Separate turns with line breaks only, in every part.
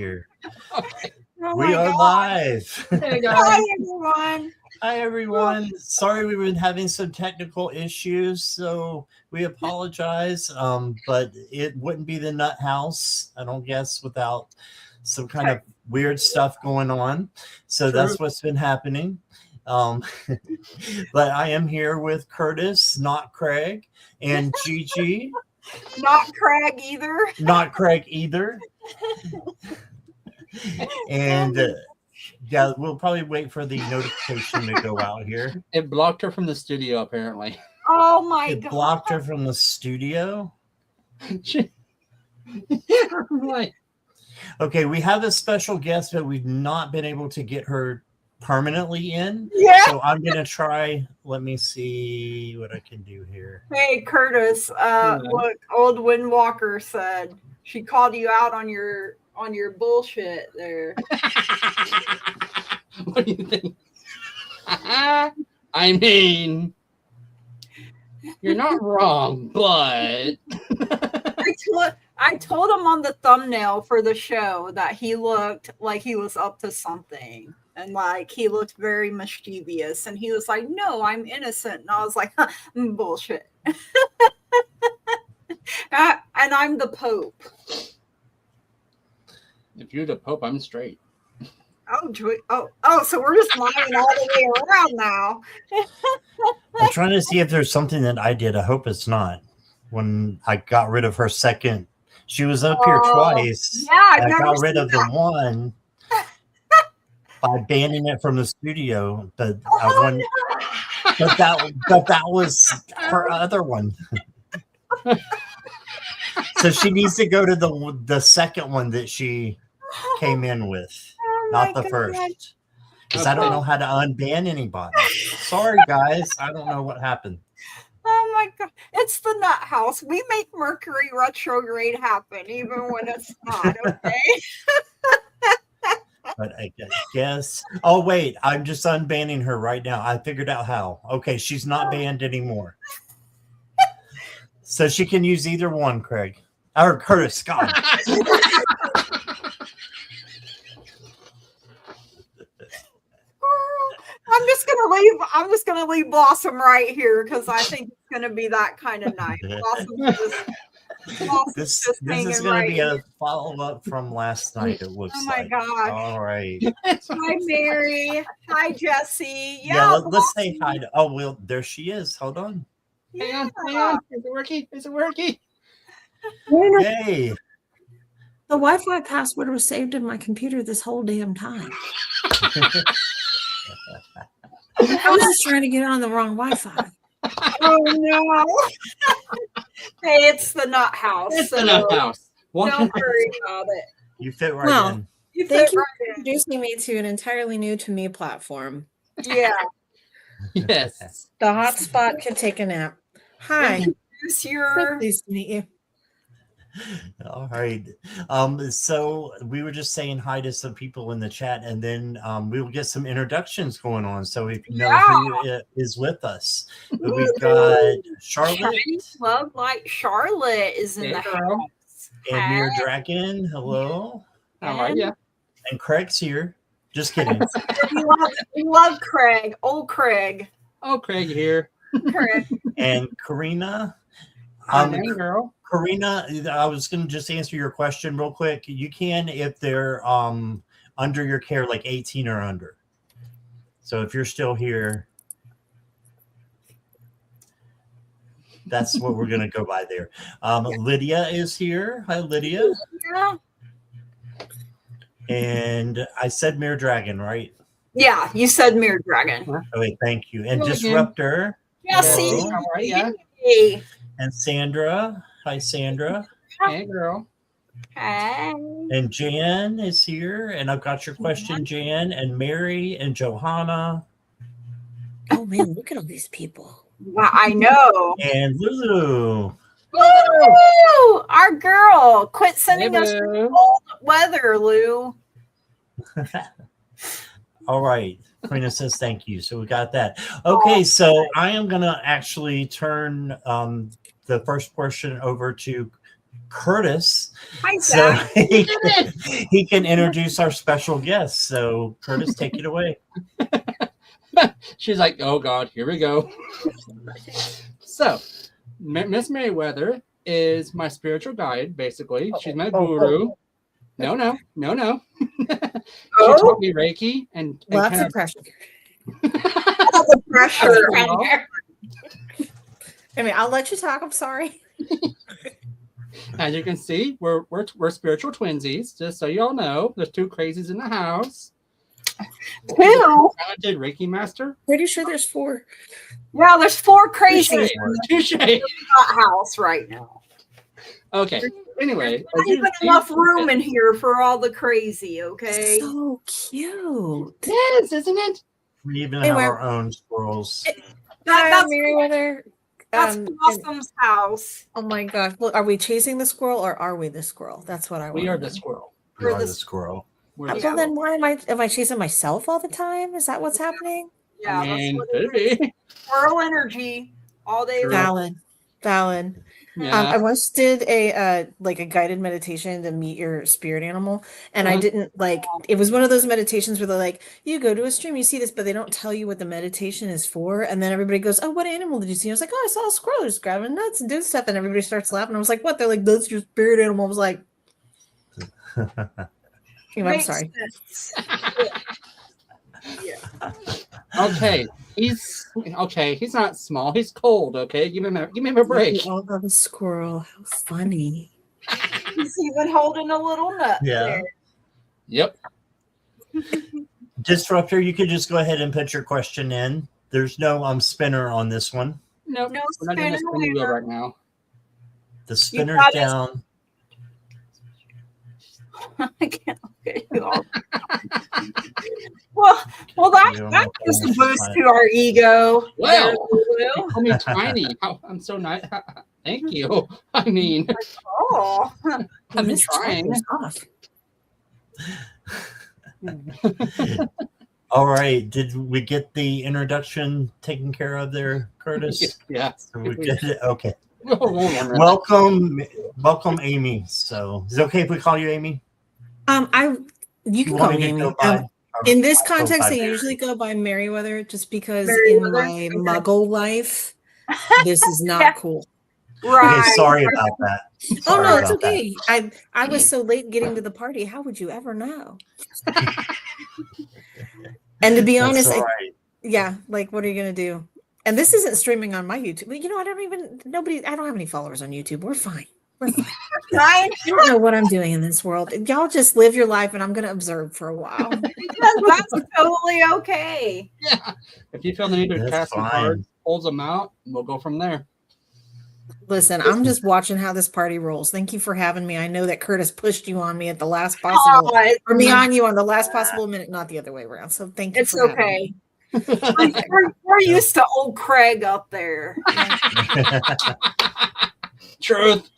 here.
Oh
We are live.
Hey guys. Hi everyone.
Hi everyone. Sorry we've been having some technical issues, so we apologize. But it wouldn't be the Nuthouse, I don't guess, without some kind of weird stuff going on. So that's what's been happening. But I am here with Curtis, not Craig, and Gigi.
Not Craig either.
Not Craig either. And yeah, we'll probably wait for the notification to go out here.
It blocked her from the studio, apparently.
Oh my
God. It
God.
blocked her from the studio? Okay, we have a special guest, but we've not been able to get her permanently in.
Yeah.
So I'm going to try. Let me see what I can do here.
Hey, Curtis. Look, old Windwalker said she called you out on your bullshit there.
What do you think? I mean, you're not wrong, but
I told him on the thumbnail for the show that he looked like he was up to something, and like he looked very mischievous, and he was like, "No, I'm innocent," and I was like, "Bullshit." And I'm the Pope.
If you're the Pope, I'm straight.
Oh, so we're just lying all the way around now.
I'm trying to see if there's something that I did. I hope it's not. When I got rid of her second, she was up here twice.
Yeah, I
got rid of the one by banning it from the studio. But that was her other one. So she needs to go to the second one that she came in with, not the first. Because I don't know how to unban anybody. Sorry, guys. I don't know what happened.
Oh my God. It's the Nuthouse. We make Mercury retrograde happen, even when it's not, okay?
But I guess. Oh, wait. I'm just unbanning her right now. I figured out how. Okay, she's not banned anymore. So she can use either one, Craig. Or Curtis, Scott.
I'm just gonna leave Blossom right here because I think it's gonna be that kind of night.
This is gonna be a follow-up from last night, it looks like.
Oh my God.
All right.
Hi Mary. Hi Jesse.
Yeah, let's say hi to well, there she is. Hold on.
Hang on. Is it working? Is it working?
Hey.
The Wi-Fi password was saved in my computer this whole damn time. I was just trying to get on the wrong Wi-Fi.
Oh no! Hey, it's the Nuthouse.
It's the Nuthouse.
Don't worry about it.
You fit right in.
Thank you for introducing me to an entirely new to me platform.
Yeah.
Yes.
The hotspot can take a nap. Hi.
Introduce your.
Pleased to meet you.
All right. So we were just saying hi to some people in the chat, and then we will get some introductions going on. So if you know who is with us, we've got Charlotte.
Love like Charlotte is in the house.
And Mere Dragon. Hello.
How are you?
And Craig's here. Just kidding.
we love Craig. Old Craig.
Oh, Craig here.
Craig.
And Karina.
Hey, girl.
Karina, I was going to just answer your question real quick. You can if they're under your care, like 18 or under. So if you're still here, that's what we're going to go by there. Lydia is here. Hi, Lydia.
Yeah.
And I said Mere Dragon, right?
Yeah, you said Mere Dragon.
Okay, thank you. And Disruptor.
Yeah, see.
How are you?
Hey.
And Sandra. Hi, Sandra.
Hey, girl.
Hey.
And Jan is here. And I've got your question, Jan. And Mary and Johanna.
Oh, man, look at all these people.
Wow, I know.
And Lulu.
Woo! Our girl. Quit sending us cold weather, Lou.
All right. Karina says thank you. So we got that. Okay, so I am going to actually turn the first portion over to Curtis.
Hi,
So
Zach.
he can introduce our special guest. So Curtis, take it away.
She's like, oh God, here we go. So, Miss Merriweather is my spiritual guide, basically. She's my guru. No. She taught me Reiki and
Lots
kind
of pressure.
All the pressure.
I mean, I'll let you talk. I'm sorry.
as you can see, we're spiritual twinsies. Just so y'all know, there's 2 crazies in the house.
2?
Talented Reiki master.
Pretty sure there's 4.
Yeah, there's 4 crazies
Touche.
in that house right now.
Okay. Anyway,
Not even enough room in here for all the crazy, okay?
So cute.
Yes, isn't it?
We even
Anyway.
have our own squirrels.
That's
Merriweather.
That's Blossom's house.
Oh my gosh. Well, are we chasing the squirrel or are we the squirrel? That's what I want.
We are the squirrel.
We are the squirrel.
We're the
Well, then why am I chasing myself all the time? Is that what's happening?
Yeah,
I mean,
that's what
could
it is.
be.
Squirrel energy all day long.
Valid.
Yeah.
I once did a guided meditation to meet your spirit animal, and I didn't it was one of those meditations where they're like, you go to a stream, you see this, but they don't tell you what the meditation is for, and then everybody goes, oh, what animal did you see? I was like, oh, I saw a squirrel just grabbing nuts and doing stuff, and everybody starts laughing. I was like, what? They're like, that's your spirit animal. I was like, I'm sorry.
Okay. He's not small. He's cold. Okay, give him a break.
Oh, the squirrel, how funny.
He's even holding a little nut there.
Yep.
Disruptor, you could just go ahead and put your question in. There's no spinner on this one.
Nope.
No
We're not doing a spinning wheel right now.
The spinner's
got it.
down.
I can't look at you all. well, that gives a boost to our ego.
Well,
There,
you call me tiny. I'm so nice. Thank you. I mean,
Oh,
I've been trying.
All right. Did we get the introduction taken care of there, Curtis?
Yeah.
So we did it? Okay.
Welcome.
Welcome, Amy. So is it okay if we call you Amy?
You can call me Amy. In this context, I usually go by Merriweather just because in my muggle life, this is not cool.
right.
Okay, sorry about that.
Oh no,
Sorry
it's
about that.
okay. I was so late getting to the party. How would you ever know? And to be honest,
That's all right.
what are you gonna do? And this isn't streaming on my YouTube. You know, I don't have any followers on YouTube. We're fine. I don't know what I'm doing in this world. Y'all just live your life, and I'm gonna observe for a while.
That's totally okay.
Yeah. If you feel the need to
That's
cast some
fine.
cards, hold them out, and we'll go from there.
Listen, I'm just watching how this party rolls. Thank you for having me. I know that Curtis pushed you on me at the last possible, or me on you on the last possible minute, not the other way around. So thank you.
It's
for
okay.
having me.
We're used to old Craig up there.
Truth.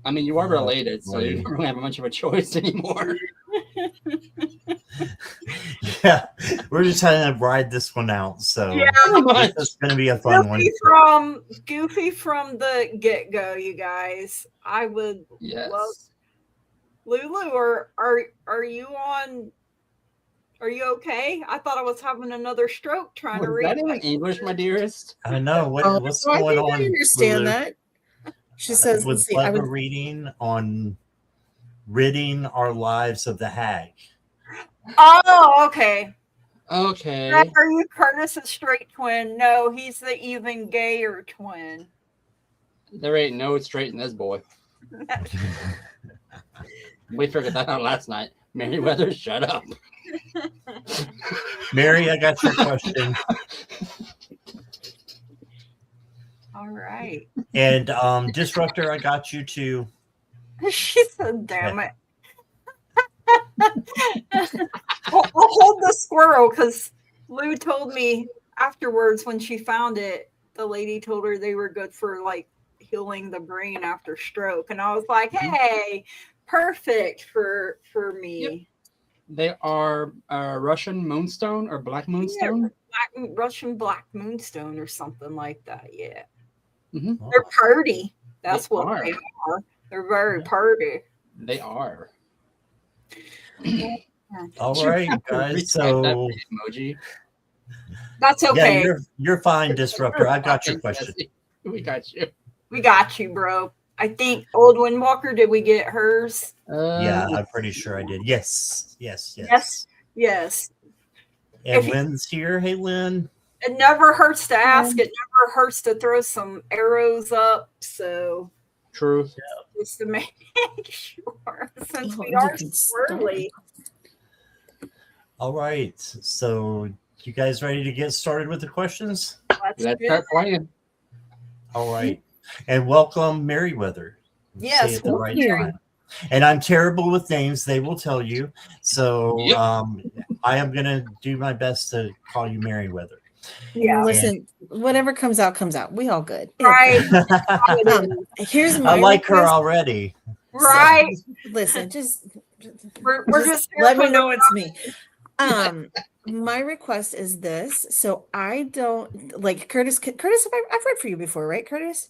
I mean, you are related, so you don't really have much of a choice anymore.
Yeah, we're just trying to ride this one out. So
Yeah.
it's going to be a fun one.
Goofy from the get-go, you guys. I would
Yes.
love Lulu, or are you on? Are you okay? I thought I was having another stroke trying to
Was
read.
that in English, my dearest?
I know what's
Oh, I
going
think
on.
I understand
Lulu?
that. She says,
Would
let's see,
love a reading on ridding our lives of the hag.
Oh, okay.
Okay.
Are you Curtis's straight twin? No, he's the even gayer twin.
There ain't no straight in this boy. We figured that out last night. Merriweather, shut up.
Mary, I got your question.
All right.
And Disruptor, I got you too.
She said, damn it. I'll hold the squirrel because Lou told me afterwards when she found it, the lady told her they were good for like healing the brain after stroke. And I was like, hey, perfect for me.
Yep. They are Russian moonstone or black moonstone.
Yeah, Russian black moonstone or something like that. Yeah.
Mm-hmm.
They're party. That's
They
what
are.
they are. They're very pretty.
They are.
All right, guys. So
emoji.
That's okay.
yeah, you're fine, Disruptor. I got your question.
We got you.
We got you, bro. I think Old Windwalker, did we get hers?
Yeah, I'm pretty sure I did. Yes.
Yes.
And Lynn's here. Hey, Lynn.
It never hurts to ask. It never hurts to throw some arrows up. So
true.
Just to make sure, since we are early.
All right. So you guys ready to get started with the questions?
Let's start playing.
All right. And welcome, Merriweather.
Yes,
right time. And I'm terrible with names, they will tell you. So I am going to do my best to call you Merriweather.
Yeah. Listen, whatever comes out, comes out. We all good.
Right.
Here's my
I like her already.
Right.
So, listen, just
we're just
let me know it's me. My request is this. So I don't like Curtis. Curtis, I've read for you before, right, Curtis?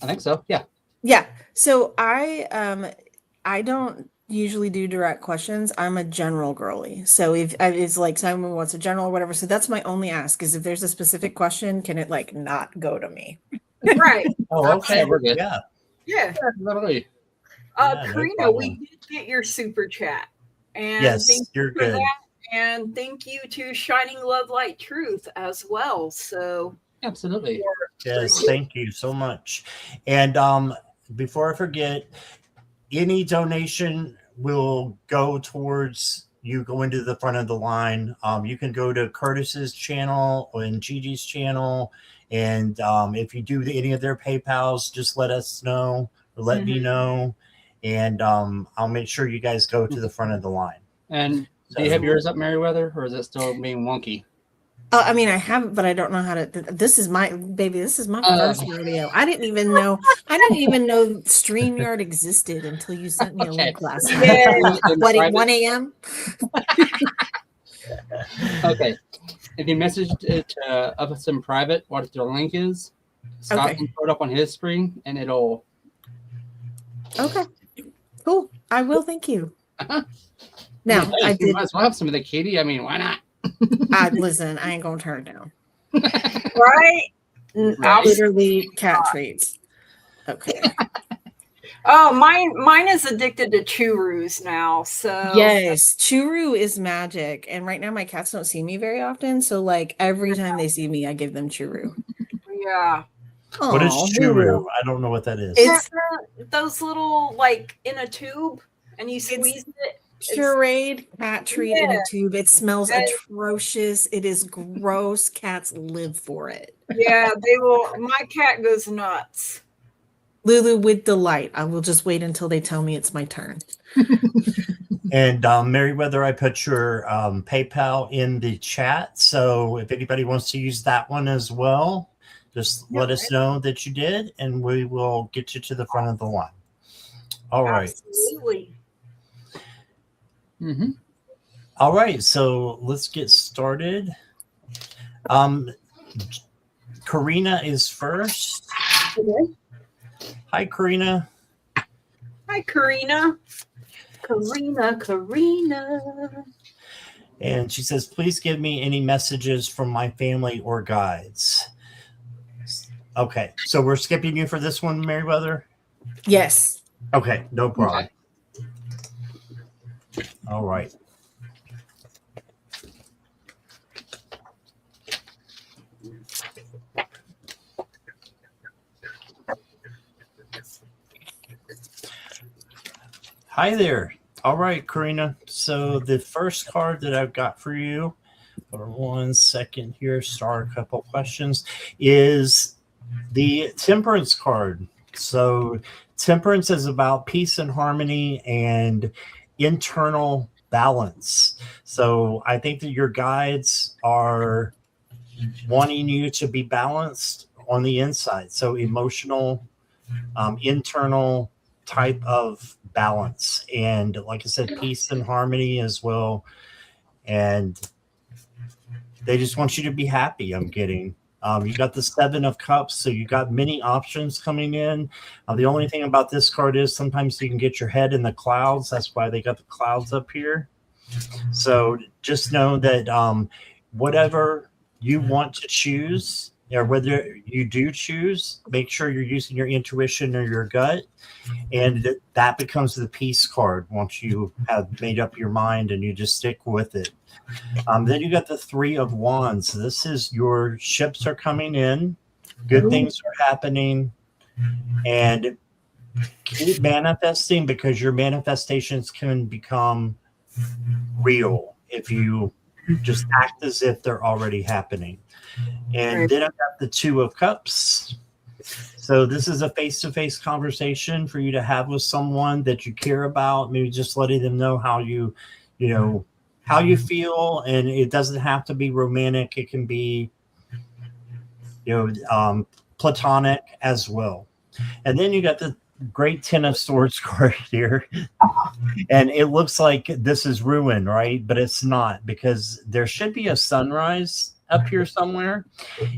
I think so. Yeah.
Yeah. So I don't usually do direct questions. I'm a general girly. So if it's like someone wants a general or whatever, so that's my only ask is if there's a specific question, can it like not go to me?
Right.
Oh, okay. We're good. Yeah.
Yeah.
Literally.
Karina,
no
we did get your super chat. And
yes,
thank
you're
you for
good.
that. And thank you to Shining Love Light Truth as well. So
absolutely.
Yes, thank you so much. And before I forget, any donation will go towards you going to the front of the line. You can go to Curtis's channel and Gigi's channel. And if you do any of their PayPals, just let us know or let me know. And I'll make sure you guys go to the front of the line.
And do you have yours up, Merriweather, or is it still being wonky?
I mean, I have it, but I don't know how to. This is my baby. This is my first rodeo. I didn't even know StreamYard existed until you sent me a link last night.
Yeah.
What at 1 a.m.?
Okay. If you messaged it us in private, what the link is, Scott can put it up on his screen, and it'll.
Okay. Cool. I will. Thank you. Now
I
did.
might as well have some of the kitty. I mean, why not?
Listen, I ain't gonna turn it down.
Right?
Literally cat treats. Okay.
Oh, mine is addicted to churros now. So
yes, churro is magic. And right now my cats don't see me very often. So like every time they see me, I give them churro.
Yeah.
What is churro? I don't know what that is.
It's those little like in a tube and you squeeze it.
Pureed cat treat in a tube. It smells atrocious. It is gross. Cats live for it.
Yeah, they will. My cat goes nuts.
Lulu, with delight. I will just wait until they tell me it's my turn.
And Merriweather, I put your PayPal in the chat. So if anybody wants to use that one as well, just let us know that you did, and we will get you to the front of the line. All right.
Absolutely.
Mm-hmm.
All right, so let's get started. Karina is first.
Okay.
Hi, Karina.
Hi, Karina. Karina.
And she says, please give me any messages from my family or guides. Okay, so we're skipping you for this one, Merriweather?
Yes.
Okay, no problem. Okay. All right. Hi there. All right, Karina. So the first card that I've got for you, for 1 second here, start a couple questions, is the Temperance card. So Temperance is about peace and harmony and internal balance. So I think that your guides are wanting you to be balanced on the inside. So emotional, internal type of balance. And like I said, peace and harmony as well. And they just want you to be happy, I'm getting. You got the 7 of Cups, so you got many options coming in. The only thing about this card is sometimes you can get your head in the clouds. That's why they got the clouds up here. So just know that whatever you want to choose, or whether you do choose, make sure you're using your intuition or your gut. And that becomes the peace card once you have made up your mind and you just stick with it. Then you got the 3 of Wands. This is your ships are coming in, good things are happening, and keep manifesting, because your manifestations can become real if you just act as if they're already happening. And then I've got the 2 of Cups. So this is a face-to-face conversation for you to have with someone that you care about, maybe just letting them know how you feel. And it doesn't have to be romantic. It can be, platonic as well. And then you got the great 10 of Swords card here. And it looks like this is ruin, right? But it's not, because there should be a sunrise up here somewhere.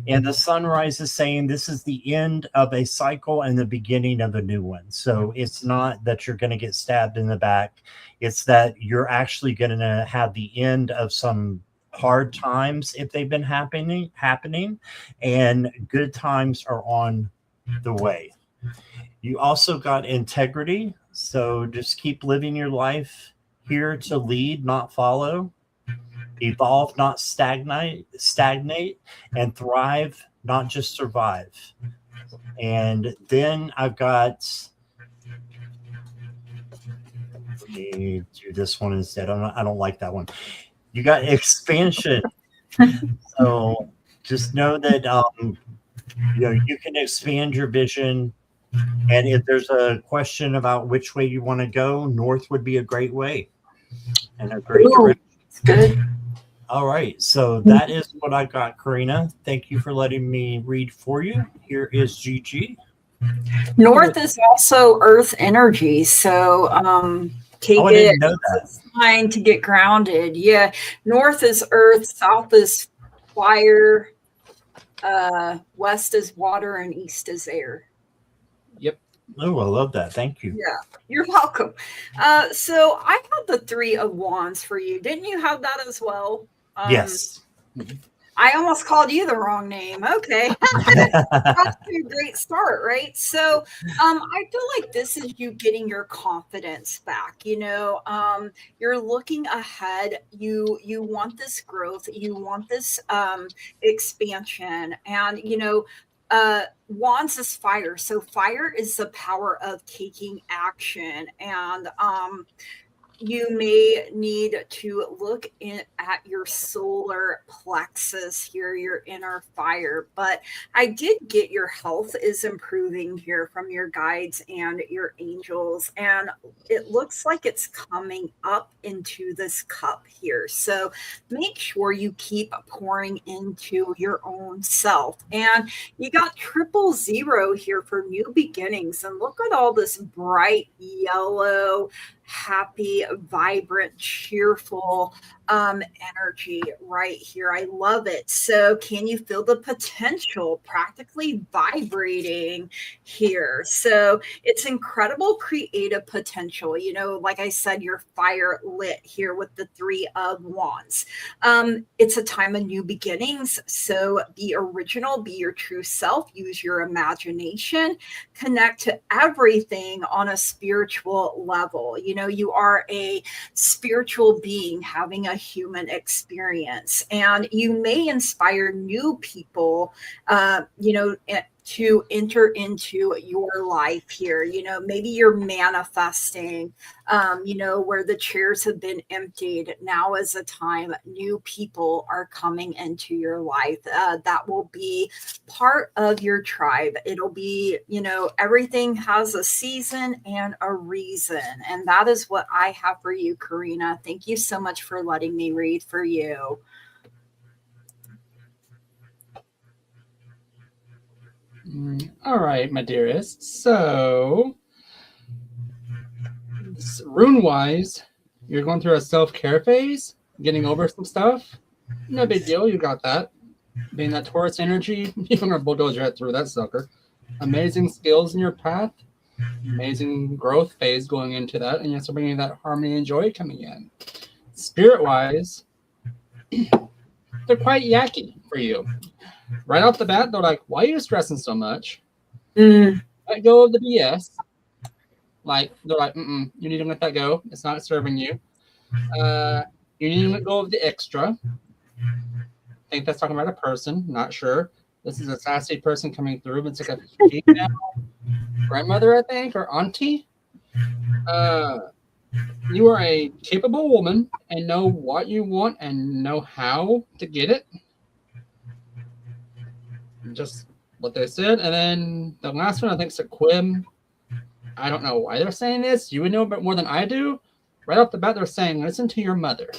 And the sunrise is saying this is the end of a cycle and the beginning of a new one. So it's not that you're going to get stabbed in the back. It's that you're actually going to have the end of some hard times, if they've been happening, and good times are on the way. You also got integrity. So just keep living your life here to lead, not follow. Evolve, not stagnate, and thrive, not just survive. And then I've got, let me do this one instead. I don't like that one. You got expansion. So just know that you can expand your vision. And if there's a question about which way you want to go, north would be a great way and a great direction.
Good.
All right, so that is what I got, Karina. Thank you for letting me read for you. Here is Gigi.
North is also earth energy, so take
I
it
didn't know that.
as a sign to get grounded. Yeah, north is earth, south is fire, west is water, and east is air.
Yep.
Oh, I love that. Thank you.
Yeah, you're welcome. So I had the 3 of Wands for you. Didn't you have that as well?
Yes.
I almost called you the wrong name. Okay. That's a great start, right? So I feel like this is you getting your confidence back. You're looking ahead. You want this growth. You want this expansion. And, Wands is fire. So fire is the power of taking action. And you may need to look at your solar plexus here, your inner fire. But I did get your health is improving here from your guides and your angels. And it looks like it's coming up into this cup here. So make sure you keep pouring into your own self. And you got 000 here for new beginnings. And look at all this bright yellow, happy, vibrant, cheerful energy right here. I love it. So can you feel the potential practically vibrating here? So it's incredible creative potential. Like I said, you're fire lit here with the 3 of Wands. It's a time of new beginnings. So be original, be your true self, use your imagination, connect to everything on a spiritual level. You are a spiritual being having a human experience, and you may inspire new people, to enter into your life here. Maybe you're manifesting, where the chairs have been emptied. Now is a time new people are coming into your life. That will be part of your tribe. It'll be, everything has a season and a reason. And that is what I have for you, Karina. Thank you so much for letting me read for you.
All right, my dearest. So, rune-wise, you're going through a self-care phase, getting over some stuff. No big deal. You got that. Being that Taurus energy, you're going to bulldoze right through that sucker. Amazing skills in your path. Amazing growth phase going into that. And you're also bringing that harmony and joy coming in. Spirit-wise, they're quite yucky for you. Right off the bat, they're like, why are you stressing so much? Let go of the BS. Like, they're like, you need to let that go. It's not serving you. You need to let go of the extra. I think that's talking about a person. Not sure. This is a sassy person coming through. But it's like a female grandmother, I think, or auntie. You are a capable woman and know what you want and know how to get it. Just what they said. And then the last one, I think, is a Quim. I don't know why they're saying this. You would know a bit more than I do. Right off the bat, they're saying, listen to your mother.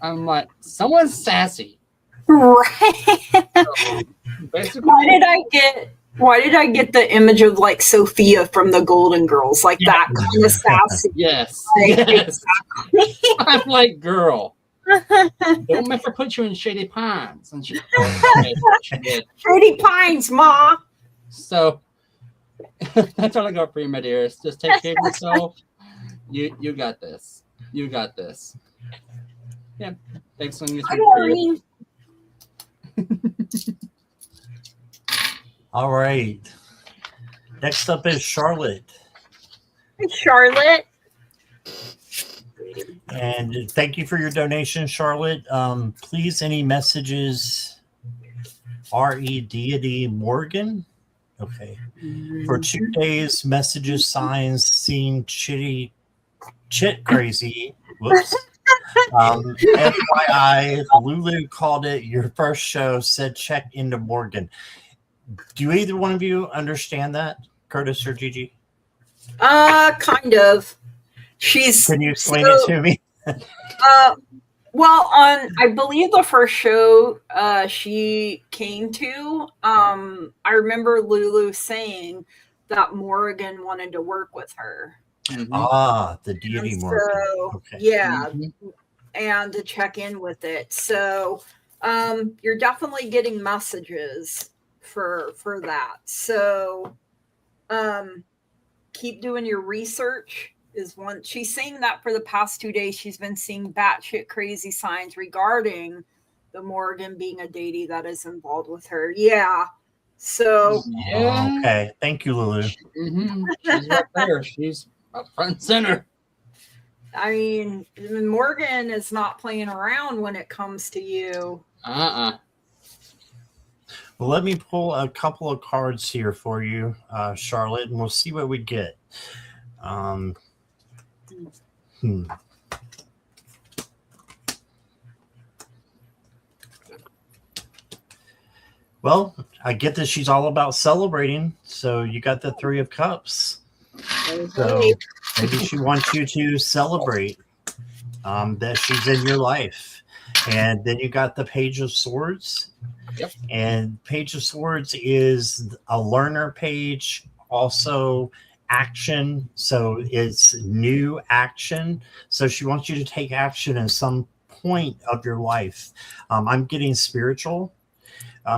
I'm like, someone's sassy.
Right.
So basically,
why did I get the image of like Sophia from the Golden Girls? Like that kind of sassy.
Yes.
Like,
Yes.
exactly.
I'm like, girl, don't make her put you in Shady Pines. And she did.
Shady Pines, Ma.
So that's all I got for you, my dears. Just take care of yourself. You got this. You got this. Yeah. Thanks for listening.
All right. Next up is Charlotte.
Hey, Charlotte.
And thank you for your donation, Charlotte. Please, any messages? R.E. Deity Morgan. Okay. For 2 days, messages, signs, seem chit crazy. Whoops. FYI, Lulu called it your first show, said check into Morgan. Do either one of you understand that, Curtis or Gigi?
Kind of.
Can you explain it to me?
Well, on I believe the first show she came to, I remember Lulu saying that Morgan wanted to work with her.
Mm-hmm. The deity Morgan.
So,
okay.
Yeah, and to check in with it. So you're definitely getting messages for that. So keep doing your research. Is one she's saying that for the past 2 days she's been seeing batshit crazy signs regarding the Morgan being a deity that is involved with her. Yeah. So
okay. Thank you, Lulu.
She's right there. She's up front and center.
I mean, Morgan is not playing around when it comes to you.
Well, let me pull a couple of cards here for you, Charlotte, and we'll see what we get. Well, I get that she's all about celebrating. So you got the 3 of Cups. So maybe she wants you to celebrate that she's in your life. And then you got the Page of Swords.
Yep.
And Page of Swords is a learner page, also action. So it's new action. So she wants you to take action at some point of your life. I'm getting spiritual.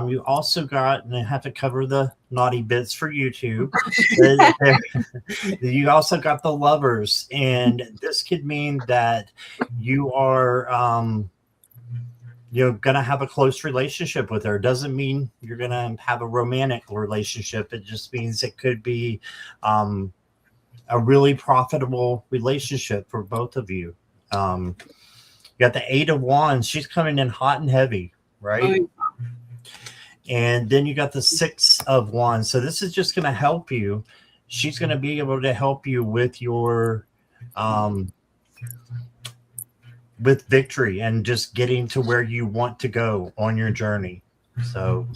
You also got, and I have to cover the naughty bits for YouTube. You also got the Lovers, and this could mean that you are, you're going to have a close relationship with her. It doesn't mean you're going to have a romantic relationship. It just means it could be a really profitable relationship for both of you. You got the 8 of Wands. She's coming in hot and heavy, right? And then you got the 6 of Wands. So this is just going to help you. She's going to be able to help you with your with victory and just getting to where you want to go on your journey. So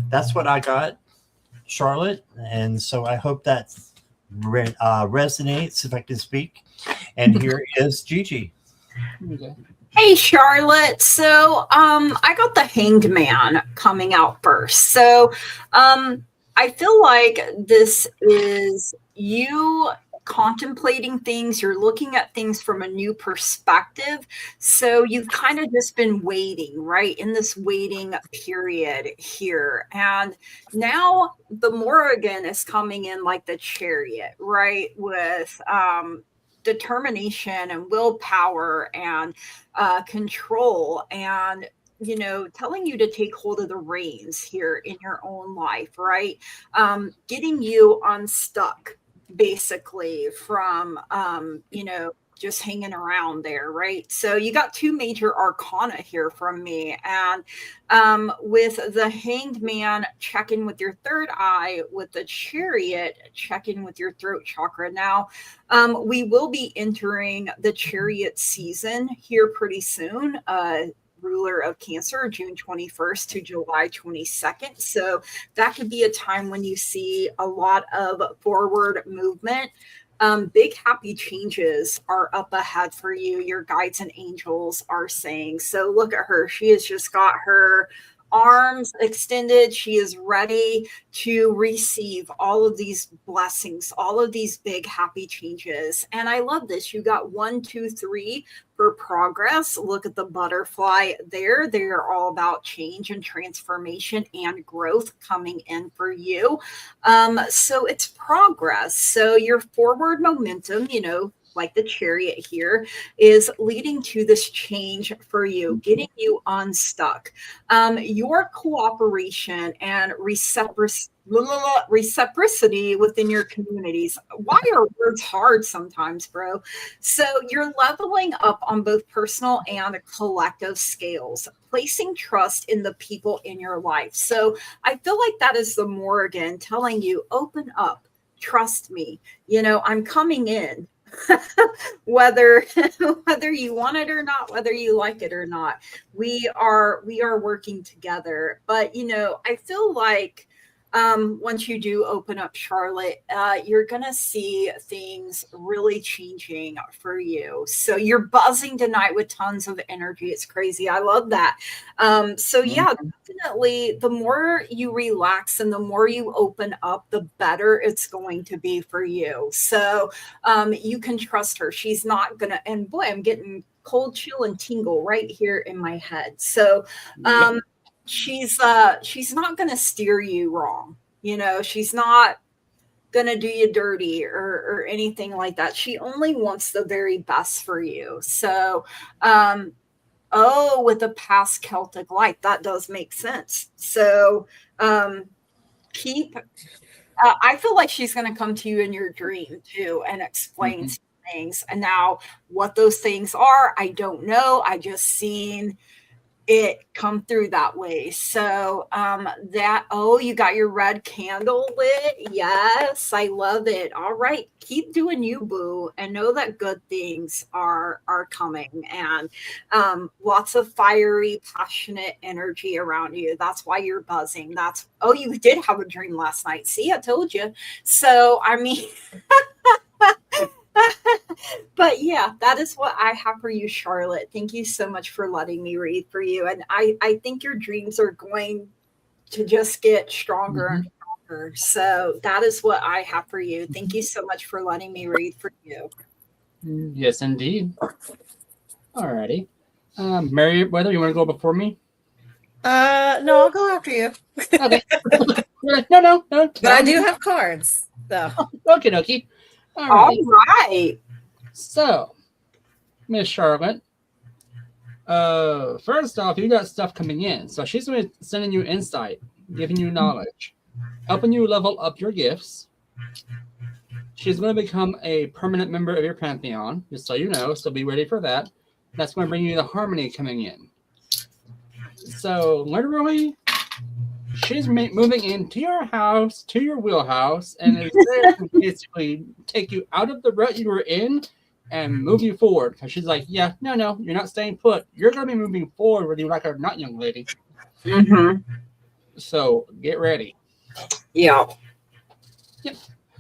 that's what I got, Charlotte. And so I hope that resonates, if I can speak. And here is Gigi.
Okay.
Hey, Charlotte. So I got the Hanged Man coming out first. So I feel like this is you contemplating things, you're looking at things from a new perspective. So you've kind of just been waiting, right? In this waiting period here. And now the Morrigan is coming in like the Chariot, right? With determination and willpower and control, and telling you to take hold of the reins here in your own life, right? Getting you unstuck basically from just hanging around there, right? So you got two major arcana here from me, and with the Hanged Man, check in with your third eye, with the Chariot, check in with your throat chakra. Now we will be entering the Chariot season here pretty soon, ruler of Cancer, June 21st to July 22nd. So that could be a time when you see a lot of forward movement. Big happy changes are up ahead for you. Your guides and angels are saying. So look at her. She has just got her arms extended. She is ready to receive all of these blessings, all of these big happy changes. And I love this. You got 1, 2, 3 for progress. Look at the butterfly there. They're all about change and transformation and growth coming in for you. So it's progress. So your forward momentum, like the Chariot here, is leading to this change for you, getting you unstuck. Your cooperation and reciprocity within your communities. Why are words hard sometimes, bro? So you're leveling up on both personal and collective scales, placing trust in the people in your life. So I feel like that is the Morrigan telling you, open up, trust me, I'm coming in. whether you want it or not, whether you like it or not, we are working together. But I feel like once you do open up, Charlotte, you're gonna see things really changing for you. So you're buzzing tonight with tons of energy. It's crazy. I love that. So yeah, definitely the more you relax and the more you open up, the better it's going to be for you. So you can trust her. She's not gonna, and boy, I'm getting cold chill and tingle right here in my head. So she's not going to steer you wrong. She's not going to do you dirty or anything like that. She only wants the very best for you. So, with the past Celtic life, that does make sense. So, I feel like she's going to come to you in your dream too and explain some things. And now what those things are, I don't know. I just seen it come through that way. So you got your red candle lit. Yes, I love it. All right, keep doing you, boo, and know that good things are coming, and lots of fiery, passionate energy around you. That's why you're buzzing. You did have a dream last night. See, I told you. So I mean but yeah, that is what I have for you, Charlotte. Thank you so much for letting me read for you. And I think your dreams are going to just get stronger and stronger. So that is what I have for you. Thank you so much for letting me read for you.
Yes, indeed. Alrighty. Meriwether, you want to go before me?
No, I'll go after you.
Okay. No.
But I do have cards, though.
Okie dokie.
All right.
So, Miss Charlotte, first off, you got stuff coming in. So she's going to sending you insight, giving you knowledge, helping you level up your gifts. She's going to become a permanent member of your pantheon, just so you know. So be ready for that. That's going to bring you the harmony coming in. So literally, she's moving into your house, to your wheelhouse, and is there to basically take you out of the rut you were in and move you forward. Because she's like, yeah, no, you're not staying put. You're going to be moving forward whether you like it or not, young lady. So get ready.
Yeah.
Yep.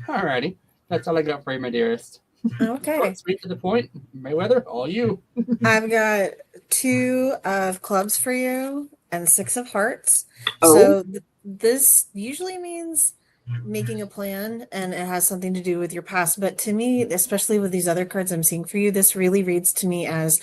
Alrighty. That's all I got for you, my dearest.
Okay.
Straight to the point. Mayweather, all you.
I've got 2 of clubs for you and 6 of hearts.
Oh.
So this usually means making a plan, and it has something to do with your past. But to me, especially with these other cards I'm seeing for you, this really reads to me as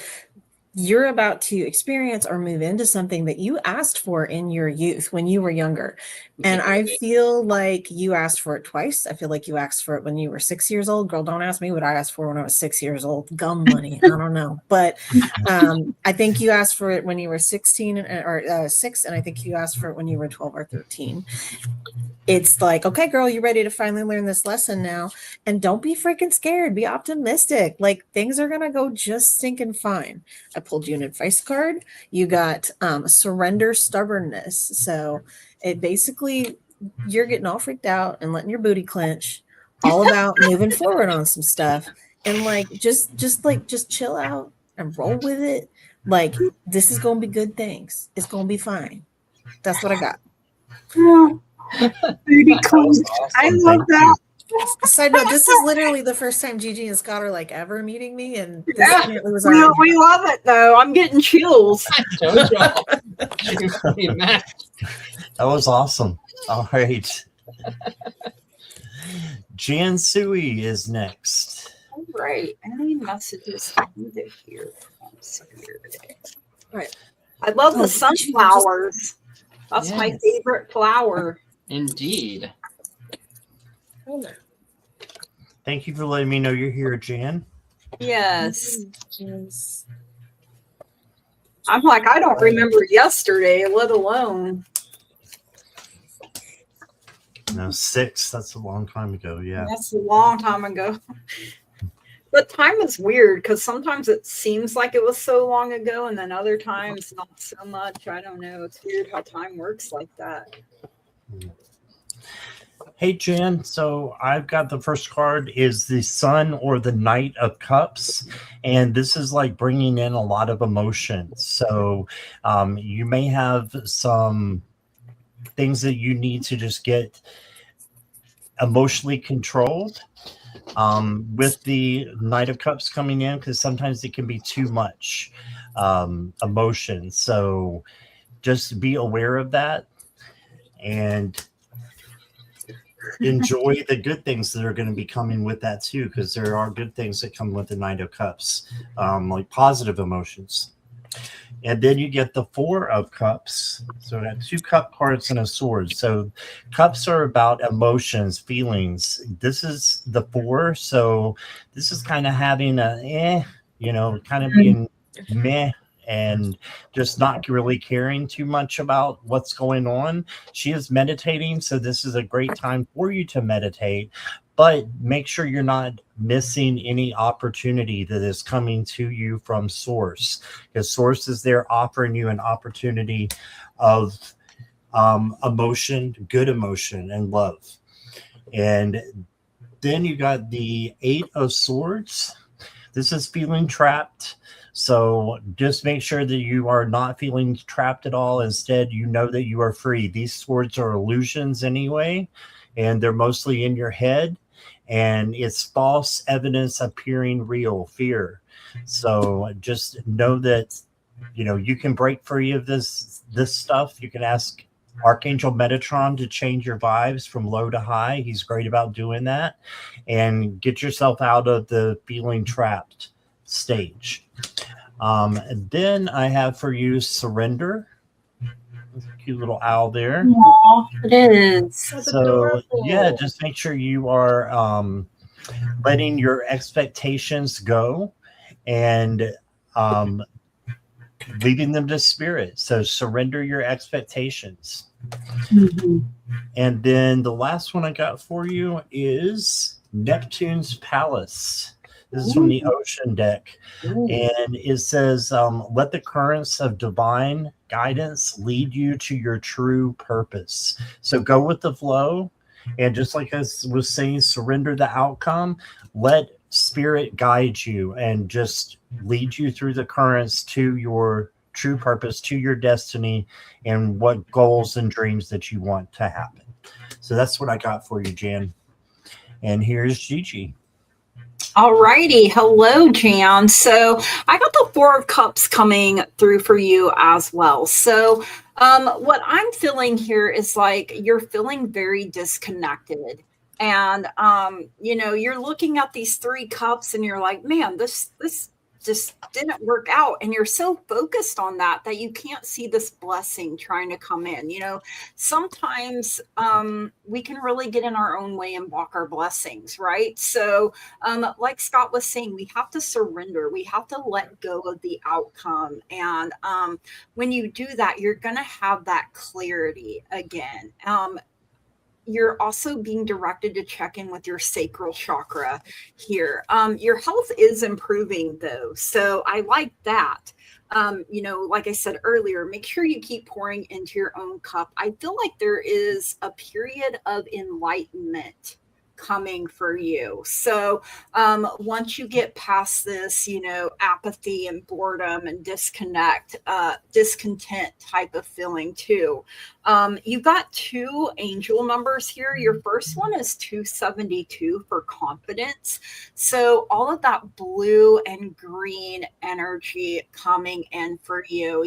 you're about to experience or move into something that you asked for in your youth when you were younger. And I feel like you asked for it twice. I feel like you asked for it when you were 6 years old. Girl, don't ask me what I asked for when I was 6 years old. Gum money. I don't know. But I think you asked for it when you were 16 or 6. And I think you asked for it when you were 12 or 13. It's like, okay, girl, you ready to finally learn this lesson now? And don't be freaking scared. Be optimistic. Like, things are going to go just stinking fine. I pulled you an advice card. You got surrender stubbornness. So it basically, you're getting all freaked out and letting your booty clench, all about moving forward on some stuff. And like, just chill out and roll with it. Like, this is going to be good things. It's going to be fine. That's what I got.
Booty clench. I love that.
Side note, this is literally the first time Gigi and Scott are like ever meeting me, and this apparently was
we
already
love it though. I'm getting chills.
That was awesome. All right. Jan Sui is next.
All right. Any messages I need to hear from Spirit?
Right.
I love the sunflowers. That's my favorite flower.
Indeed.
Thank you for letting me know you're here, Jan.
Yes. I'm like, I don't remember yesterday, let alone.
No, 6. That's a long time ago. Yeah.
That's a long time ago. But time is weird because sometimes it seems like it was so long ago, and then other times not so much. I don't know. It's weird how time works like that.
Hey, Jan. So I've got the first card is the Sun or the Knight of Cups. And this is like bringing in a lot of emotions. So you may have some things that you need to just get emotionally controlled with the Knight of Cups coming in, because sometimes it can be too much emotion. So just be aware of that and enjoy the good things that are going to be coming with that too, because there are good things that come with the Knight of Cups, like positive emotions. And then you get the 4 of Cups. So I got 2 cup cards and a sword. So cups are about emotions, feelings. This is the 4. So this is kind of having a kind of being meh and just not really caring too much about what's going on. She is meditating, so this is a great time for you to meditate, but make sure you're not missing any opportunity that is coming to you from Source, because Source is there offering you an opportunity of emotion, good emotion, and love. And then you got the 8 of Swords. This is feeling trapped. So just make sure that you are not feeling trapped at all. Instead, you know that you are free. These swords are illusions anyway, and they're mostly in your head. And it's false evidence appearing real, fear. So just know that, you can break free of this stuff. You can ask Archangel Metatron to change your vibes from low to high. He's great about doing that. And get yourself out of the feeling trapped stage. And then I have for you Surrender. There's a cute little owl there.
Aww, it is.
So yeah, just make sure you are letting your expectations go and leaving them to spirit. So surrender your expectations.
Mm-hmm.
And then the last one I got for you is Neptune's Palace. This is from the Ocean deck. And it says, let the currents of divine guidance lead you to your true purpose. So go with the flow. And just like I was saying, surrender the outcome. Let spirit guide you and just lead you through the currents to your true purpose, to your destiny, and what goals and dreams that you want to happen. So that's what I got for you, Jan. And here's Gigi.
Alrighty, hello, Jan. So I got the Four of Cups coming through for you as well. So what I'm feeling here is like you're feeling very disconnected. And you're looking at these three cups and you're like, man, this just didn't work out. And you're so focused on that you can't see this blessing trying to come in. Sometimes we can really get in our own way and block our blessings, right? So like Scott was saying, we have to surrender. We have to let go of the outcome. And when you do that, you're going to have that clarity again. You're also being directed to check in with your sacral chakra here. Your health is improving though. So I like that. Like I said earlier, make sure you keep pouring into your own cup. I feel like there is a period of enlightenment coming for you. So once you get past this, apathy and boredom and discontent type of feeling too, you've got two angel numbers here. Your first one is 272 for confidence. So all of that blue and green energy coming in for you,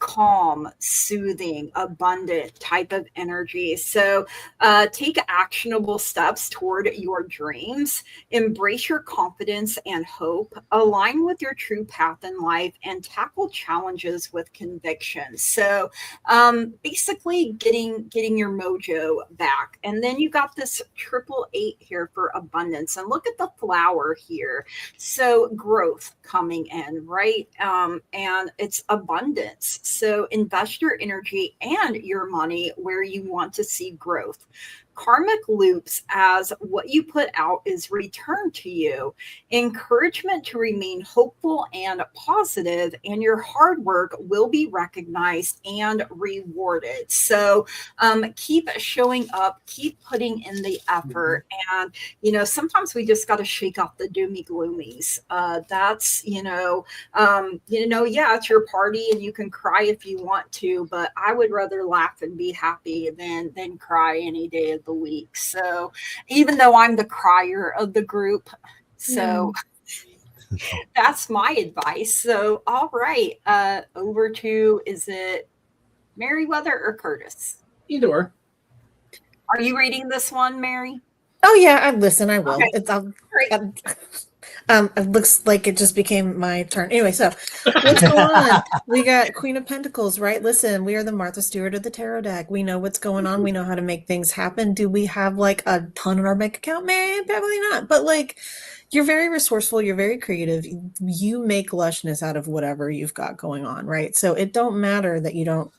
calm, soothing, abundant type of energy. So take actionable steps toward your dreams, embrace your confidence and hope, align with your true path in life, and tackle challenges with conviction. So basically getting your mojo back. And then you got this 888 here for abundance. And look at the flower here. So growth coming in, right? And it's abundance. So invest your energy and your money where you want to see growth. Karmic loops as what you put out is returned to you. Encouragement to remain hopeful and positive, and your hard work will be recognized and rewarded. So keep showing up, keep putting in the effort. And, sometimes we just got to shake off the doomy gloomies. That's, it's your party and you can cry if you want to, but I would rather laugh and be happy than cry any day of the week. So even though I'm the crier of the group, so that's my advice. So all right, over to, is it Merriweather or Curtis?
Either or.
Are you reading this one, Mary?
Oh yeah, I will.
Okay.
It looks like it just became my turn. Anyway, so what's going on? We got Queen of Pentacles, right? Listen, we are the Martha Stewart of the tarot deck. We know what's going on. We know how to make things happen. Do we have like a ton in our bank account? Man, probably not. But like, you're very resourceful. You're very creative. You make lushness out of whatever you've got going on, right? So it don't matter that you don't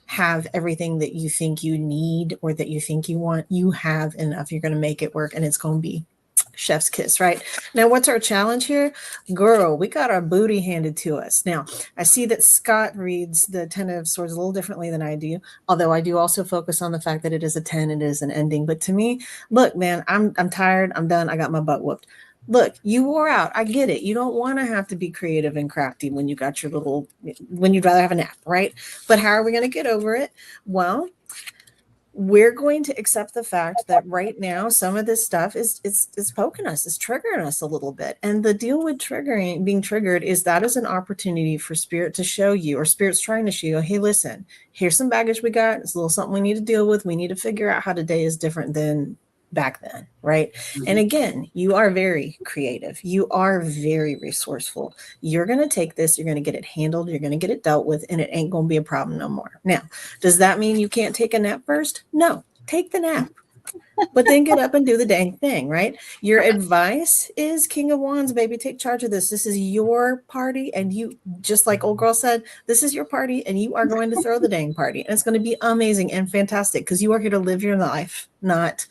have everything that you think you need or that you think you want. You have enough. You're going to make it work, and it's going to be chef's kiss, right? Now, what's our challenge here? Girl, we got our booty handed to us. Now, I see that Scott reads the 10 of Swords a little differently than I do, although I do also focus on the fact that it is a 10, it is an ending. But to me, look, man, I'm tired. I'm done. I got my butt whooped. Look, you wore out. I get it. You don't want to have to be creative and crafty when you got your when you'd rather have a nap, right? But how are we going to get over it? Well, we're going to accept the fact that right now some of this stuff is poking us, is triggering us a little bit. And the deal with being triggered is that is an opportunity for spirit to show you, or spirit's trying to show you, hey, listen, here's some baggage we got. It's a little something we need to deal with. We need to figure out how today is different than back then, right? Mm-hmm. And again, you are very creative. You are very resourceful. You're going to take this, you're going to get it handled, you're going to get it dealt with, and it ain't going to be a problem no more. Now, does that mean you can't take a nap first? No, take the nap, but then get up and do the dang thing, right? Your advice is King of Wands, baby, take charge of this. This is your party, and you, just like old girl said, this is your party, and you are going to throw the dang party, and it's going to be amazing and fantastic because you are here to live your life, not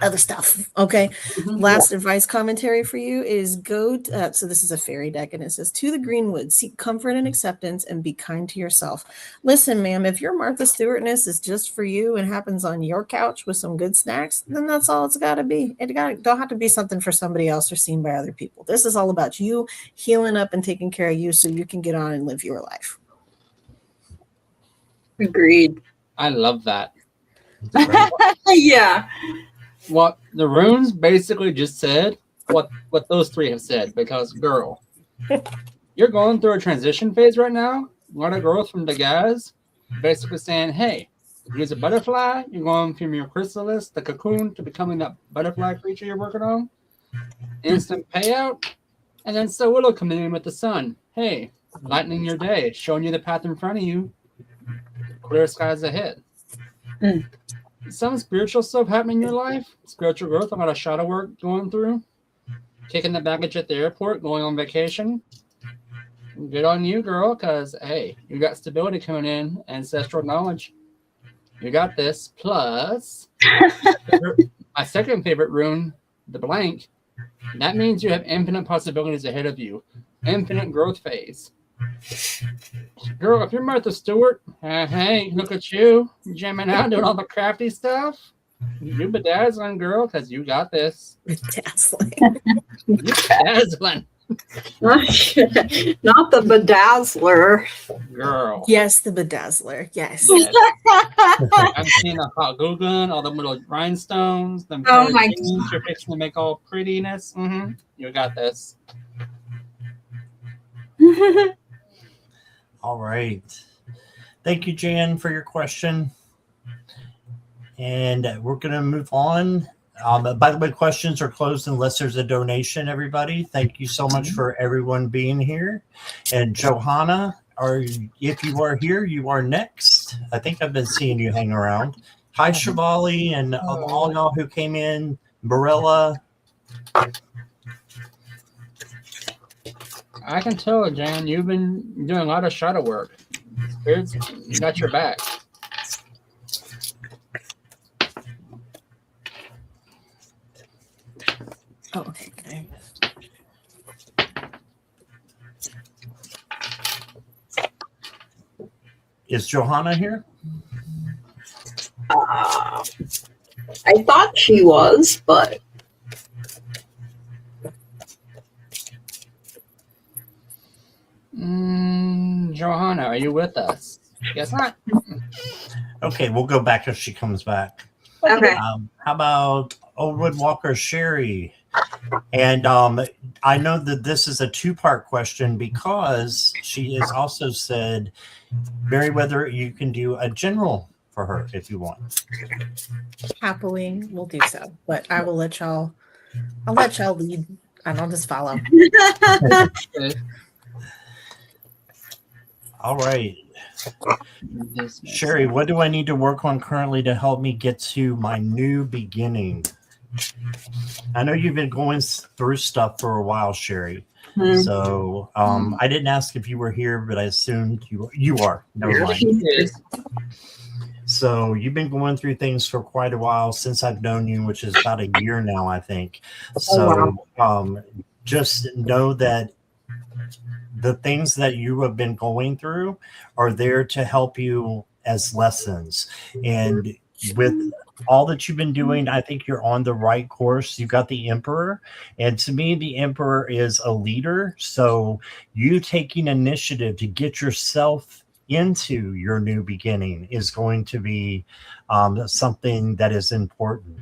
other stuff. Okay. Last advice commentary for you is go so this is a fairy deck, and it says, to the greenwood, seek comfort and acceptance and be kind to yourself. Listen, ma'am, if your Martha Stewartness is just for you and happens on your couch with some good snacks, then that's all it's got to be. Don't have to be something for somebody else or seen by other people. This is all about you healing up and taking care of you so you can get on and live your life.
Agreed.
I love that.
Yeah.
What the runes basically just said, what those three have said, because girl, you're going through a transition phase right now. A lot of growth from the guys, basically saying, hey, use a butterfly, you're going from your chrysalis, the cocoon, to becoming that butterfly creature you're working on. Instant payout. And then so it'll come in with the sun. Hey, lightening your day, showing you the path in front of you. Clear skies ahead. Some spiritual stuff happening in your life. Spiritual growth, a lot of shadow work going through. Taking the baggage at the airport, going on vacation. Good on you, girl, because, hey, you got stability coming in, ancestral knowledge. You got this. Plus, my second favorite rune, the blank, that means you have infinite possibilities ahead of you. Infinite growth phase. Girl, if you're Martha Stewart, hey, look at you, jamming out, doing all the crafty stuff. You bedazzling, girl, because you got this.
Bedazzling.
You bedazzling.
Not the bedazzler.
Girl.
Yes, the bedazzler. Yes.
I've seen the hot googling, all the little rhinestones, them
Oh my
jeans you're fixing to make all prettiness. You got this.
All right. Thank you, Jan, for your question. And we're going to move on. By the way, questions are closed unless there's a donation, everybody. Thank you so much for everyone being here. And Johanna, if you are here, you are next. I think I've been seeing you hang around. Hi, Shivali, and all y'all who came in. Barilla.
I can tell, Jan, you've been doing a lot of shadow work. Spirits, you got your back.
Oh, okay.
Is Johanna here?
I thought she was, but
Johanna, are you with us? Guess not.
Okay, we'll go back if she comes back.
okay.
How about Oldwood Walker Sherry? And I know that this is a two-part question because she has also said, Meriwether, you can do a general for her if you want.
Happily, we'll do so. But I will let y'all. I'll let y'all lead, and I'll just follow.
All right. Sherry, what do I need to work on currently to help me get to my new beginning? I know you've been going through stuff for a while, Sherry. So I didn't ask if you were here, but I assumed you are. Never mind. So you've been going through things for quite a while since I've known you, which is about a year now, I think. So just know that the things that you have been going through are there to help you as lessons. And with all that you've been doing, I think you're on the right course. You've got the Emperor. And to me, the Emperor is a leader. So you taking initiative to get yourself into your new beginning is going to be something that is important.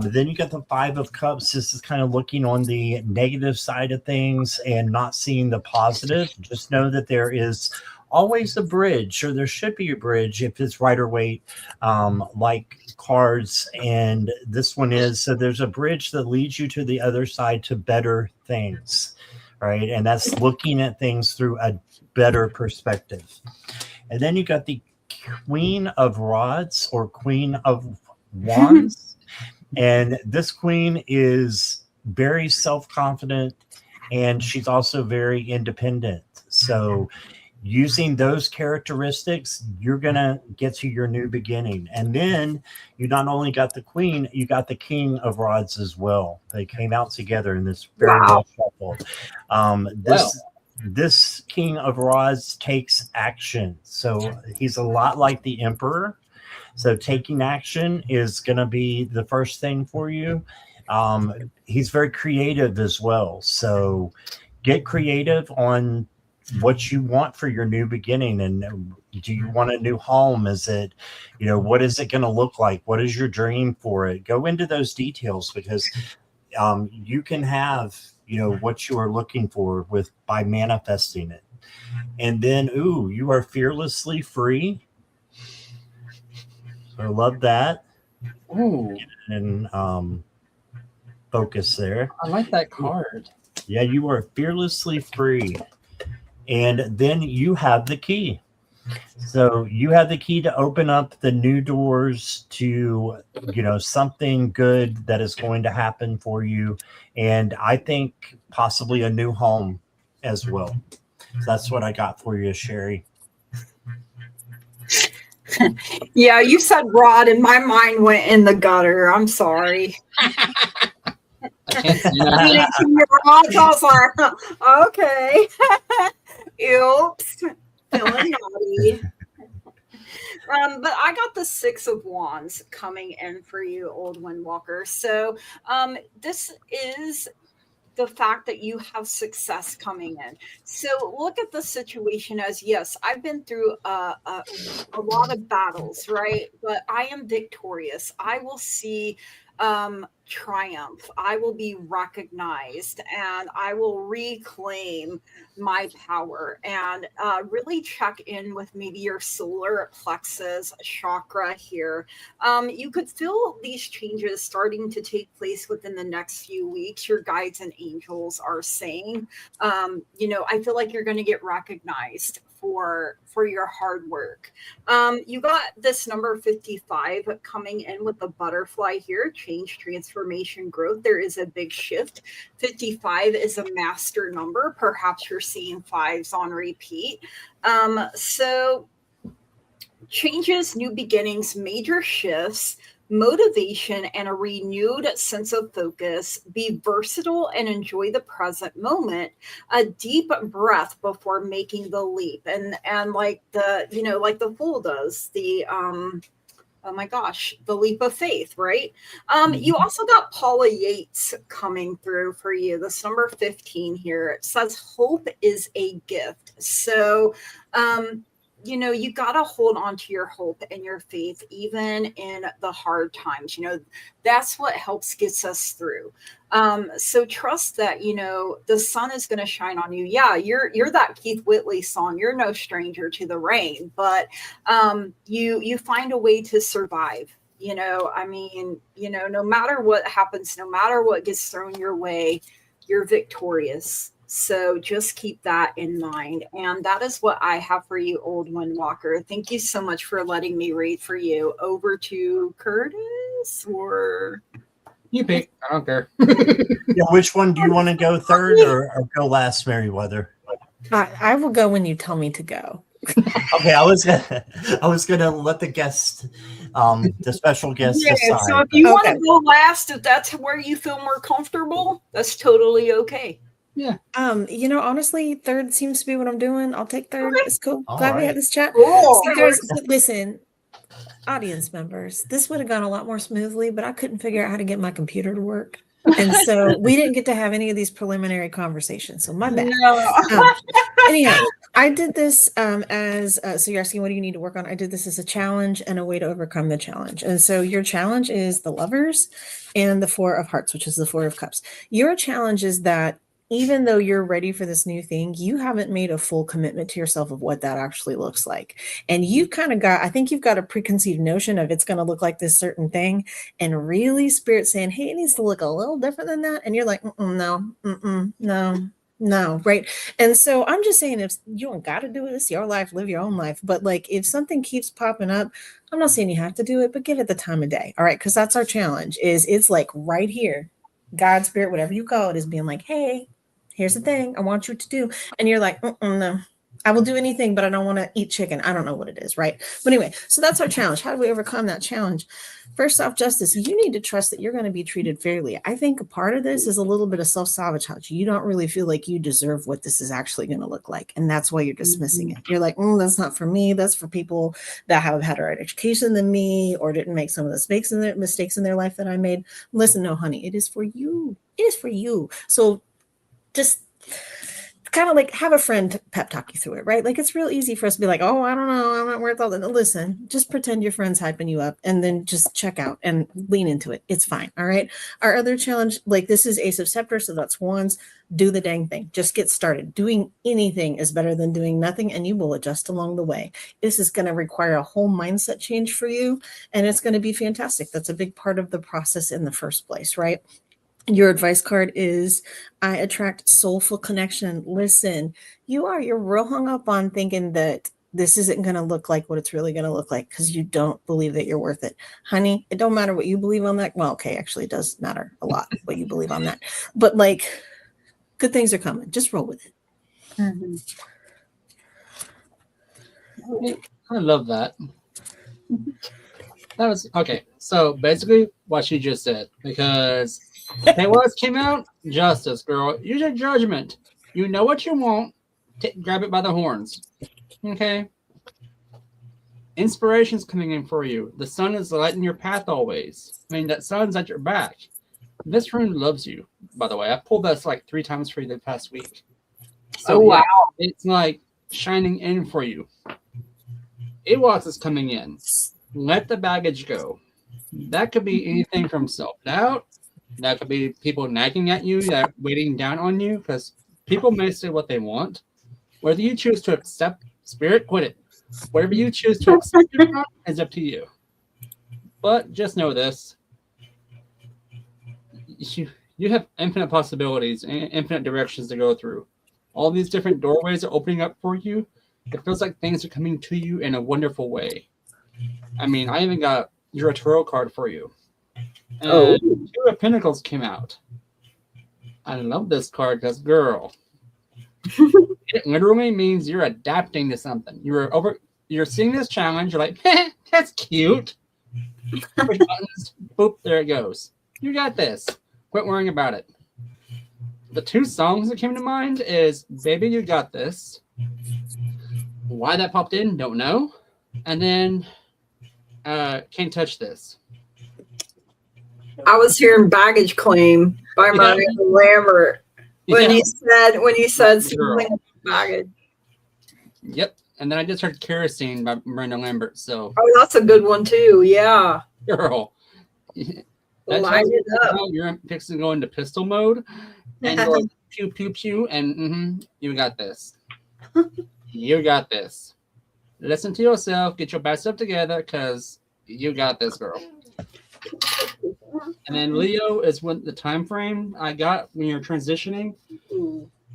Then you got the Five of Cups. This is kind of looking on the negative side of things and not seeing the positive. Just know that there is always a bridge, or there should be a bridge if it's Rider Waite, like cards. And this one is, so there's a bridge that leads you to the other side to better things, right? And that's looking at things through a better perspective. And then you got the Queen of Rods or Queen of Wands. And this queen is very self-confident, and she's also very independent. So using those characteristics, you're going to get to your new beginning. And then you not only got the queen, you got the King of Rods as well. They came out together in this very well shuffled. This King of Rods takes action. So he's a lot like the Emperor. So taking action is going to be the first thing for you. He's very creative as well. So get creative on what you want for your new beginning. And do you want a new home? Is it, what is it going to look like? What is your dream for it? Go into those details, because you can have, what you are looking for by manifesting it. And then, you are fearlessly free. So I love that.
Ooh.
And focus there.
I like that card.
Yeah, you are fearlessly free. And then you have the key. So you have the key to open up the new doors to, something good that is going to happen for you. And I think possibly a new home as well. So that's what I got for you, Sherry.
Yeah, you said rod and my mind went in the gutter. I'm sorry.
I can't see that.
I was like, okay. Oops. Feeling naughty. But I got the 6 of Wands coming in for you, Old Windwalker. So this is the fact that you have success coming in. So look at the situation as, yes, I've been through a lot of battles, right? But I am victorious. I will see triumph. I will be recognized, and I will reclaim my power. And really check in with maybe your solar plexus chakra here. You could feel these changes starting to take place within the next few weeks. Your guides and angels are saying, I feel like you're going to get recognized for your hard work. You got this number 55 coming in with the butterfly here, change, transformation, growth. There is a big shift. 55 is a master number. Perhaps you're seeing 5s on repeat. So changes, new beginnings, major shifts, motivation, and a renewed sense of focus. Be versatile and enjoy the present moment. A deep breath before making the leap, and like the Fool does, the oh my gosh, the leap of faith, right? You also got Paula Yates coming through for you. This number 15 here, it says hope is a gift. So you got to hold on to your hope and your faith, even in the hard times. That's what helps gets us through. So trust that, the sun is going to shine on you. Yeah, you're that Keith Whitley song. You're no stranger to the rain, but you find a way to survive. No matter what happens, no matter what gets thrown your way, you're victorious. So just keep that in mind. And that is what I have for you, Old Windwalker. Thank you so much for letting me read for you. Over to Curtis, or
you pick. I don't care.
Yeah, which one do you want to go third or go last, Meriwether?
I will go when you tell me to go.
Okay, I was gonna let the guest, the special guest, decide.
So if you want to go last, if that's where you feel more comfortable, that's totally okay.
Yeah.
Honestly, third seems to be what I'm doing. I'll take third.
Okay.
It's cool.
All
Glad we
right.
had this chat.
Cool.
So guys, listen, audience members, this would have gone a lot more smoothly, but I couldn't figure out how to get my computer to work. And so we didn't get to have any of these preliminary conversations. So my bad.
No.
Anyhow, I did this so you're asking what do you need to work on? I did this as a challenge and a way to overcome the challenge. And so your challenge is the Lovers and the 4 of Hearts, which is the 4 of Cups. Your challenge is that even though you're ready for this new thing, you haven't made a full commitment to yourself of what that actually looks like. And you've kind of I think you've got a preconceived notion of it's going to look like this certain thing. And really Spirit saying, hey, it needs to look a little different than that. And you're like, no. Right. And so I'm just saying, if you don't got to do it, it's your life, live your own life. But like, if something keeps popping up, I'm not saying you have to do it, but give it the time of day. All right. Cause that's our challenge it's like right here, God, Spirit, whatever you call it, is being like, hey, here's the thing I want you to do. And you're like, no, I will do anything, but I don't want to eat chicken. I don't know what it is. Right. But anyway, so that's our challenge. How do we overcome that challenge? First off, Justice, you need to trust that you're going to be treated fairly. I think a part of this is a little bit of self-sabotage. You don't really feel like you deserve what this is actually going to look like. And that's why you're dismissing it. You're like, that's not for me. That's for people that have had a better education than me or didn't make some of the mistakes in their life that I made. Listen, no, honey, it is for you. It is for you. So just kind of like have a friend pep talk you through it, right? Like it's real easy for us to be like, oh, I don't know, I'm not worth all that. Listen, just pretend your friend's hyping you up and then just check out and lean into it. It's fine. All right. Our other challenge, like this is Ace of Scepter, so that's wands. Do the dang thing. Just get started. Doing anything is better than doing nothing, and you will adjust along the way. This is going to require a whole mindset change for you, and it's going to be fantastic. That's a big part of the process in the first place, right? Your advice card is I attract soulful connection. Listen, you're real hung up on thinking that this isn't going to look like what it's really going to look like because you don't believe that you're worth it. Honey, it don't matter what you believe on that. Well, okay, actually it does matter a lot what you believe on that. But like good things are coming. Just roll with it.
Mm-hmm.
I love that. That was okay. So basically what she just said, because hey, what came out? Justice, girl. Use your judgment. You know what you want. Grab it by the horns. Okay. Inspiration's coming in for you. The sun is lighting your path always. I mean, that sun's at your back. This rune loves you, by the way. I pulled this like 3 times for you the past week. So
wow.
Yeah, it's like shining in for you. Ewoks is coming in. Let the baggage go. That could be anything from self-doubt. That could be people nagging at you, that waiting down on you, because people may say what they want. Whether you choose to accept spirit, quit it. Whatever you choose to accept is up to you. But just know this. You have infinite possibilities and infinite directions to go through. All these different doorways are opening up for you. It feels like things are coming to you in a wonderful way. I mean, I even got your tarot card for you. And 2 of Pentacles came out. I love this card because, girl, it literally means you're adapting to something. You're seeing this challenge. You're like, that's cute. Push buttons, boop, there it goes. You got this. Quit worrying about it. The 2 songs that came to mind is "Baby, You Got This." Why that popped in, don't know. And then "Can't Touch This."
I was hearing "Baggage Claim" by Miranda Lambert when you said something about baggage.
Yep. And then I just heard "Kerosene" by Miranda Lambert. So
that's a good one too. Yeah.
girl.
Light it up.
You're fixing to go into pistol mode. And you're like, pew, pew, pew. And you got this. You got this. Listen to yourself. Get your best stuff together because you got this, girl. And then Leo is when the time frame I got when you're transitioning.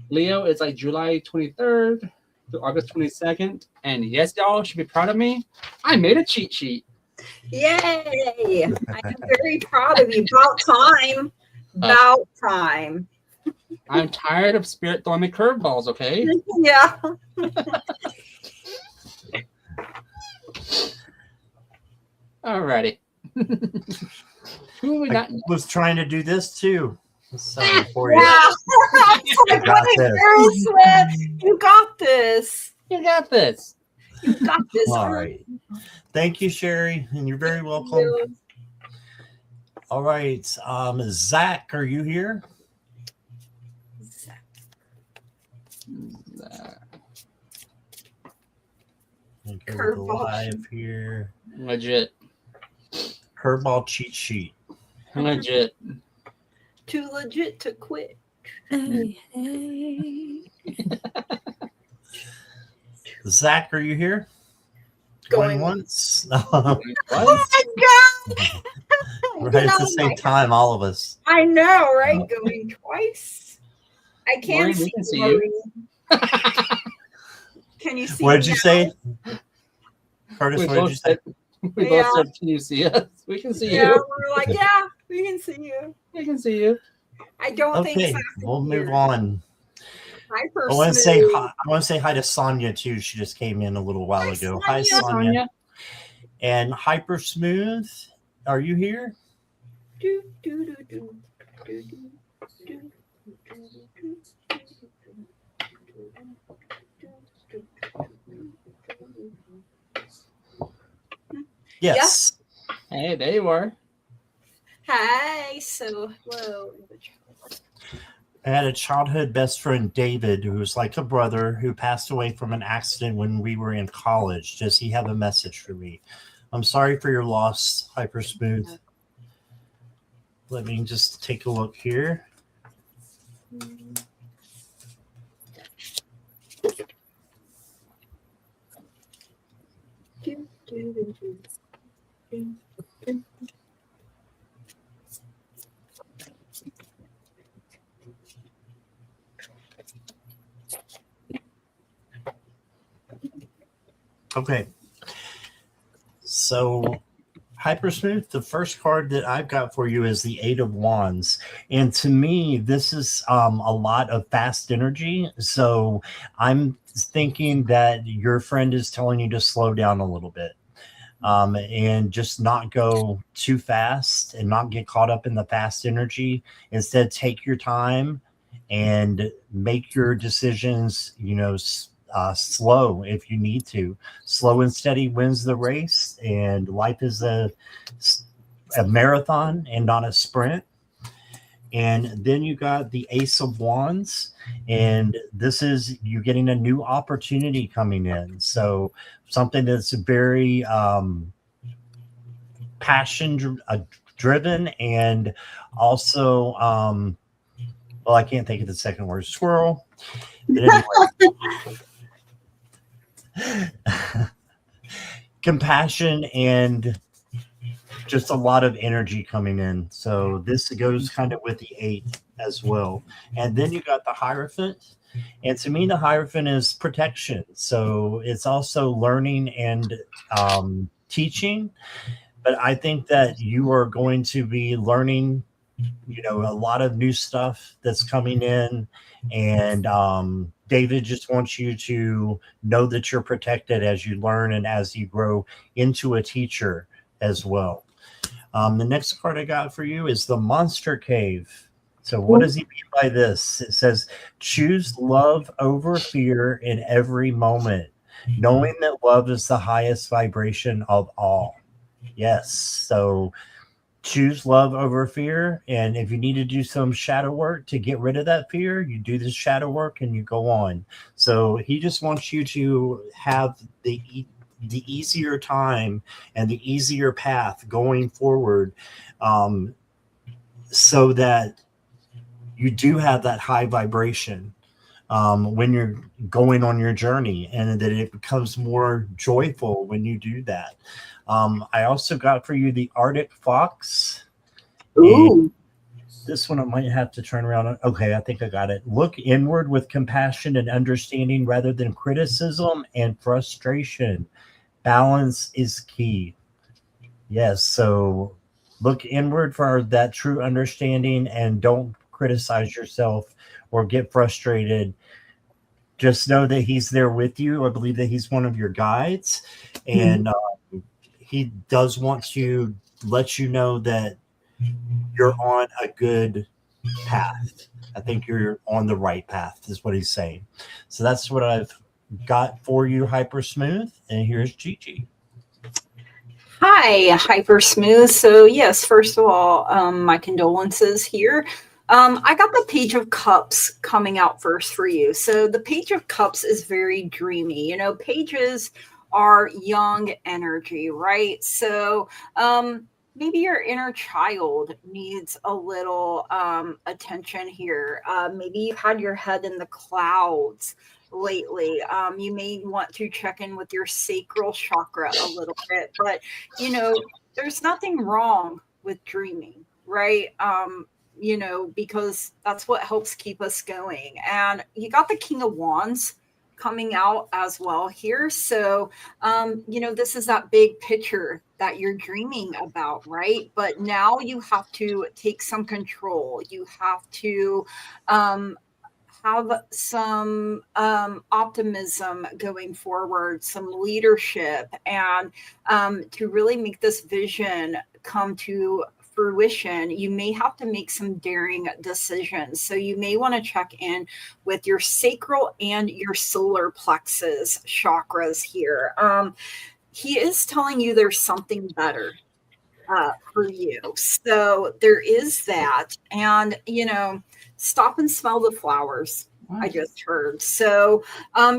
Leo is like July 23rd to August 22nd. And yes, y'all should be proud of me. I made a cheat sheet.
Yay! I am very proud of you. About time. About time.
I'm tired of spirit throwing me curveballs, okay?
Yeah.
Alrighty. Who we got?
I was trying to do this too. For
you.
Yeah.
You got this. You got this.
You got this.
You got this.
All right. Thank you, Sherry, and you're very welcome. All right. Zach, are you here?
Curveball
live here.
Legit.
Curveball cheat sheet.
Legit.
Too legit to quit.
Hey.
Zach, are you here? Going once?
Oh my God!
Right at the same time, all of us.
I know, right? Going twice. I can't see
you.
Can you see?
What did you say? Curtis, what did you say?
We both said, can you see us? We can see you.
Yeah, we're like, yeah, we can see you.
We can see you.
I don't think
Okay, we'll move on. I want to say hi to Sonia too. She just came in a little while ago. Hi, Sonia. And Hyper Smooth, are you here? Yes.
Yeah. Hey, there you are.
Hi. So, hello.
I had a childhood best friend, David, who was like a brother, who passed away from an accident when we were in college. Does he have a message for me? I'm sorry for your loss, Hyper Smooth. Let me just take a look here. Okay. So, Hyper Smooth, the first card that I've got for you is the Eight of Wands. And to me, this is a lot of fast energy. So I'm thinking that your friend is telling you to slow down a little bit. And just not go too fast and not get caught up in the fast energy. Instead, take your time and make your decisions, slow if you need to. Slow and steady wins the race, and life is a marathon and not a sprint. And then you got the Ace of Wands, and this is you getting a new opportunity coming in. So something that's very passion driven, and also well, I can't think of the second word, squirrel. But anyway, compassion and just a lot of energy coming in. So this goes kind of with the 8 as well. And then you got the Hierophant. And to me, the Hierophant is protection. So it's also learning and teaching. But I think that you are going to be learning, a lot of new stuff that's coming in. And David just wants you to know that you're protected as you learn and as you grow into a teacher as well. The next card I got for you is the Monster Cave. So what does he mean by this? It says, choose love over fear in every moment, knowing that love is the highest vibration of all. Yes. So choose love over fear. And if you need to do some shadow work to get rid of that fear, you do this shadow work and you go on. So he just wants you to have the easier time and the easier path going forward, so that you do have that high vibration when you're going on your journey, and that it becomes more joyful when you do that. I also got for you the Arctic Fox.
Ooh.
This one I might have to turn around. Okay, I think I got it. Look inward with compassion and understanding rather than criticism and frustration. Balance is key. Yes, so look inward for that true understanding and don't criticize yourself or get frustrated. Just know that he's there with you. I believe that he's one of your guides, and he does want to let you know that you're on a good path. I think you're on the right path is what he's saying. So that's what I've got for you, Hyper Smooth. And here's Gigi.
Hi, Hyper Smooth. So yes, first of all, my condolences here. I got the Page of Cups coming out first for you. So the Page of Cups is very dreamy. Pages are young energy, right? So maybe your inner child needs a little attention here. Maybe you've had your head in the clouds lately. You may want to check in with your sacral chakra a little bit, but there's nothing wrong with dreaming, right? Because that's what helps keep us going. And you got the King of Wands coming out as well here. So, this is that big picture that you're dreaming about, right? But now you have to take some control. You have to have some optimism going forward, some leadership, and to really make this vision come to fruition, you may have to make some daring decisions. So you may want to check in with your sacral and your solar plexus chakras here. He is telling you there's something better for you. So there is that. And, stop and smell the flowers. I just heard. So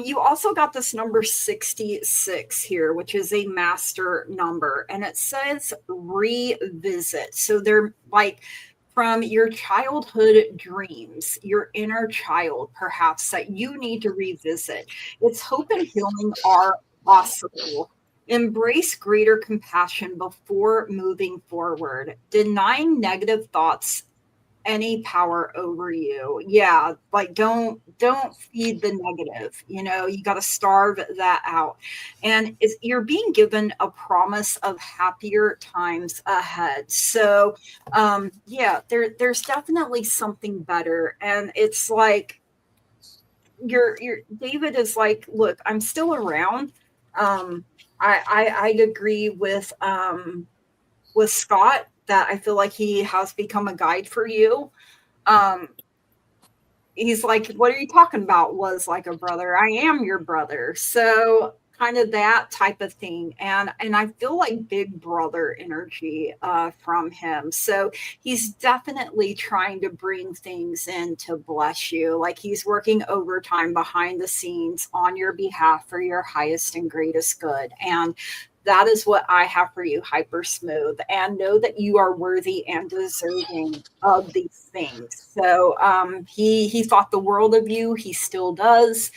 you also got this number 66 here, which is a master number, and it says revisit. So they're like from your childhood dreams, your inner child, perhaps, that you need to revisit. It's hope and healing are possible. Embrace greater compassion before moving forward. Denying negative thoughts any power over you. Yeah, like don't feed the negative. You know, you got to starve that out. And you're being given a promise of happier times ahead. So yeah, there's definitely something better. And it's like your David is like, look, I'm still around. I'd agree with Scott that I feel like he has become a guide for you. He's like, what are you talking about? Was like a brother. I am your brother. So kind of that type of thing. And I feel like big brother energy from him. So he's definitely trying to bring things in to bless you. Like he's working overtime behind the scenes on your behalf for your highest and greatest good. And that is what I have for you, Hyper Smooth, and know that you are worthy and deserving of these things. So he thought the world of you. He still does.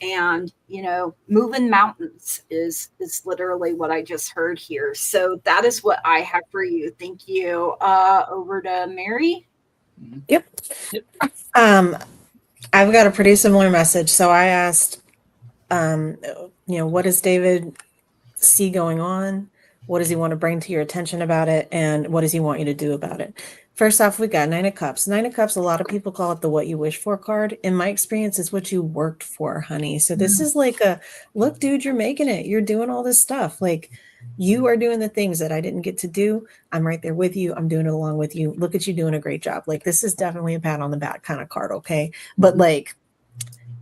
And, you know, moving mountains is literally what I just heard here. So that is what I have for you. Thank you. Over to Mary.
Yep. I've got a pretty similar message. So I asked, what does David see going on? What does he want to bring to your attention about it? And what does he want you to do about it? First off, we got Nine of Cups. Nine of Cups, a lot of people call it the what you wish for card. In my experience, it's what you worked for, honey. So this is like a, look, dude, you're making it. You're doing all this stuff. Like you are doing the things that I didn't get to do. I'm right there with you. I'm doing it along with you. Look at you doing a great job. Like this is definitely a pat on the back kind of card, okay? But like,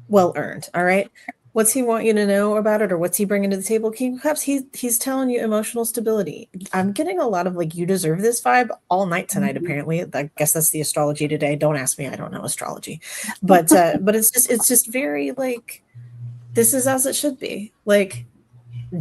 well earned, all right? What's he want you to know about it, or what's he bringing to the table? King of Cups, he's telling you emotional stability. I'm getting a lot of like, you deserve this vibe all night tonight, apparently. I guess that's the astrology today. Don't ask me. I don't know astrology. But it's just very like, this is as it should be. Like,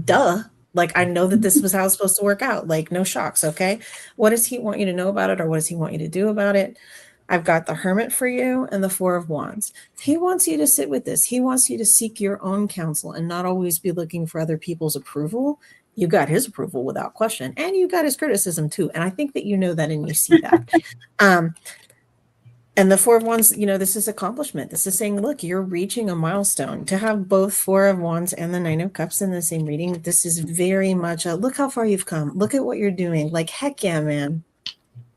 duh. Like, I know that this was how it's supposed to work out. Like, no shocks, okay? What does he want you to know about it, or what does he want you to do about it? I've got the Hermit for you and the Four of Wands. He wants you to sit with this. He wants you to seek your own counsel and not always be looking for other people's approval. You got his approval without question. And you got his criticism too. And I think that you know that and you see that. And the Four of Wands, this is accomplishment. This is saying, look, you're reaching a milestone. To have both Four of Wands and the Nine of Cups in the same reading, this is very much a look how far you've come. Look at what you're doing. Like, heck yeah, man.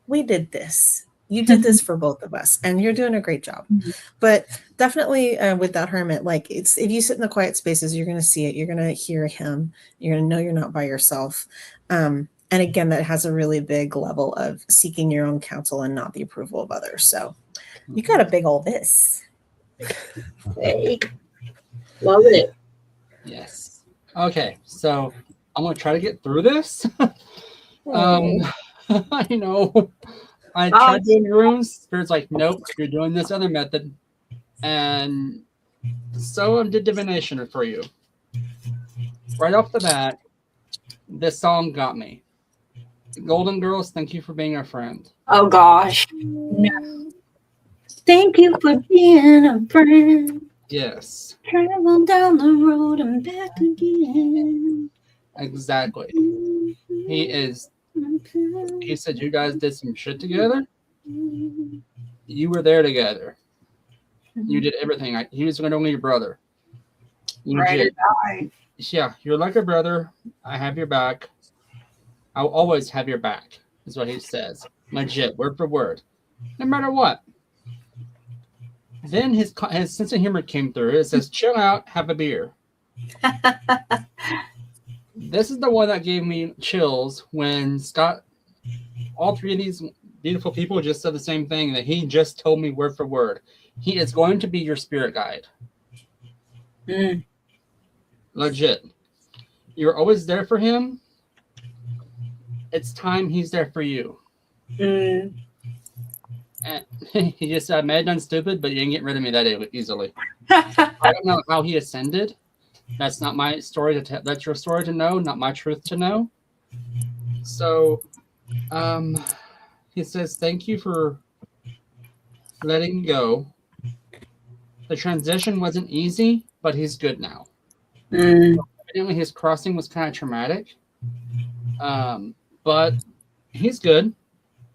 We did this. You did this for both of us, and you're doing a great job. But definitely with that Hermit, like if you sit in the quiet spaces, you're going to see it. You're going to hear him. You're going to know you're not by yourself. And again, that has a really big level of seeking your own counsel and not the approval of others. So you got a big old this.
Hey, love it.
Yes. Okay, so I'm going to try to get through this. I know. I tried doing rooms. Spirit's like, nope, you're doing this other method. And so I did divination for you. Right off the bat, this song got me. Golden Girls, thank you for being our friend.
Oh, gosh. No. Thank you for being a friend.
Yes.
Travel down the road and back again.
Exactly. He said you guys did some shit together. You were there together. You did everything. He was going to be your brother. Legit.
Right.
Yeah, you're like a brother. I have your back. I'll always have your back, is what he says. Legit, word for word. No matter what. Then his sense of humor came through. It says, chill out, have a beer. This is the one that gave me chills when Scott, all three of these beautiful people just said the same thing that he just told me word for word. He is going to be your spirit guide. Legit. You're always there for him. It's time he's there for you. And he just mad done stupid, but you didn't get rid of me that easily. I don't know how he ascended. That's not my story to tell. That's your story to know, not my truth to know. So, he says, thank you for letting go. The transition wasn't easy, but he's good now. Evidently, his crossing was kind of traumatic. But he's good.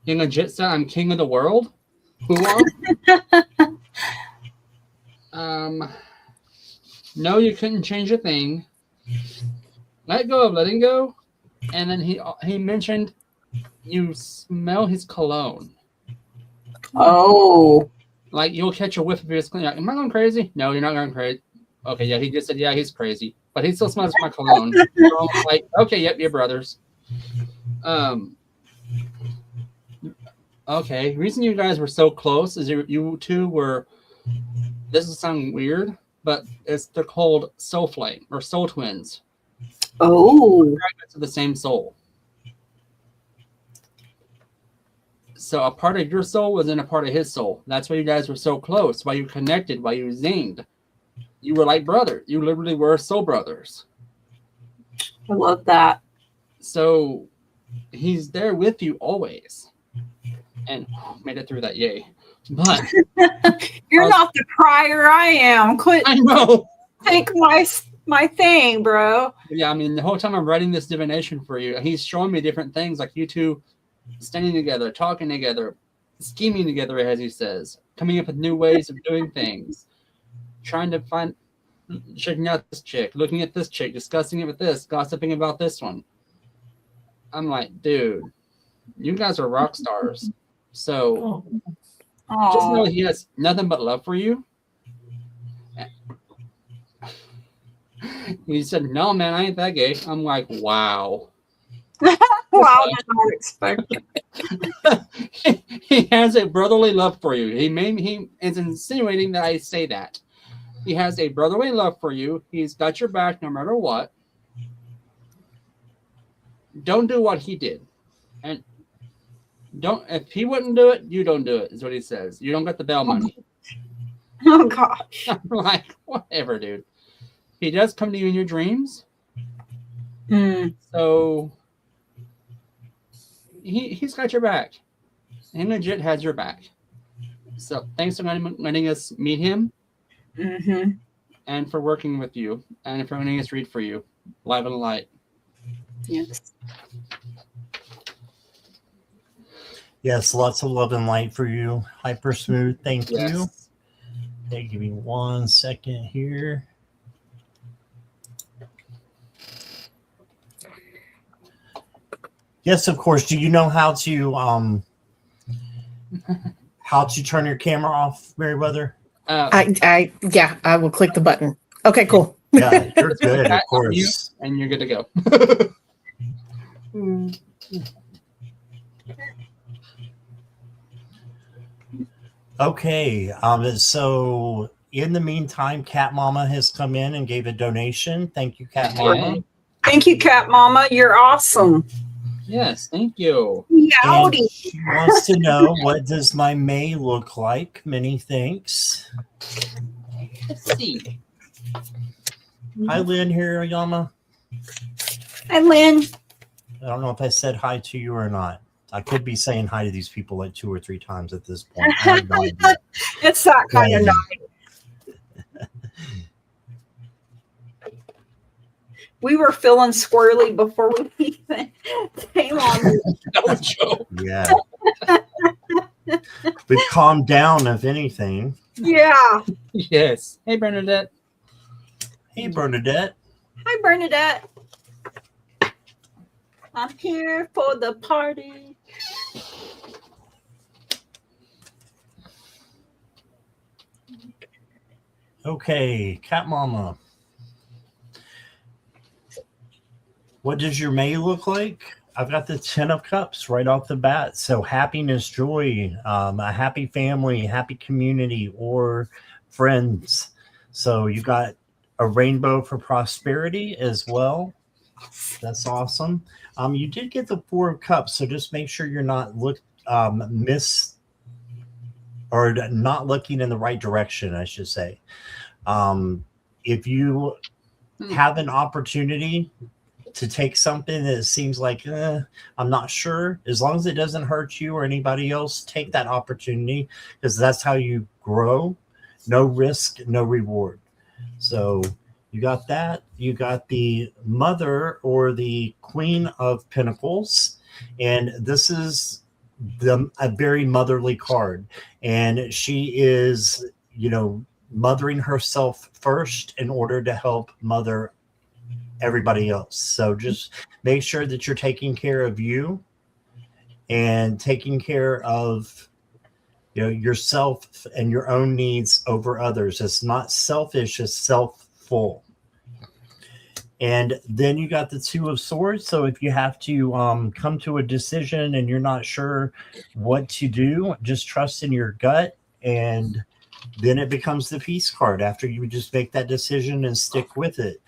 He legit said, I'm king of the world. No, you couldn't change a thing. Let go of letting go. And then he mentioned you smell his cologne.
Oh.
Like you'll catch a whiff of his cologne. Like, am I going crazy? No, you're not going crazy. Okay, yeah, he just said, yeah, he's crazy. But he still smells my cologne. So I'm like, okay, yep, you're brothers. Okay, the reason you guys were so close is you two were, this is sounding weird, but they're called soul flame or soul twins.
Oh.
Fragments of the same soul. So a part of your soul was in a part of his soul. That's why you guys were so close, why you connected, why you zinged. You were like brothers. You literally were soul brothers.
I love that.
So he's there with you always. And made it through that, yay. But
you're not the crier I am. Quit.
I know.
Take my thing, bro.
Yeah, I mean, the whole time I'm writing this divination for you, he's showing me different things, like you two standing together, talking together, scheming together, as he says, coming up with new ways of doing things, trying to find, checking out this chick, looking at this chick, discussing it with this, gossiping about this one. I'm like, dude, you guys are rock stars. So just know he has nothing but love for you. He said, no, man, I ain't that gay. I'm like, wow.
Wow, I did not expect it.
He has a brotherly love for you. He is insinuating that I say that. He has a brotherly love for you. He's got your back no matter what. Don't do what he did. And if he wouldn't do it, you don't do it, is what he says. You don't get the bail money.
Oh gosh.
I'm like, whatever, dude. He does come to you in your dreams. So he's got your back. He legit has your back. So thanks for letting us meet him. And for working with you. And for letting us read for you. Live and light.
Yes.
Yes, lots of love and light for you. Hyper Smooth, thank you. Okay, give me 1 second here. Yes, of course. Do you know how to turn your camera off, Meriwether?
I will click the button. Okay, cool.
Yeah, you're good, of course.
And you're good to go.
Okay, so in the meantime, Cat Mama has come in and gave a donation. Thank you, Cat Mama.
Thank you, Cat Mama. You're awesome.
Yes, thank you.
Howdy.
She wants to know, what does my May look like? Many thanks.
Let's see.
Hi, Lynn Hirayama.
Hi, Lynn.
I don't know if I said hi to you or not. I could be saying hi to these people like 2 or 3 times at this point. I have no idea.
It's that kind of night. We were feeling squirrely before we even came on.
No joke.
Yeah. But calm down, if anything.
Yeah.
Yes. Hey, Bernadette.
Hey, Bernadette.
Hi, Bernadette. I'm here for the party.
Okay, Cat Mama. What does your May look like? I've got the 10 of Cups right off the bat. So happiness, joy, a happy family, happy community, or friends. So you got a rainbow for prosperity as well. That's awesome. You did get the 4 of Cups, so just make sure you're not or not looking in the right direction, I should say. If you have an opportunity to take something that seems like I'm not sure, as long as it doesn't hurt you or anybody else, take that opportunity, because that's how you grow. No risk, no reward. So you got that. You got the Mother or the Queen of Pentacles, and this is a very motherly card, and she is, mothering herself first in order to help mother everybody else. So just make sure that you're taking care of you and taking care of yourself and your own needs over others. It's not selfish, it's self-full. And then you got the Two of Swords. So if you have to come to a decision and you're not sure what to do, just trust in your gut, and then it becomes the Peace card after you just make that decision and stick with it.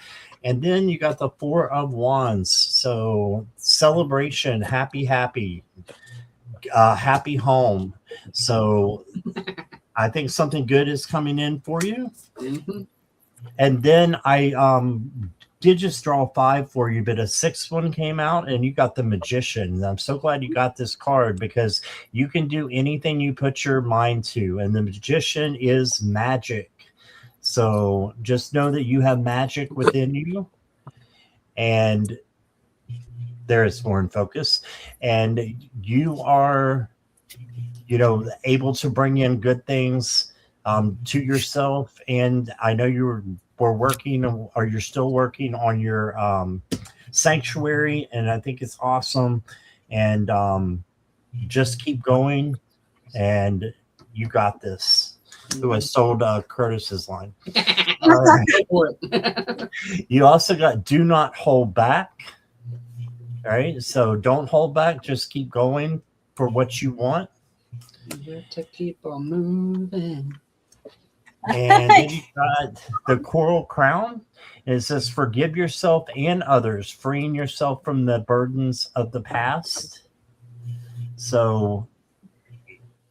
And then you got the Four of Wands. So celebration, happy home. So I think something good is coming in for you.
Mm-hmm.
And then I did just draw 5 for you, but a 6th one came out, and you got the Magician. I'm so glad you got this card, because you can do anything you put your mind to, and the Magician is magic. So just know that you have magic within you, and there is more in focus, and you are, able to bring in good things to yourself. And I know you were working, or you're still working on your sanctuary, and I think it's awesome. And just keep going, and you got this. Who I sold Curtis's line. You also got Do Not Hold Back. All right, so don't hold back. Just keep going for what you want.
You have to keep on moving.
And then you got the Coral Crown. And it says, forgive yourself and others, freeing yourself from the burdens of the past. So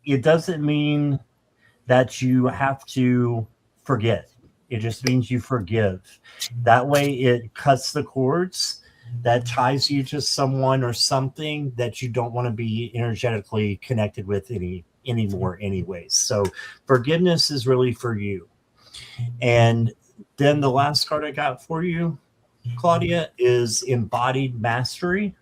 it doesn't mean that you have to forget. It just means you forgive. That way it cuts the cords that ties you to someone or something that you don't want to be energetically connected with anymore anyways. So forgiveness is really for you. And then the last card I got for you, Claudia, is Embodied Mastery.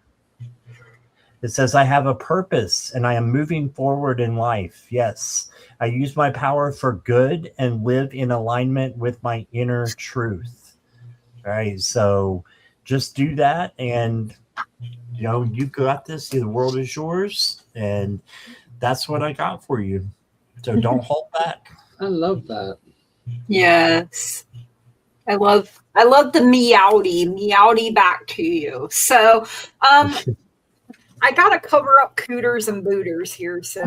It says, I have a purpose and I am moving forward in life. Yes, I use my power for good and live in alignment with my inner truth. All right, so just do that, and you got this. The world is yours, and that's what I got for you. So don't hold back.
I love that.
Yes. I love the meowdy back to you. So I gotta cover up cooters and booters here. So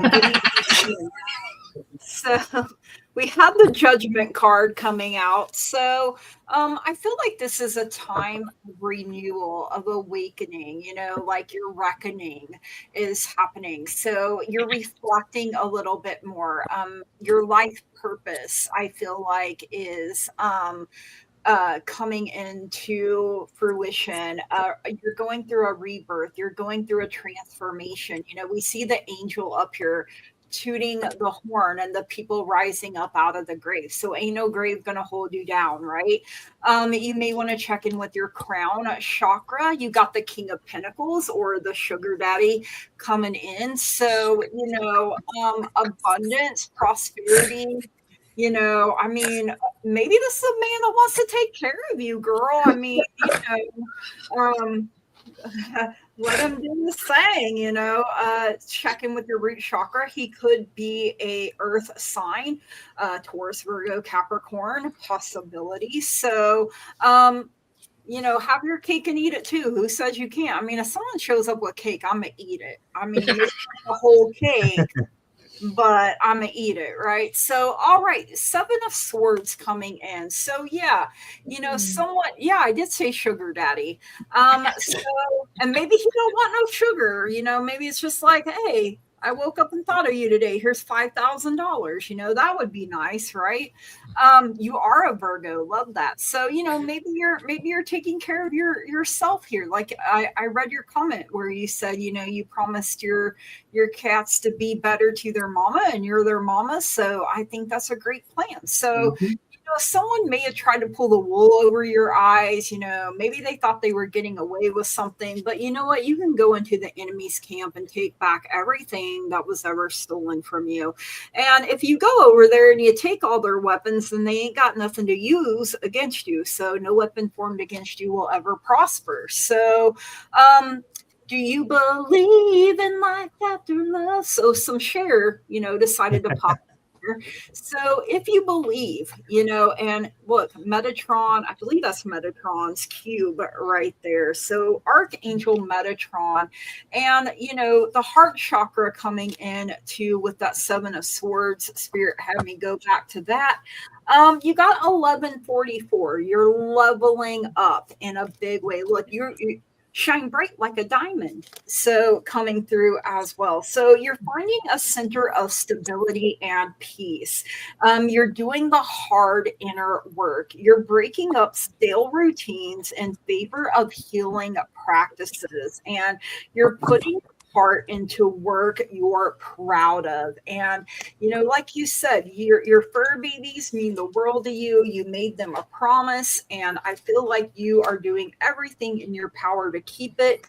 we have the Judgment card coming out. So I feel like this is a time of renewal, of awakening, like your reckoning is happening. So you're reflecting a little bit more. Your life purpose, I feel like, is coming into fruition. You're going through a rebirth. You're going through a transformation. We see the angel up here tooting the horn and the people rising up out of the grave. So ain't no grave gonna hold you down, right? You may want to check in with your crown chakra. You got the King of Pentacles, or the sugar daddy, coming in. So abundance, prosperity. I mean, maybe this is a man that wants to take care of you, girl. I mean, let him do his thing, check in with your root chakra. He could be a earth sign, Taurus, Virgo, Capricorn possibility. So, have your cake and eat it too. Who says you can't? I mean, if someone shows up with cake, I'm going to eat it. I mean, maybe not the whole cake, but I'm going to eat it, right? So, all right, 7 of Swords coming in. So, yeah, somewhat, yeah, I did say sugar daddy. So, and maybe he don't want no sugar, maybe it's just like, hey, I woke up and thought of you today. Here's $5,000. You know, that would be nice, right? You are a Virgo. Love that. So, you know, maybe you're taking care of yourself here. Like I read your comment where you said, you know, you promised your cats to be better to their mama, and you're their mama. So I think that's a great plan. So you know, someone may have tried to pull the wool over your eyes. You know, maybe they thought they were getting away with something, but you know what? You can go into the enemy's camp and take back everything that was ever stolen from you. And if you go over there and you take all their weapons, then they ain't got nothing to use against you. So no weapon formed against you will ever prosper. So, do you believe in life after love? So some share, you know, decided to pop. So if you believe, you know, and look, Metatron, I believe that's Metatron's cube right there. So Archangel Metatron, and, you know, the heart chakra coming in too with that 7 of Swords. Spirit had me go back to that. You got 1144. You're leveling up in a big way. Look, you shine bright like a diamond. So coming through as well. So you're finding a center of stability and peace. You're doing the hard inner work. You're breaking up stale routines in favor of healing practices. And you're putting heart into work you're proud of. And, you know, like you said, your fur babies mean the world to you. You made them a promise, and I feel like you are doing everything in your power to keep it.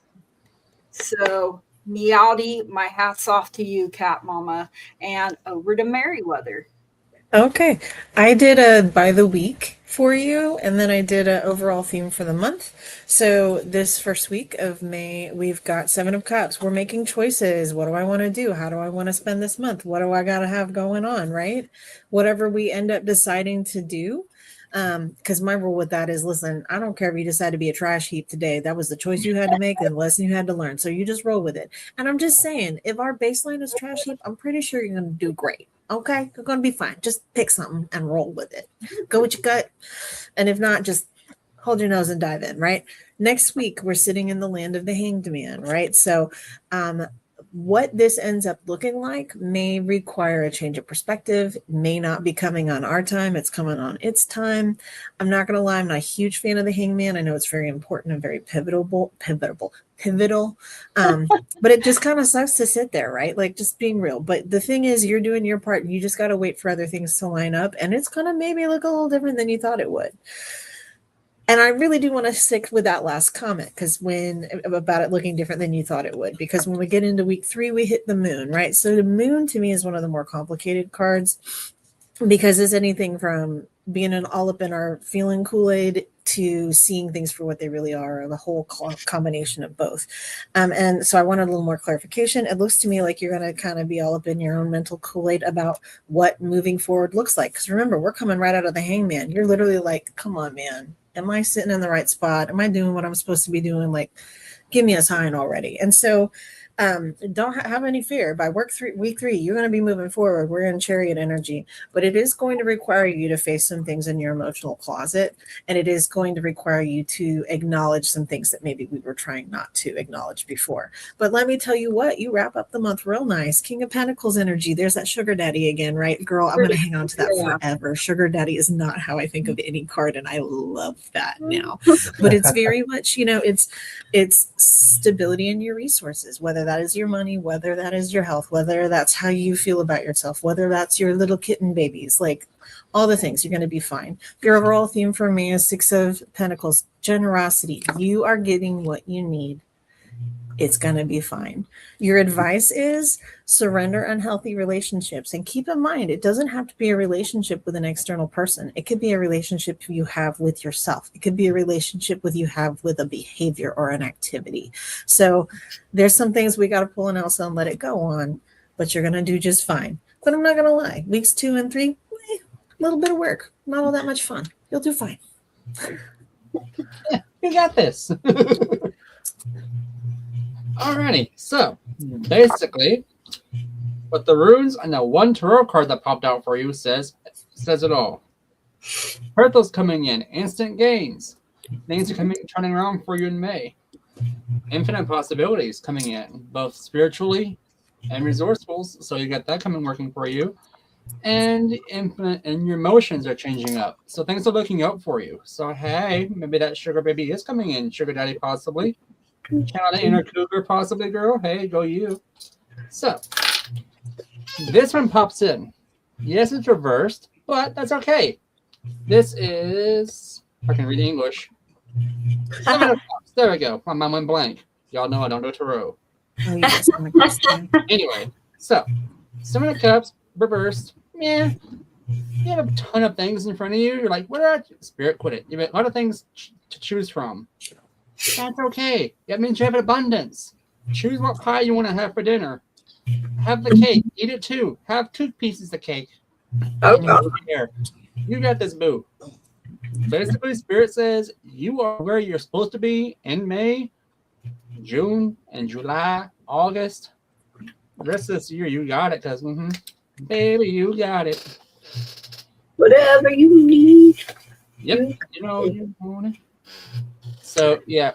So Meowdy, my hat's off to you, Cat Mama. And over to Merryweather.
Okay, I did a by the week for you, and then I did an overall theme for the month. So this first week of May, we've got 7 of Cups. We're making choices. What do I want to do? How do I want to spend this month? What do I got to have going on, right? Whatever we end up deciding to do. Because my rule with that is, listen, I don't care if you decide to be a trash heap today. That was the choice you had to make and the lesson you had to learn. So you just roll with it. And I'm just saying, if our baseline is trash heap, I'm pretty sure you're going to do great. Okay, you're going to be fine. Just pick something and roll with it. Go with your gut. And if not, just hold your nose and dive in, right? Next week, we're sitting in the land of the Hanged Man, right? So what this ends up looking like may require a change of perspective, may not be coming on our time. It's coming on its time. I'm not going to lie. I'm not a huge fan of the Hangman. I know it's very important and very pivotal. But it just kind of sucks to sit there, right? Like, just being real. But the thing is, you're doing your part. You just got to wait for other things to line up. And it's going to maybe look a little different than you thought it would. And I really do want to stick with that last comment, because about it looking different than you thought it would, because when we get into week 3, we hit the moon, right? So the moon to me is one of the more complicated cards, because it's anything from being all up in our feeling Kool-Aid to seeing things for what they really are, or the whole combination of both. And so I wanted a little more clarification. It looks to me like you're going to kind of be all up in your own mental Kool-Aid about what moving forward looks like. Because remember, we're coming right out of the Hangman. You're literally like, come on, man. Am I sitting in the right spot? Am I doing what I'm supposed to be doing? Like, give me a sign already. And so don't have any fear. By week 3, you're going to be moving forward. We're in chariot energy, but it is going to require you to face some things in your emotional closet. And it is going to require you to acknowledge some things that maybe we were trying not to acknowledge before. But let me tell you what, you wrap up the month real nice. King of Pentacles energy. There's that sugar daddy again, right? Girl, I'm going to hang on to that forever. Sugar daddy is not how I think of any card. And I love that now, but it's very much, you know, it's stability in your resources, whether that is your money, whether that is your health, whether that's how you feel about yourself, whether that's your little kitten babies, like all the things, you're going to be fine. Your overall theme for me is 6 of Pentacles, generosity. You are getting what you need. It's going to be fine. Your advice is surrender unhealthy relationships. And keep in mind, it doesn't have to be a relationship with an external person. It could be a relationship you have with yourself. It could be a relationship you have with a behavior or an activity. So there's some things we got to pull an Elsa and let it go on, but you're going to do just fine. But I'm not going to lie. Weeks 2 and 3, a little bit of work. Not all that much fun. You'll do fine.
Yeah, we got this. Alrighty, so basically, what the runes and the one tarot card that popped out for you says it all. Hurtles coming in, instant gains. Things are turning around for you in May. Infinite possibilities coming in, both spiritually and resourceful. So you got that coming working for you. And infinite, and your emotions are changing up. So things are looking up for you. So hey, maybe that sugar baby is coming in. Sugar daddy possibly. Channel the inner cougar possibly, girl. Hey, go you. So this one pops in. Yes, it's reversed, but that's okay. This is, I can read English. 7 of Cups. There we go. My mind went blank. Y'all know I don't do tarot.
Oh, yes, I'm a
Anyway, so 7 of Cups, reversed. Yeah. You have a ton of things in front of you. You're like, what are Spirit, quit it. You have a lot of things to choose from. That's okay. That means you have abundance. Choose what pie you want to have for dinner. Have the cake. Eat it too. Have 2 pieces of cake. You got this, boo. Basically, Spirit says you are where you're supposed to be in May, June, and July, August. The rest of this year, you got it, because, baby, you got it.
Whatever you need.
Yep, you know you want it. So, yeah,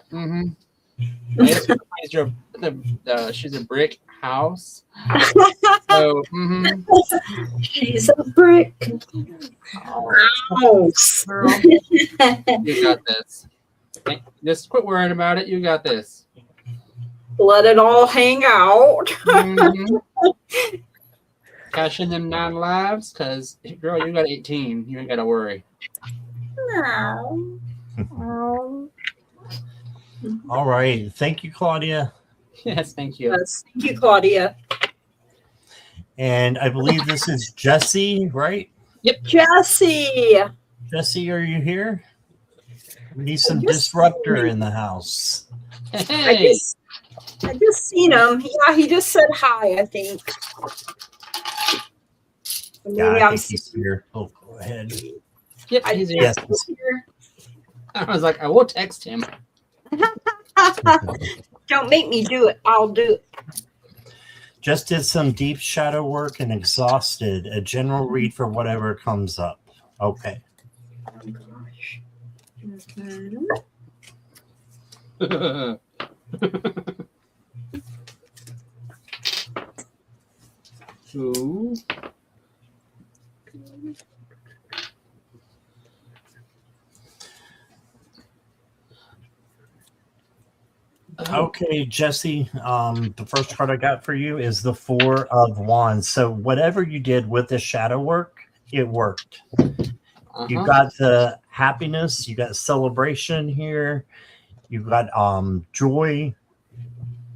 she's a brick house. So,
She's a brick house.
Girl, you got this. Just quit worrying about it. You got this.
Let it all hang out.
Cash in them 9 lives, because, girl, you got 18. You ain't got to worry.
No.
All right. Thank you, Claudia.
Yes, thank you.
Yes, thank you, Claudia.
And I believe this is Jesse, right?
Yep.
Jesse.
Jesse, are you here? We need some disruptor in the house.
Hey.
I just seen him. Yeah, he just said hi, I think. Maybe
Yeah, I
I'm
think he's here. Oh, go ahead.
Yep, he's here.
Yes.
here.
I was like, I will text him.
Don't make me do it. I'll do it.
Just did some deep shadow work and exhausted. A general read for whatever comes up. Okay.
Ooh.
Okay, Jesse, the first card I got for you is the 4 of Wands. So whatever you did with the shadow work, it worked. You got the happiness, you got celebration here, you got joy.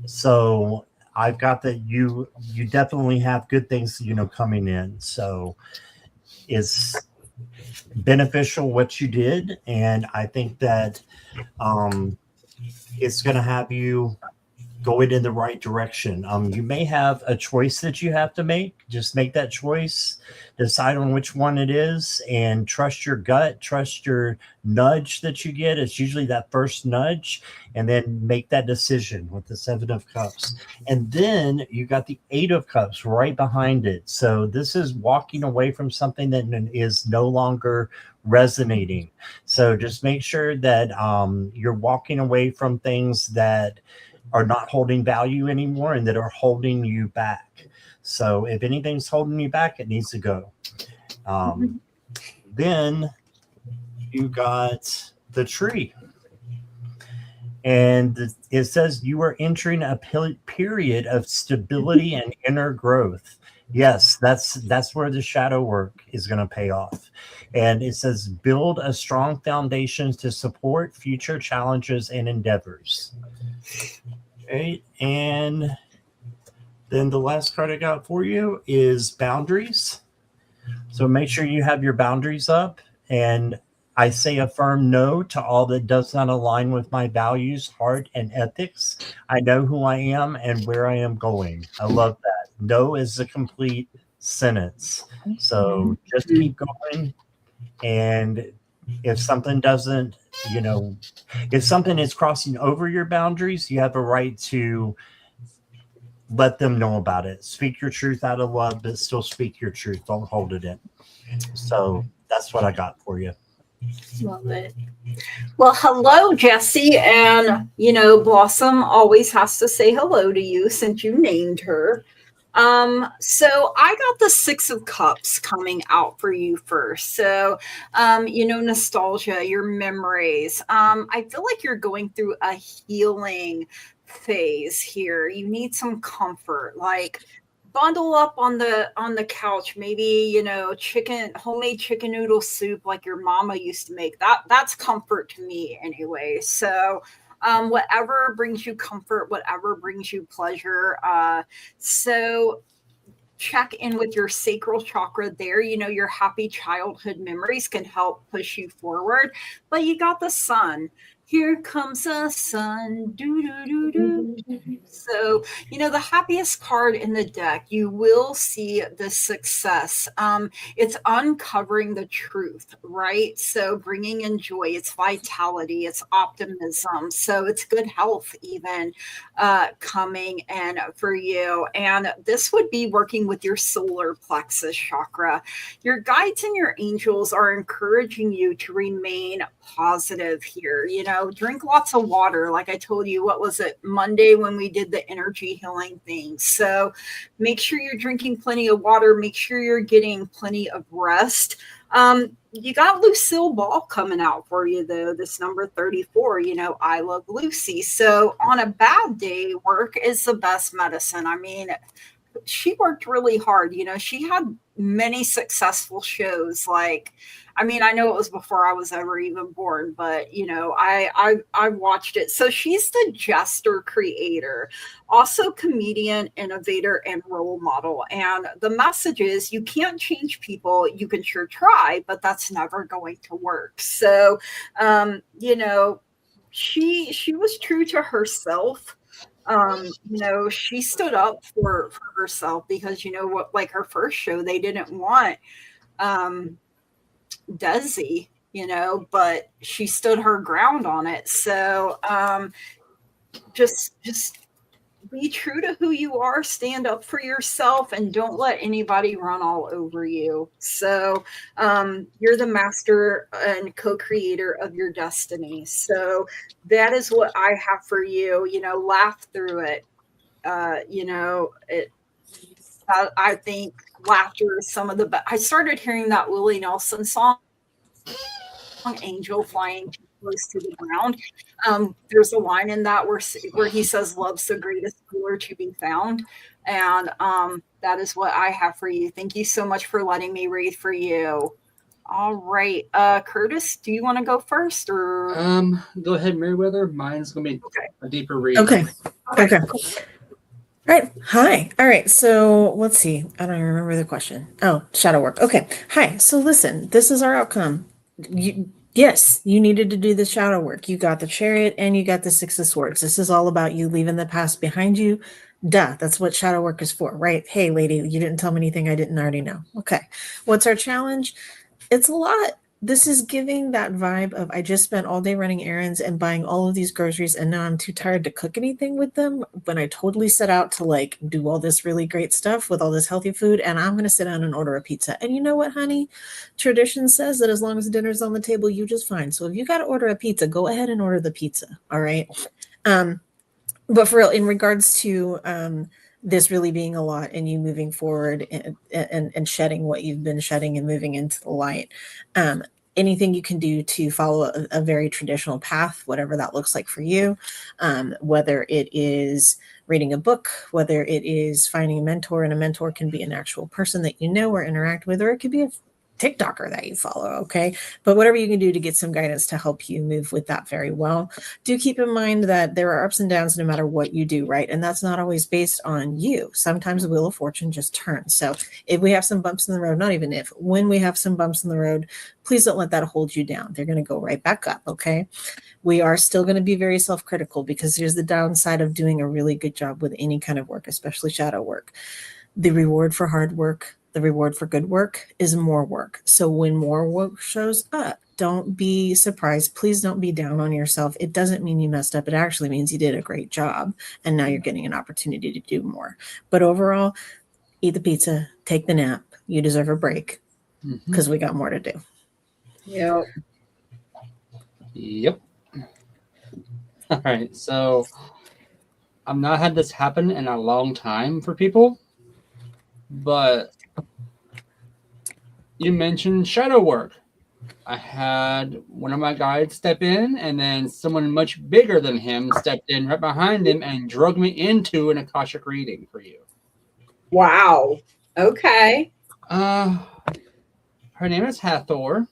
So I've got that you definitely have good things, coming in. So it's beneficial what you did, and I think that it's going to have you going in the right direction. You may have a choice that you have to make. Just make that choice, decide on which one it is, and trust your gut, trust your nudge that you get. It's usually that first nudge, and then make that decision with the 7 of Cups. And then you got the 8 of Cups right behind it. So this is walking away from something that is no longer resonating. So just make sure that you're walking away from things that are not holding value anymore and that are holding you back. So if anything's holding you back, it needs to go. Then you got the tree. And it says you are entering a period of stability and inner growth. Yes, that's where the shadow work is going to pay off. And it says build a strong foundation to support future challenges and endeavors. Okay, and then the last card I got for you is boundaries. So make sure you have your boundaries up. And I say a firm no to all that does not align with my values, heart, and ethics. I know who I am and where I am going. I love that. No is a complete sentence. So just keep going. And if something doesn't, if something is crossing over your boundaries, you have a right to let them know about it. Speak your truth out of love, but still speak your truth. Don't hold it in. So that's what I got for you.
Love it. Well, hello, Jesse. And, Blossom always has to say hello to you since you named her. So I got the Six of Cups coming out for you first. So, nostalgia, your memories. I feel like you're going through a healing phase here. You need some comfort, like bundle up on the couch, maybe, homemade chicken noodle soup like your mama used to make. That's comfort to me anyway. So whatever brings you comfort, whatever brings you pleasure. So check in with your sacral chakra there. Your happy childhood memories can help push you forward. But you got the sun. Here comes the sun. Do, do, do, do. So, the happiest card in the deck, you will see the success. It's uncovering the truth, right? So bringing in joy, it's vitality, it's optimism. So it's good health even coming in for you. And this would be working with your solar plexus chakra. Your guides and your angels are encouraging you to remain positive here. Drink lots of water. Like I told you, what was it, Monday when we did the energy healing thing. So make sure you're drinking plenty of water. Make sure you're getting plenty of rest. You got Lucille Ball coming out for you, though, this number 34, I love Lucy. So on a bad day, work is the best medicine. I mean, she worked really hard. She had many successful shows. I know it was before I was ever even born, but I watched it. So she's the jester creator, also comedian, innovator, and role model. And the message is you can't change people. You can sure try, but that's never going to work. So, she was true to herself. She stood up for herself because like her first show, they didn't want Desi, but she stood her ground on it. So just be true to who you are, stand up for yourself, and don't let anybody run all over you. So you're the master and co-creator of your destiny. So that is what I have for you. Laugh through it. I think laughter is some of the best. I started hearing that Willie Nelson song, Angel Flying Too Close to the Ground. There's a line in that where he says, love's the greatest healer to be found. And that is what I have for you. Thank you so much for letting me read for you. All right. Curtis, do you want to go first or?
Go ahead, Meriwether. Mine's going to be a deeper read.
Okay. All right. Hi. All right. So let's see. I don't even remember the question. Oh, shadow work. Okay. Hi. So listen, this is our outcome. Yes, you needed to do the shadow work. You got the Chariot and you got the Six of Swords. This is all about you leaving the past behind you. Duh. That's what shadow work is for, right? Hey, lady, you didn't tell me anything I didn't already know. Okay. What's our challenge? It's a lot. This is giving that vibe of I just spent all day running errands and buying all of these groceries and now I'm too tired to cook anything with them when I totally set out to do all this really great stuff with all this healthy food and I'm going to sit down and order a pizza. And you know what, honey? Tradition says that as long as dinner's on the table, you just fine. So if you got to order a pizza, go ahead and order the pizza. All right. But for real, in regards to this really being a lot and you moving forward and shedding what you've been shedding and moving into the light, anything you can do to follow a very traditional path, whatever that looks like for you, whether it is reading a book, whether it is finding a mentor, and a mentor can be an actual person that you know or interact with, or it could be a TikToker that you follow, okay? But whatever you can do to get some guidance to help you move with that very well. Do keep in mind that there are ups and downs no matter what you do, right? And that's not always based on you. Sometimes the wheel of fortune just turns. So if we have some bumps in the road, not even if, when we have some bumps in the road, please don't let that hold you down. They're going to go right back up, okay? We are still going to be very self-critical because here's the downside of doing a really good job with any kind of work, especially shadow work. The reward for hard work, the reward for good work is more work. So when more work shows up, don't be surprised. Please don't be down on yourself. It doesn't mean you messed up. It actually means you did a great job. And now you're getting an opportunity to do more. But overall, eat the pizza, take the nap. You deserve a break because we got more to do.
Yep. All right. So I've not had this happen in a long time for people. But you mentioned shadow work. I had one of my guides step in, and then someone much bigger than him stepped in right behind him and drug me into an Akashic reading for you.
Wow. Okay.
Her name is Hathor.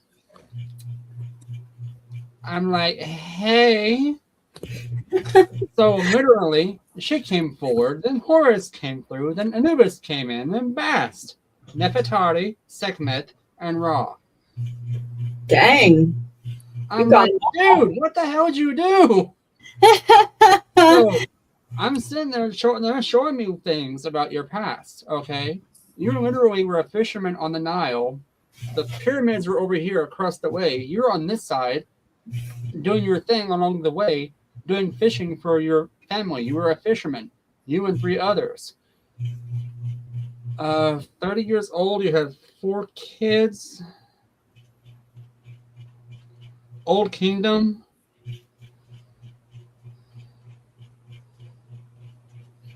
I'm like, hey. So literally, she came forward, then Horus came through, then Anubis came in, then Bast, Nefertari, Sekhmet, and Ra.
Dang.
I'm like, dude, what the hell did you do? So I'm sitting there showing me things about your past, okay? You literally were a fisherman on the Nile. The pyramids were over here across the way. You're on this side doing your thing along the way, doing fishing for your family. You were a fisherman, you and 3 others. 30 years old, you had 4 kids. Old Kingdom.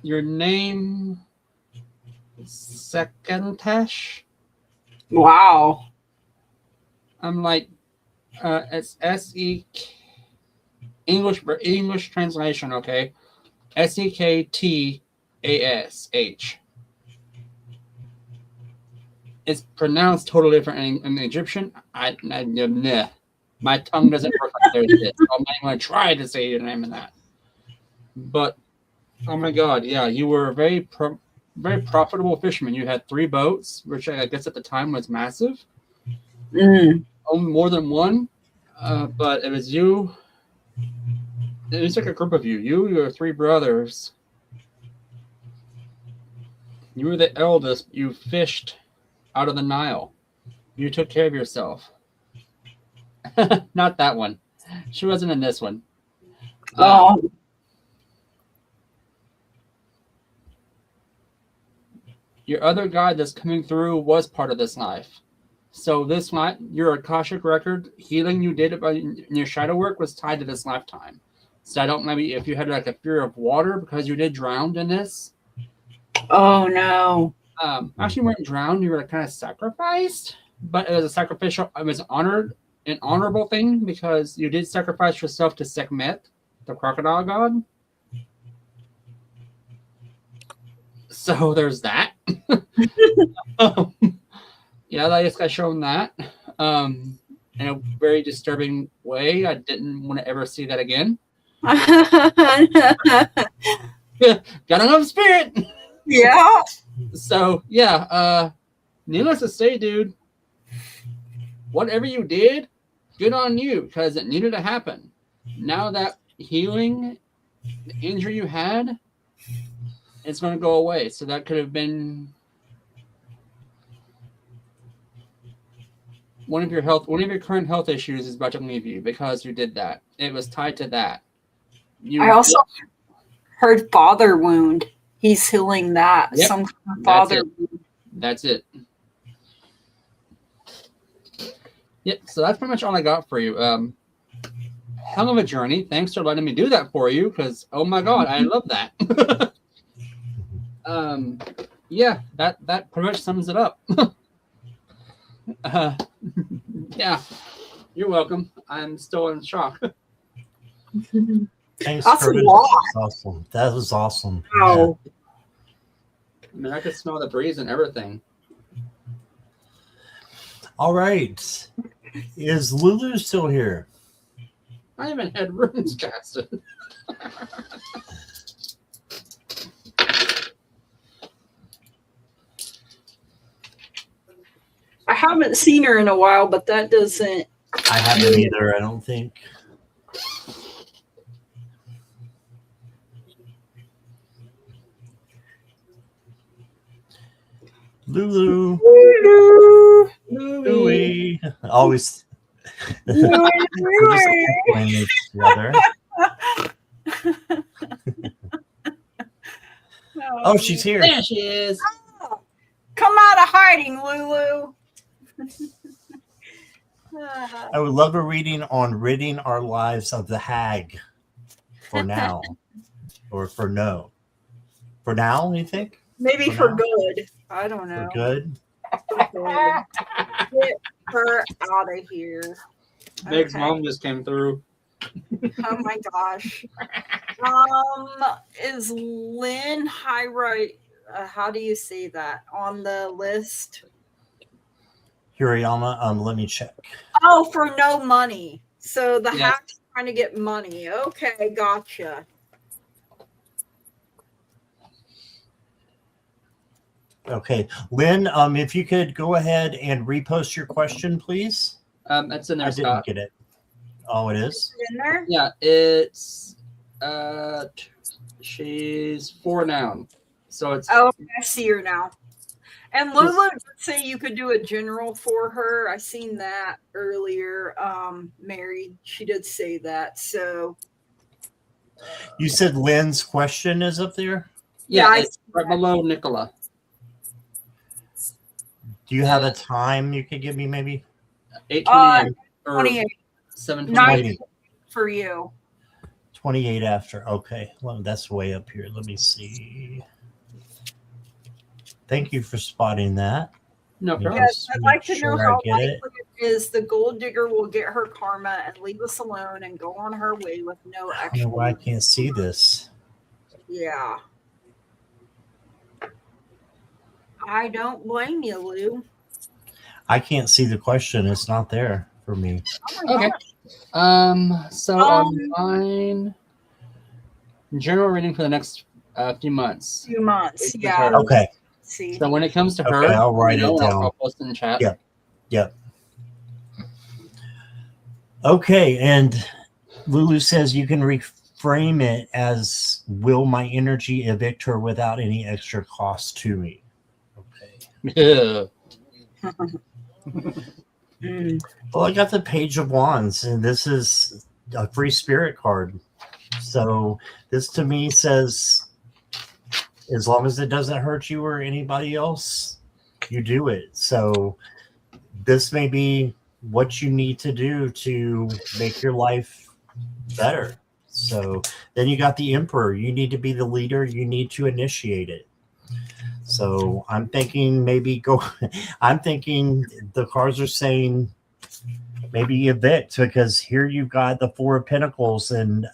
Your name, Sekentesh.
Wow.
I'm like, it's S-E-K, English translation, okay? S-E-K-T-A-S-H. It's pronounced totally different in Egyptian. My tongue doesn't work like theirs did. So I'm not even going to try to say your name in that. But, oh my God, yeah, you were a very profitable fisherman. You had 3 boats, which I guess at the time was massive. More than one, but it was you. It was like a group of you. Your 3 brothers. You were the eldest. You fished out of the Nile. You took care of yourself. Not that one. She wasn't in this one. Your other guide that's coming through was part of this life. So this life, your Akashic record healing you did in your shadow work was tied to this lifetime. So I don't know if you had like a fear of water because you did drown in this.
Oh no.
Actually, you weren't drowned. You were kind of sacrificed, but it was a sacrificial. It was an honorable thing because you did sacrifice yourself to Sekhmet, the crocodile god. So there's that. Yeah, I just got shown that in a very disturbing way. I didn't want to ever see that again. Got enough spirit.
Yeah.
So yeah, needless to say, dude, whatever you did, good on you because it needed to happen. Now that healing, the injury you had, it's going to go away. So that could have been one of your current health issues is about to leave you because you did that. It was tied to that.
I also heard father wound. He's healing that.
Yep,
some kind of father wound.
That's it. Yep. So that's pretty much all I got for you. Hell of a journey. Thanks for letting me do that for you because oh my God, I love that. Yeah, that pretty much sums it up. Yeah, you're welcome. I'm still in shock.
Thanks,
That's
Curtis.
a lot.
Awesome. That was awesome.
Wow.
Yeah.
I mean, I could smell the breeze and everything.
All right. Is Lulu still here?
I haven't had runes casted.
I haven't seen her in a while, but that doesn't.
I haven't either, I don't think. Lulu. Louie. Always. We're just playing each other. Oh, she's here.
There she is.
Come out of hiding, Lulu.
I would love a reading on ridding our lives of the hag for now. Or for no. For now, you think?
Maybe
For
for
now?
good. I don't
For
know.
good.
For good. Get her out of here.
Big's
Okay.
mom just came through.
Oh my gosh. Is Lynn Highright? How do you say that on the list?
Hirayama, let me check.
Oh, for no money. So the
Yes.
hack's trying to get money. Okay, gotcha.
Okay, Lynn, if you could go ahead and repost your question, please.
It's in there,
I didn't
Scott.
get it. Oh, it is?
In there?
Yeah, it's she's 4 now. So it's
Oh, I see her now. And Lulu did say you could do a general for her. I seen that earlier. Mary, she did say that. So
You said Lynn's question is up there?
yeah,
I
it's
see
right
that.
below Nicola.
Do you have a time you could give me maybe?
8:28 or
28,
7:28.
9 for you.
28 after. Okay, well, that's way up here. Let me see. Thank you for spotting that.
No
Let me
problem.
Yes,
just
I'd
make
like to know
sure
how
I get it.
likely it is the gold digger will get her karma and leave us alone and go on her way with no
I don't
extra.
know why I can't see this.
Yeah. I don't blame you, Lou.
I can't see the question. It's not there for me.
Oh my
Okay.
gosh.
So on mine, general reading for the next few months.
Few months.
With
Yeah.
her.
Okay.
See.
So when it comes to her,
Okay, I'll write it down.
I'll post in the chat.
Yeah. Yep. Okay, and Lulu says you can reframe it as, will my energy evict her without any extra cost to me? Okay.
Yeah.
Well, I got the Page of Wands, and this is a free spirit card. So this to me says, as long as it doesn't hurt you or anybody else, you do it. So this may be what you need to do to make your life better. So then you got the Emperor. You need to be the leader. You need to initiate it. So I'm thinking maybe go. I'm thinking the cards are saying maybe evict, because here you've got the Four of Pentacles, and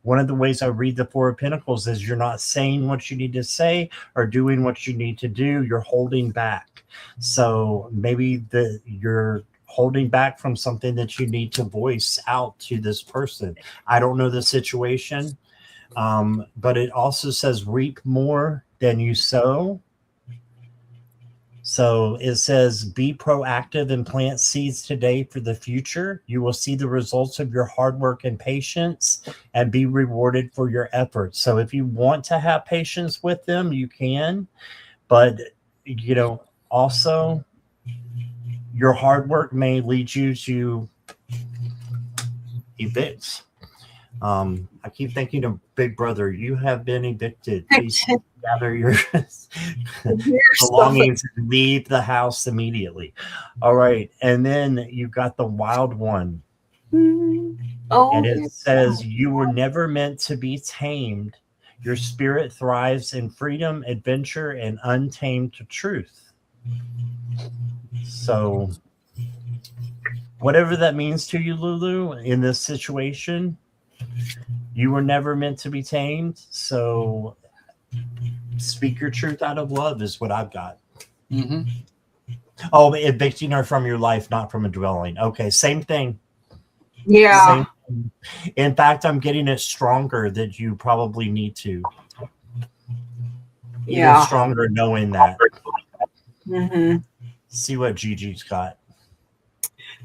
one of the ways I read the Four of Pentacles is you're not saying what you need to say or doing what you need to do. You're holding back. So maybe you're holding back from something that you need to voice out to this person. I don't know the situation, but it also says reap more than you sow. So it says, be proactive and plant seeds today for the future. You will see the results of your hard work and patience and be rewarded for your efforts. So if you want to have patience with them, you can. But, also your hard work may lead you to evict. I keep thinking of Big Brother. You have been evicted. Please gather your belongings and leave the house immediately. All right. And then you got the Wild One.
Oh.
And it says, you were never meant to be tamed. Your spirit thrives in freedom, adventure, and untamed truth. So whatever that means to you, Lulu, in this situation, you were never meant to be tamed. So speak your truth out of love is what I've got.
Mm-hmm.
Oh, evicting her from your life, not from a dwelling. Okay, same thing.
Yeah.
Same thing. In fact, I'm getting it stronger that you probably need to.
Yeah.
Even stronger knowing that.
Mm-hmm.
See what Gigi's got.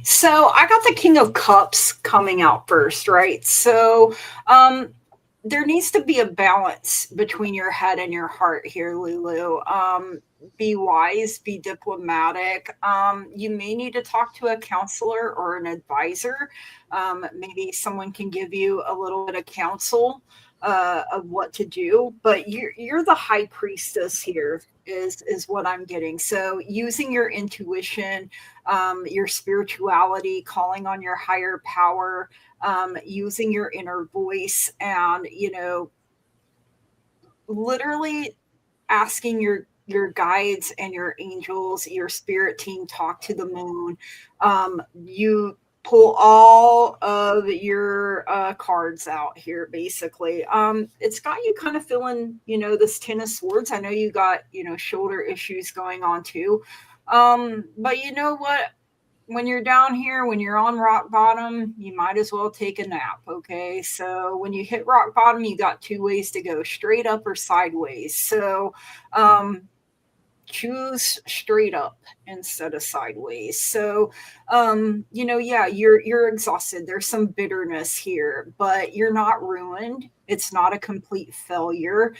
So I got the King of Cups coming out first, right? So there needs to be a balance between your head and your heart here, Lulu. Be wise, be diplomatic. You may need to talk to a counselor or an advisor. Maybe someone can give you a little bit of counsel of what to do, but you're the high priestess here is what I'm getting. So using your intuition, your spirituality, calling on your higher power, using your inner voice, and literally asking your guides and your angels, your spirit team, talk to the moon. You pull all of your cards out here, basically. It's got you kind of feeling, this Ten of Swords. I know you got, shoulder issues going on too. But you know what? When you're down here, when you're on rock bottom, you might as well take a nap. Okay. So when you hit rock bottom, you got two ways to go, straight up or sideways. So, choose straight up instead of sideways. So, you're exhausted. There's some bitterness here, but you're not ruined. It's not a complete failure.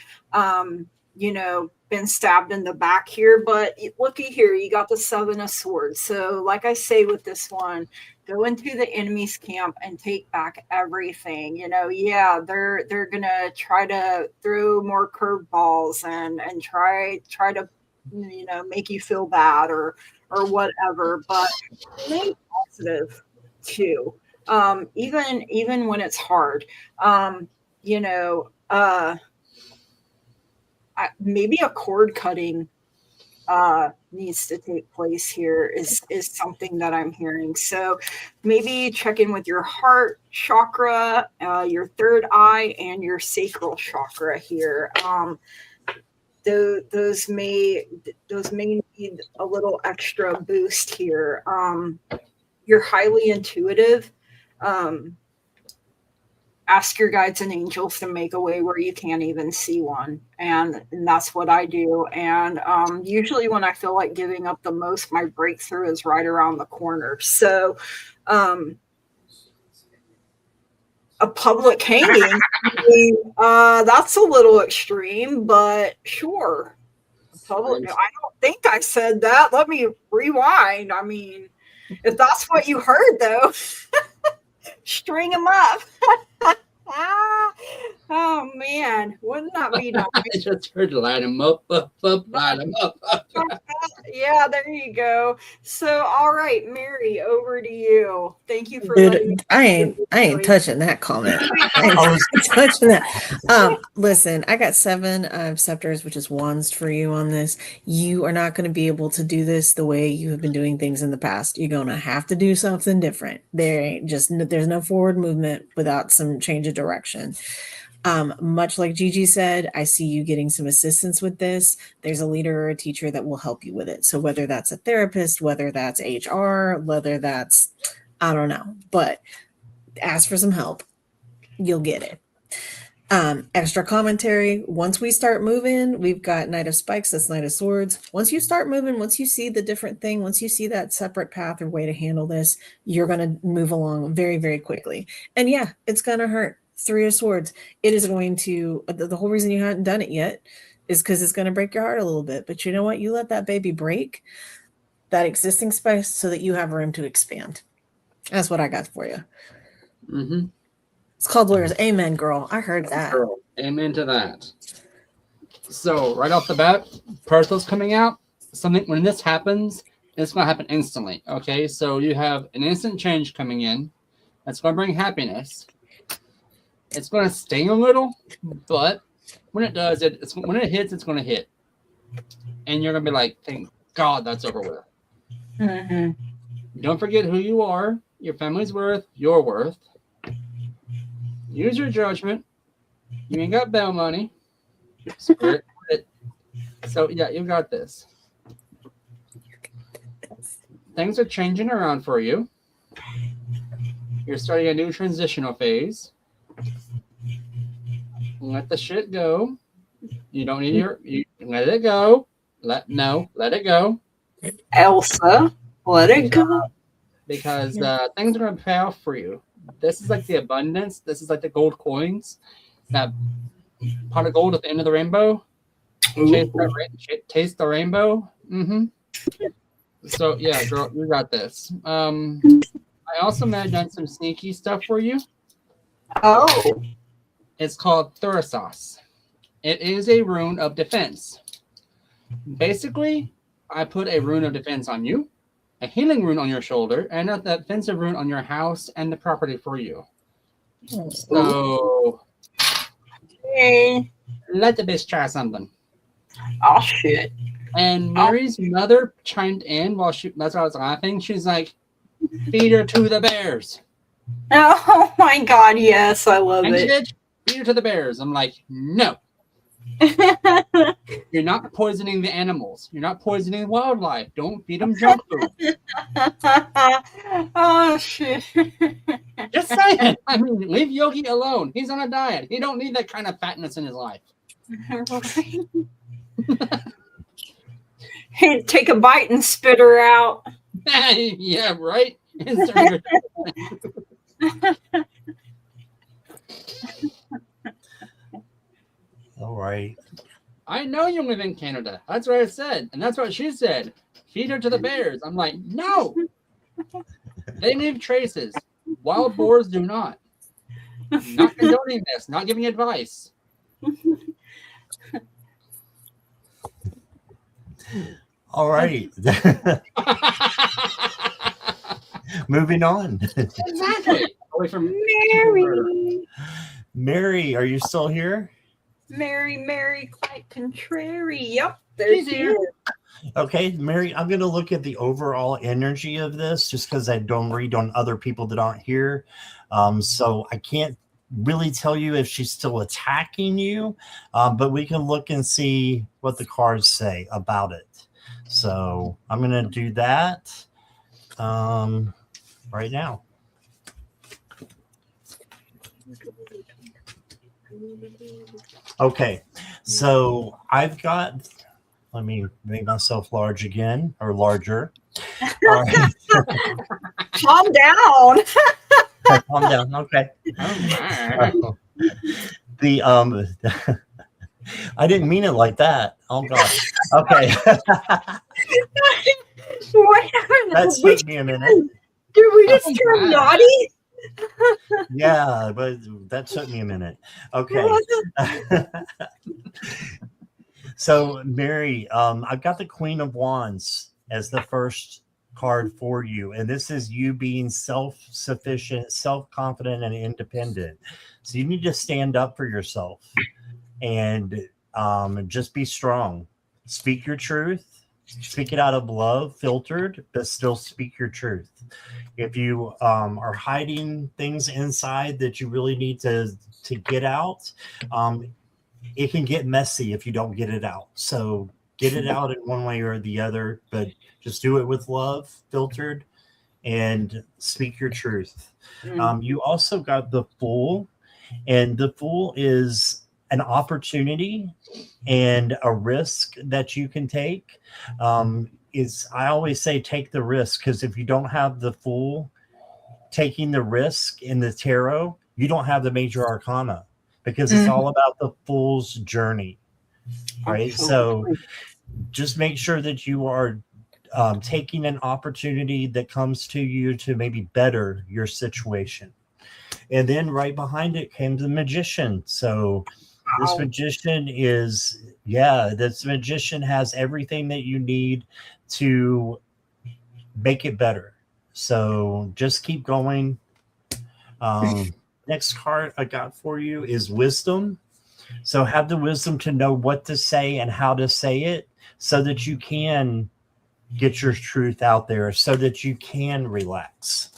Been stabbed in the back here, but looky here, you got the Seven of Swords. So like I say with this one, go into the enemy's camp and take back everything. They're gonna try to throw more curveballs and try to make you feel bad or whatever, but remain positive too. Even when it's hard. Maybe a cord cutting needs to take place here is something that I'm hearing. So maybe check in with your heart chakra, your third eye, and your sacral chakra here. Those may need a little extra boost here. You're highly intuitive. Ask your guides and angels to make a way where you can't even see one. And that's what I do. And usually when I feel like giving up the most, my breakthrough is right around the corner. So a public hanging, that's a little extreme, but sure. I don't think I said that. Let me rewind. I mean, if that's what you heard, though, string them up. Oh man, wouldn't that be nice?
I just heard line them up, line them up.
Yeah, there you go. So, all right, Mary, over to you. Thank you for
Dude, I ain't touching that comment. I ain't touching that. Listen, I got 7 scepters, which is wands for you on this. You are not going to be able to do this the way you have been doing things in the past. You're going to have to do something different. There's no forward movement without some change of direction. Much like Gigi said, I see you getting some assistance with this. There's a leader or a teacher that will help you with it. So whether that's a therapist, whether that's HR, whether that's, I don't know, but ask for some help. You'll get it. Extra commentary. Once we start moving, we've got Knight of Spikes, that's Knight of Swords. Once you start moving, once you see the different thing, once you see that separate path or way to handle this, you're going to move along very, very quickly. And yeah, it's going to hurt. 3 of Swords. It is going to, the whole reason you haven't done it yet is because it's going to break your heart a little bit. But you know what? You let that baby break that existing space so that you have room to expand. That's what I got for you.
Mm-hmm.
It's called Lawyers. Amen, girl. I heard that.
Girl, amen to that. So right off the bat, Perthal's coming out. Something when this happens, it's going to happen instantly. Okay, so you have an instant change coming in. That's going to bring happiness. It's going to sting a little, but when it does, when it hits, it's going to hit. And you're going to be like, thank God that's over with.
Mm-hmm.
Don't forget who you are, your family's worth, your worth. Use your judgment. You ain't got bail money. Spirit. So, yeah, you got this. Things are changing around for you. You're starting a new transitional phase. Let the shit go. You don't need you let it go. Let it go.
Elsa, let it go.
Because things are going to pay off for you. This is like the abundance. This is like the gold coins. That pot of gold at the end of the rainbow. Taste the rainbow. Mm-hmm. So, yeah, girl, you got this. I also imagine some sneaky stuff for you.
Oh.
It's called Thurasos. It is a rune of defense. Basically, I put a rune of defense on you, a healing rune on your shoulder, and a defensive rune on your house and the property for you. So,
Hey.
let the bitch try something.
Oh shit.
And Mary's mother chimed in while that's why I was laughing. She's like, feed her to the bears.
Oh my god, yes, I love
And
it.
bitch, feed her to the bears. I'm like, no. You're not poisoning the animals. You're not poisoning wildlife. Don't feed them junk food.
Oh shit.
Just saying. I mean, leave Yogi alone. He's on a diet. He don't need that kind of fatness in his life.
He'd take a bite and spit her out.
Yeah, right?
All right.
I know you live in Canada. That's what I said. And that's what she said. Feed her to the bears. I'm like, no. They leave traces. Wild boars do not. Not condoning this. Not giving advice.
All right. Moving on.
Exactly. Away from
Mary.
Mary, are you still here?
Mary, quite contrary. Yep, there's
She's here.
Okay, Mary, I'm going to look at the overall energy of this just because I don't read on other people that aren't here. So I can't really tell you if she's still attacking you, but we can look and see what the cards say about it. So I'm going to do that right now. Okay, so I've got, let me make myself large again, or larger. All right.
Calm down.
Calm down. Okay. The I didn't mean it like that. Oh gosh. Okay.
What happened?
That took me a minute.
Did we just turn naughty?
Yeah, but that took me a minute. Okay. So Mary, I've got the Queen of Wands as the first card for you, and this is you being self-sufficient, self-confident, and independent. So you need to stand up for yourself and just be strong. Speak your truth. Speak it out of love, filtered, but still speak your truth. If you are hiding things inside that you really need to get out, it can get messy if you don't get it out. So get it out in one way or the other, but just do it with love, filtered, and speak your truth. You also got the Fool, and the Fool is an opportunity and a risk that you can take. I always say take the risk, because if you don't have the Fool taking the risk in the tarot, you don't have the major arcana, because it's all about the Fool's journey, right?
Absolutely.
So just make sure that you are taking an opportunity that comes to you to maybe better your situation. And then right behind it came the Magician. So this magician this magician has everything that you need to make it better. So just keep going. Next card I got for you is Wisdom. So have the wisdom to know what to say and how to say it, so that you can get your truth out there, so that you can relax.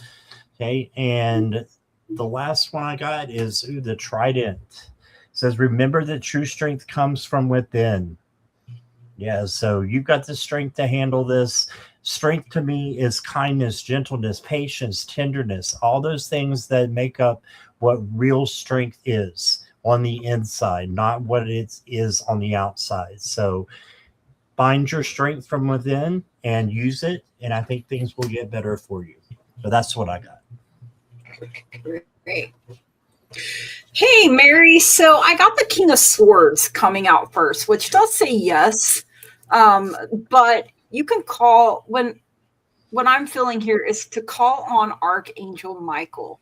Okay. And the last one I got is the Trident. It says, remember that true strength comes from within. Yeah. So you've got the strength to handle this. Strength to me is kindness, gentleness, patience, tenderness, all those things that make up what real strength is on the inside, not what it is on the outside. So find your strength from within and use it, and I think things will get better for you. So that's what I got.
Great. Hey, Mary. So I got the King of Swords coming out first, which does say yes. But you can call, when what I'm feeling here is to call on Archangel Michael,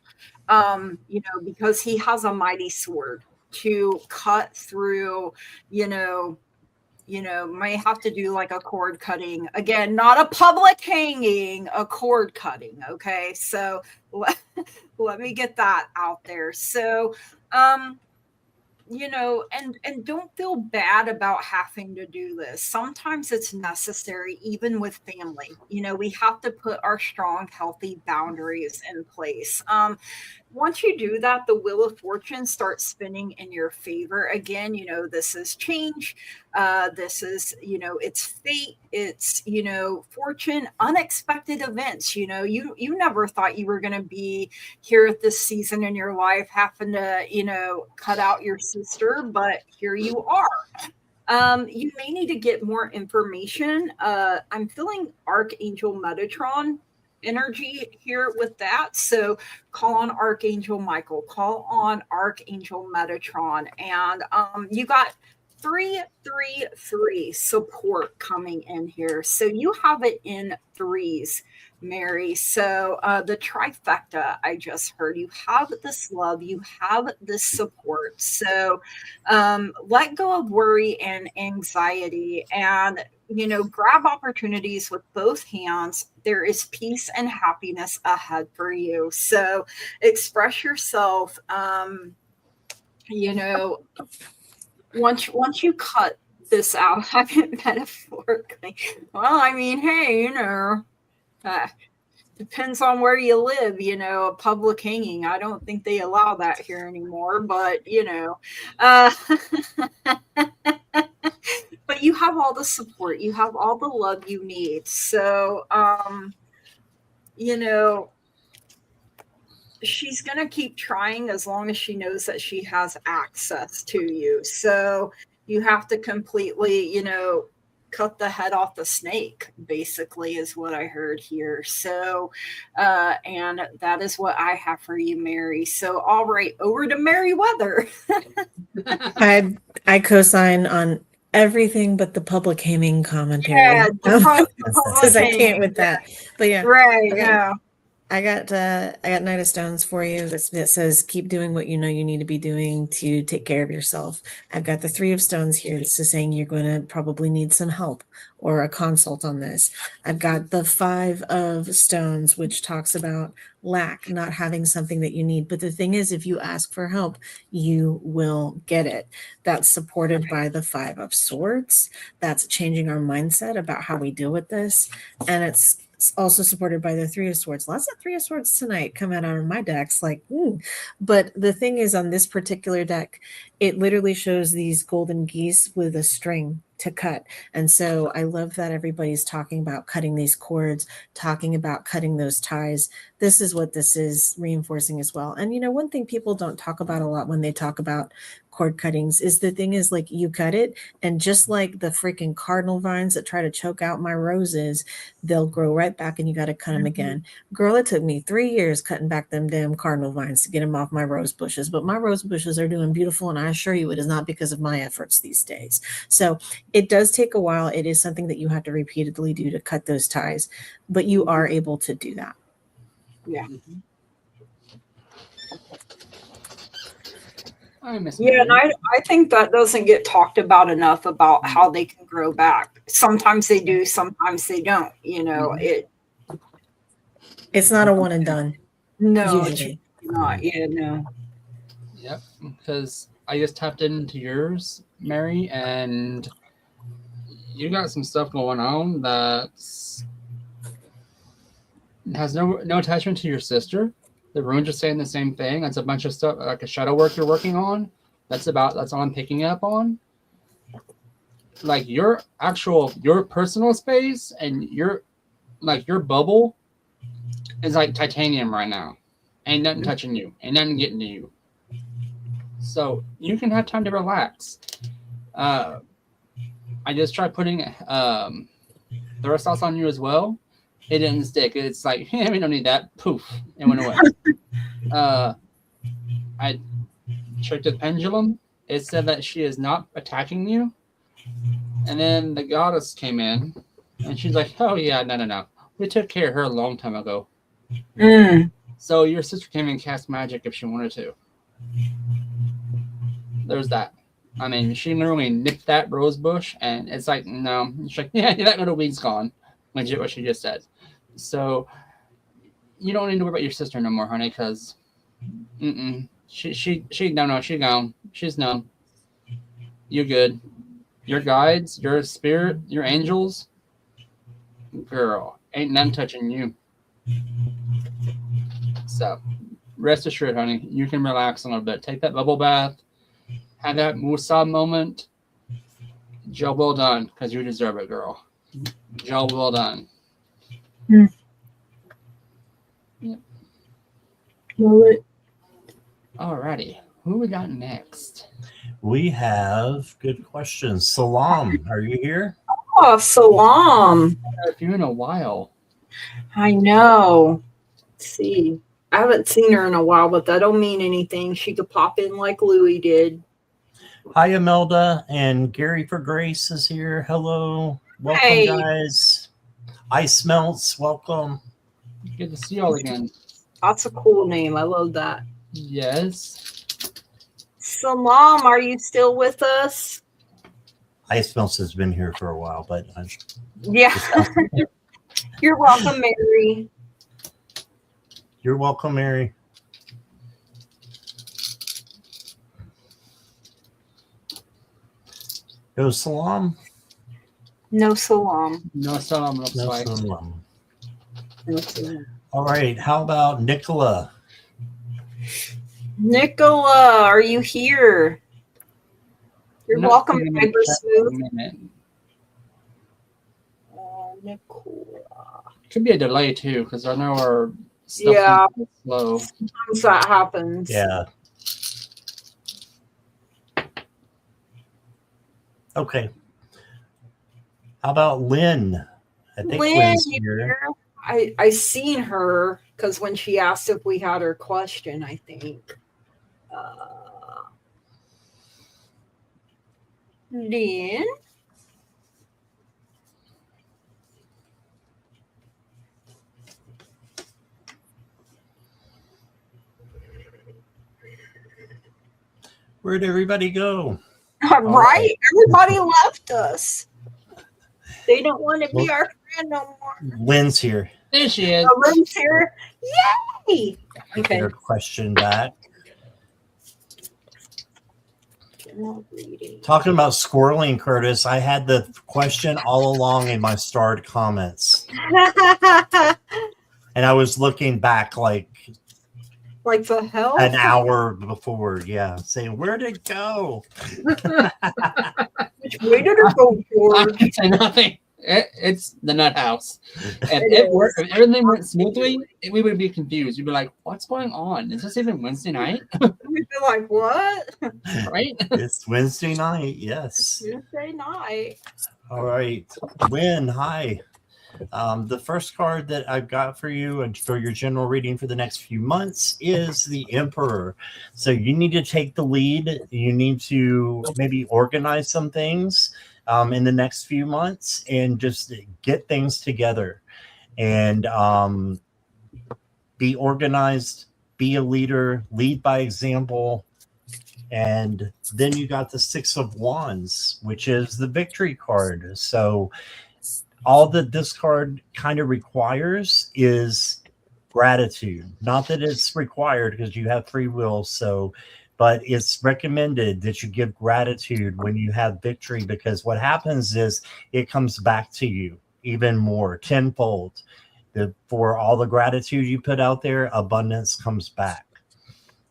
because he has a mighty sword to cut through, may have to do like a cord cutting. Again, not a public hanging, a cord cutting. Okay. So let me get that out there. So, and don't feel bad about having to do this. Sometimes it's necessary, even with family. We have to put our strong, healthy boundaries in place. Once you do that, the wheel of fortune starts spinning in your favor again. This is change. This is, it's fate. It's, fortune, unexpected events. You never thought you were going to be here at this season in your life, having to, cut out your sister, but here you are. You may need to get more information. I'm feeling Archangel Metatron energy here with that. So call on Archangel Michael, call on Archangel Metatron, and you got 333 support coming in here. So you have it in threes, Mary. So the trifecta I just heard, you have this love, you have this support. So let go of worry and anxiety, and grab opportunities with both hands. There is peace and happiness ahead for you. So express yourself. Once you cut this out, I mean, metaphorically. Well, I mean, hey, depends on where you live. A public hanging, I don't think they allow that here anymore. But but you have all the support, you have all the love you need. So she's going to keep trying as long as she knows that she has access to you. So you have to completely cut the head off the snake, basically, is what I heard here. So and that is what I have for you, Mary. So all right, over to Merryweather.
I co-sign on everything but the public haming commentary.
Yeah,
because I can't with that. But yeah,
right.
Okay.
Yeah.
I got Knight of Stones for you. That says keep doing what you know you need to be doing to take care of yourself. I've got the Three of Stones here. This is saying you're going to probably need some help or a consult on this. I've got the Five of Stones, which talks about lack, not having something that you need. But the thing is, if you ask for help, you will get it. That's supported by the Five of Swords. That's changing our mindset about how we deal with this. And it's also supported by the Three of Swords. Lots of Three of Swords tonight come out on my decks. But the thing is, on this particular deck, it literally shows these golden geese with a string to cut. And so I love that everybody's talking about cutting these cords, talking about cutting those ties. This is what this is reinforcing as well. And one thing people don't talk about a lot when they talk about cord cuttings is the thing is, like, you cut it, and just like the freaking cardinal vines that try to choke out my roses, they'll grow right back, and you got to cut them again. Girl, it took me 3 years cutting back them damn cardinal vines to get them off my rose bushes, but my rose bushes are doing beautiful, and I assure you it is not because of my efforts these days. So it does take a while. It is something that you have to repeatedly do to cut those ties, but you are able to do that.
Yeah.
Yeah,
and I think that doesn't get talked about enough, about how they can grow back. Sometimes they do, sometimes they don't.
It's not a one and done.
No,
Usually.
it's not. Yeah, no.
Yep, because I just tapped into yours, Mary, and you got some stuff going on that has no attachment to your sister. The runes are saying the same thing. That's a bunch of stuff, like a shadow work you're working on. That's all I'm picking up on. Like your personal space and your bubble is like titanium right now. Ain't nothing touching you. Ain't nothing getting to you. So you can have time to relax. I just tried putting the sauce on you as well. It didn't stick. It's like, hey, we don't need that. Poof, it went away. I checked the pendulum. It said that she is not attacking you. And then the goddess came in, and she's like, oh yeah, no. We took care of her a long time ago. So your sister came and cast magic if she wanted to. There's that. I mean, she literally nipped that rose bush, and it's like, no. She's like, yeah, that little weed's gone. Legit what she just said. So you don't need to worry about your sister no more, honey, because she's gone. She's no. you're good. Your guides, your spirit, your angels, girl, ain't none touching you. So, rest assured, honey, you can relax a little bit. Take that bubble bath, have that Musa moment. Job well done, because you deserve it, girl. Job well done.
Hmm.
Yep.
Love it.
Alrighty, who we got next?
We have good questions. Salam, are you here?
Oh, Salam.
If you in a while.
I know. Let's see. I haven't seen her in a while, but that don't mean anything. She could pop in like Louie did.
Hi, Imelda, and Gary for Grace is here. Hello. Welcome,
Hey.
guys. Ice Melts, welcome.
Good to see y'all again.
That's a cool name. I love that.
Yes.
Salam, are you still with us?
Ice Melts has been here for a while, but
Yeah. You're welcome, Mary.
you're welcome, Mary. Yo, Salam.
No Salam.
No salam, looks
No,
like.
Salam.
No Salam.
All right, how about Nicola?
Nicola, are you here? You're
Not
welcome,
in a
Hyper Smooth.
minute.
Nicola.
Could be a delay too, because I know our stuff
Yeah.
is slow.
Sometimes that happens.
Yeah. Okay. How about Lynn? I think
Lynn,
Lynn's
you
here.
here? I seen her because when she asked if we had her question, I think. Lynn?
Where'd everybody go?
Right? Everybody left us. They don't want to be
Well-
our friend no more.
Lynn's here.
There she is.
Lynn's here. Yay!
Get
Okay.
her question back.
Not reading.
Talking about squirreling, Curtis, I had the question all along in my starred comments. And I was looking back like
Like the hell?
an hour before, yeah, saying, where'd it go?
Which way did it go,
I
George?
can say nothing. It's the Nuthouse. If
It
it
is.
worked, if everything went smoothly, we would be confused. You'd be like, "What's going on? Is this even Wednesday night?"
We'd be like, what?
Right?
It's Wednesday night, yes.
Tuesday night.
All right. Lynn, hi. The first card that I've got for you and for your general reading for the next few months is the Emperor. So you need to take the lead. You need to maybe organize some things in the next few months and just get things together and be organized, be a leader, lead by example. And then you got the Six of Wands, which is the victory card. So all that this card kind of requires is gratitude. Not that it's required because you have free will. So, but it's recommended that you give gratitude when you have victory, because what happens is it comes back to you even more tenfold. For all the gratitude you put out there, abundance comes back.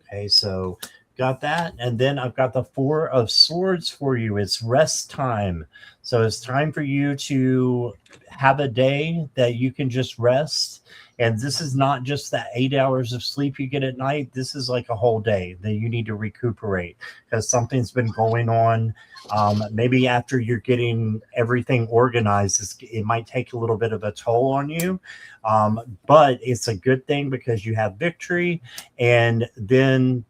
Okay, so got that. And then I've got the Four of Swords for you. It's rest time. So it's time for you to have a day that you can just rest. And this is not just that 8 hours of sleep you get at night. This is like a whole day that you need to recuperate because something's been going on. Maybe after you're getting everything organized, it might take a little bit of a toll on you. But it's a good thing because you have victory, and then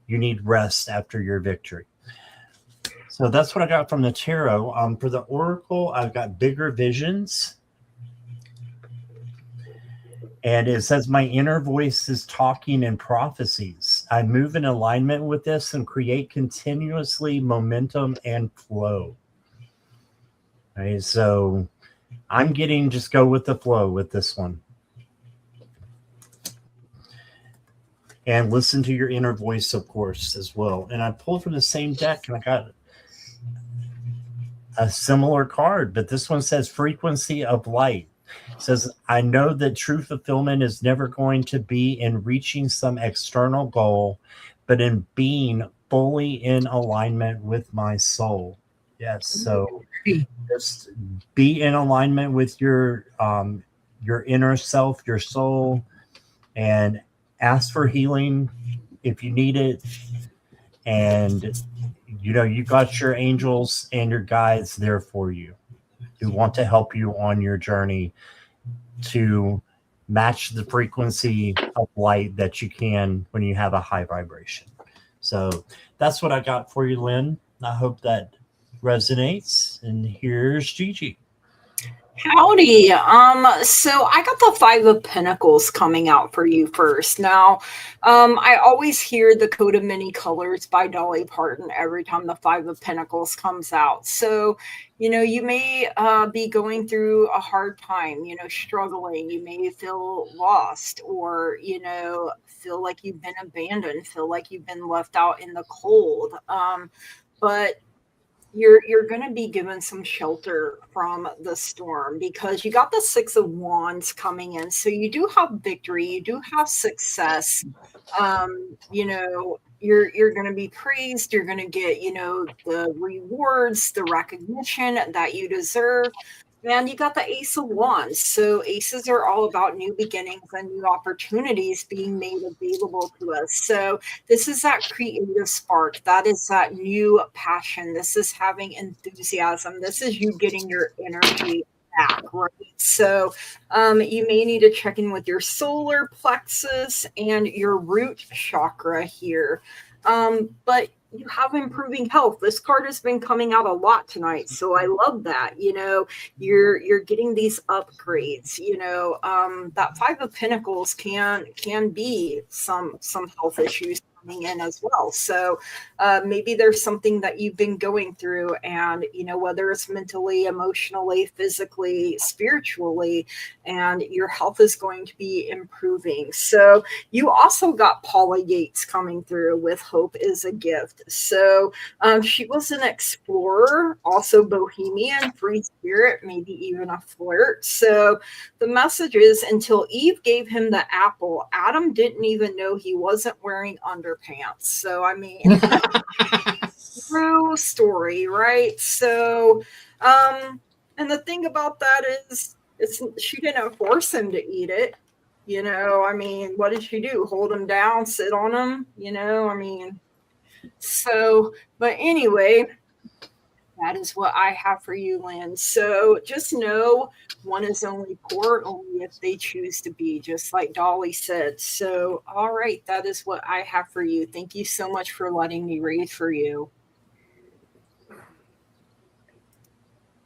you need rest after your victory. So that's what I got from the tarot. For the oracle, I've got bigger visions. And it says, my inner voice is talking in prophecies. I move in alignment with this and create continuously momentum and flow. Okay, so I'm getting just go with the flow with this one. And listen to your inner voice, of course, as well. And I pulled from the same deck, and I got a similar card, but this one says frequency of light. It says, I know that true fulfillment is never going to be in reaching some external goal, but in being fully in alignment with my soul. Yes. So just be in alignment with your inner self, your soul, and ask for healing if you need it. And you got your angels and your guides there for you, who want to help you on your journey to match the frequency of light that you can when you have a high vibration. So that's what I got for you, Lynn. I hope that resonates. And here's Gigi.
Howdy. So I got the Five of Pentacles coming out for you first. Now, I always hear the Coat of Many Colors by Dolly Parton every time the Five of Pentacles comes out. So, you may be going through a hard time, struggling. You may feel lost, or, feel like you've been abandoned, feel like you've been left out in the cold. But you're going to be given some shelter from the storm, because you got the Six of Wands coming in. So you do have victory, you do have success. You're going to be praised, you're going to get, the rewards, the recognition that you deserve. And you got the Ace of Wands. So aces are all about new beginnings and new opportunities being made available to us. So this is that creative spark. That is that new passion. This is having enthusiasm. This is you getting your energy back, right? So you may need to check in with your solar plexus and your root chakra here. But you have improving health. This card has been coming out a lot tonight, so I love that. You're getting these upgrades. That Five of Pentacles can be some health issues coming in as well. So maybe there's something that you've been going through, and whether it's mentally, emotionally, physically, spiritually, and your health is going to be improving. So you also got Paula Yates coming through with Hope is a Gift. So she was an explorer, also bohemian, free spirit, maybe even a flirt. So the message is, until Eve gave him the apple, Adam didn't even know he wasn't wearing underpants. So, I mean, true story, right? So, and the thing about that is, she didn't force him to eat it. I mean, what did she do? Hold him down, sit on him? So, but anyway, that is what I have for you, Lynn. So just know one is only poor only if they choose to be, just like Dolly said. So, all right, that is what I have for you. Thank you so much for letting me read for you.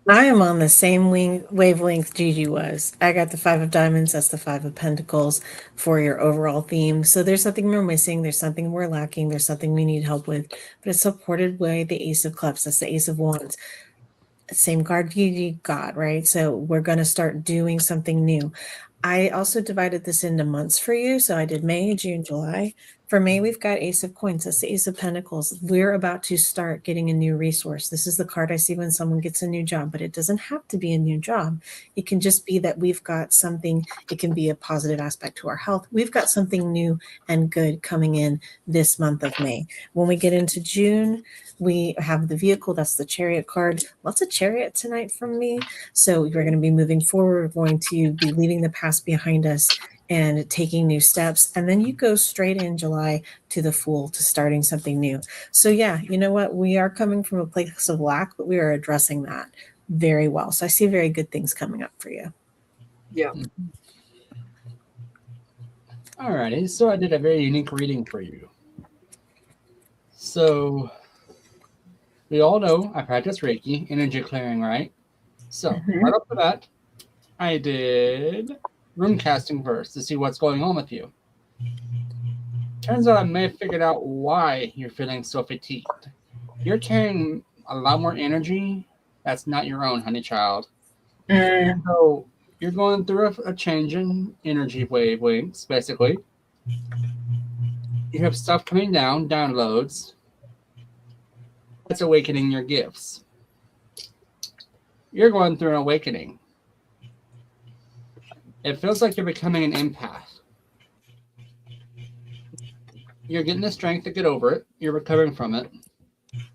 I am on the same wavelength Gigi was. I got the Five of Diamonds. That's the Five of Pentacles for your overall theme. So there's something we're missing. There's something we're lacking. There's something we need help with. But it's supported by the Ace of Cups. That's the Ace of Wands. Same card Gigi got, right? So we're going to start doing something new. I also divided this into months for you. So I did May, June, July. For May, we've got Ace of Coins. That's the Ace of Pentacles. We're about to start getting a new resource. This is the card I see when someone gets a new job, but it doesn't have to be a new job. It can just be that we've got something. It can be a positive aspect to our health. We've got something new and good coming in this month of May. When we get into June, we have the vehicle. That's the Chariot card. Lots of Chariot tonight from me. So we're going to be moving forward. We're going to be leaving the past behind us and taking new steps. And then you go straight in July to the Fool, to starting something new. So yeah, you know what? We are coming from a place of lack, but we are addressing that very well. So I see very good things coming up for you.
Yeah.
All righty. So I did a very unique reading for you. So we all know I practice Reiki, energy clearing, right? So right off the bat, I did room casting first to see what's going on with you. Turns out I may have figured out why you're feeling so fatigued. You're carrying a lot more energy that's not your own, honey child. So you're going through a change in energy wavelengths, basically. You have stuff coming down, downloads. That's awakening your gifts. you're going through an awakening. It feels like you're becoming an empath. You're getting the strength to get over it. You're recovering from it.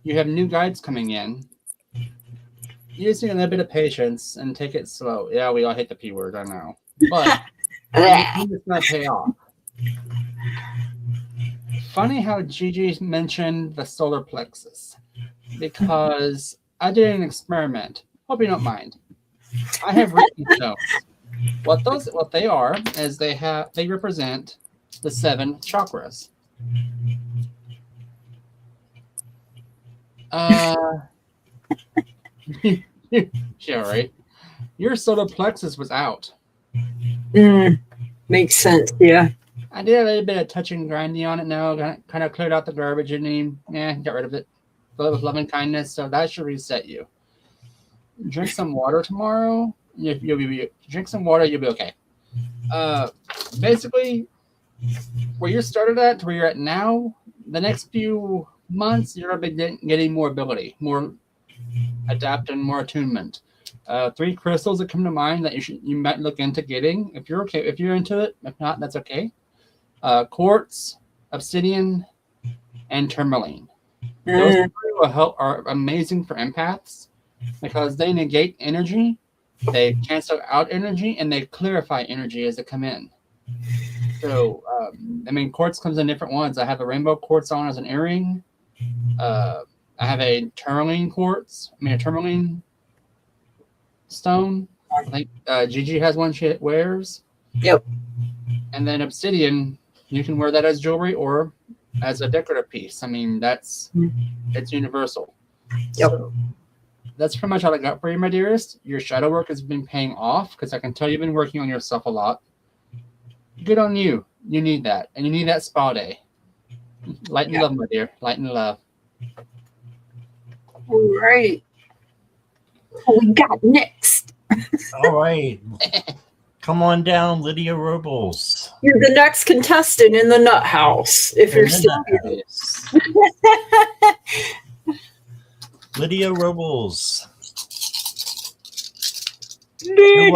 You have new guides coming in. You just need a little bit of patience and take it slow. Yeah, we all hate the P word, I know. But it's going to pay off. Funny how Gigi mentioned the solar plexus, because I did an experiment. Hope you don't mind. I have written notes. What they are is they represent the 7 chakras. Yeah, right. Your solar plexus was out.
Makes sense. Yeah.
I did a little bit of touching and grinding on it now. Kind of cleared out the garbage and got rid of it. Fill it with love and kindness. So that should reset you. Drink some water tomorrow. Drink some water, you'll be okay. Basically, where you started at to where you're at now, the next few months, you're going to be getting more ability, more adapt, and more attunement. 3 crystals that come to mind that you might look into getting if you're okay. If you're into it, if not, that's okay. Quartz, obsidian, and tourmaline. Those 3 are amazing for empaths because they negate energy, they cancel out energy, and they clarify energy as they come in. So, quartz comes in different ones. I have a rainbow quartz on as an earring. I have a tourmaline tourmaline stone. I think Gigi has one she wears.
Yep.
And then obsidian, you can wear that as jewelry or as a decorative piece. It's universal.
Yep.
So that's pretty much all I got for you, my dearest. Your shadow work has been paying off because I can tell you've been working on yourself a lot. Good on you. You need that. And you need that spa day. Light and love, my dear. Light and love.
All right. What we got next?
All right. Come on down, Lydia Robles.
You're the next contestant in the Nuthouse. If you're still here.
Lydia Robles. You're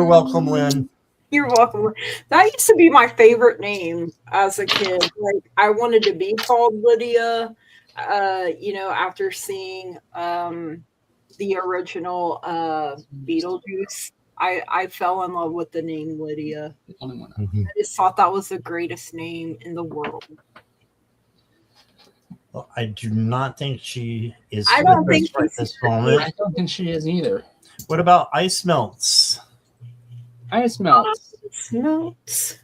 welcome, Lynn.
You're welcome. That used to be my favorite name as a kid. Like, I wanted to be called Lydia. After seeing the original Beetlejuice, I fell in love with the name Lydia.
Mm-hmm.
I just thought that was the greatest name in the world.
Well, I do not think she is.
I don't think
at this moment.
I don't think she is either.
What about Ice Melts?
Ice Melts.
Ice Melts.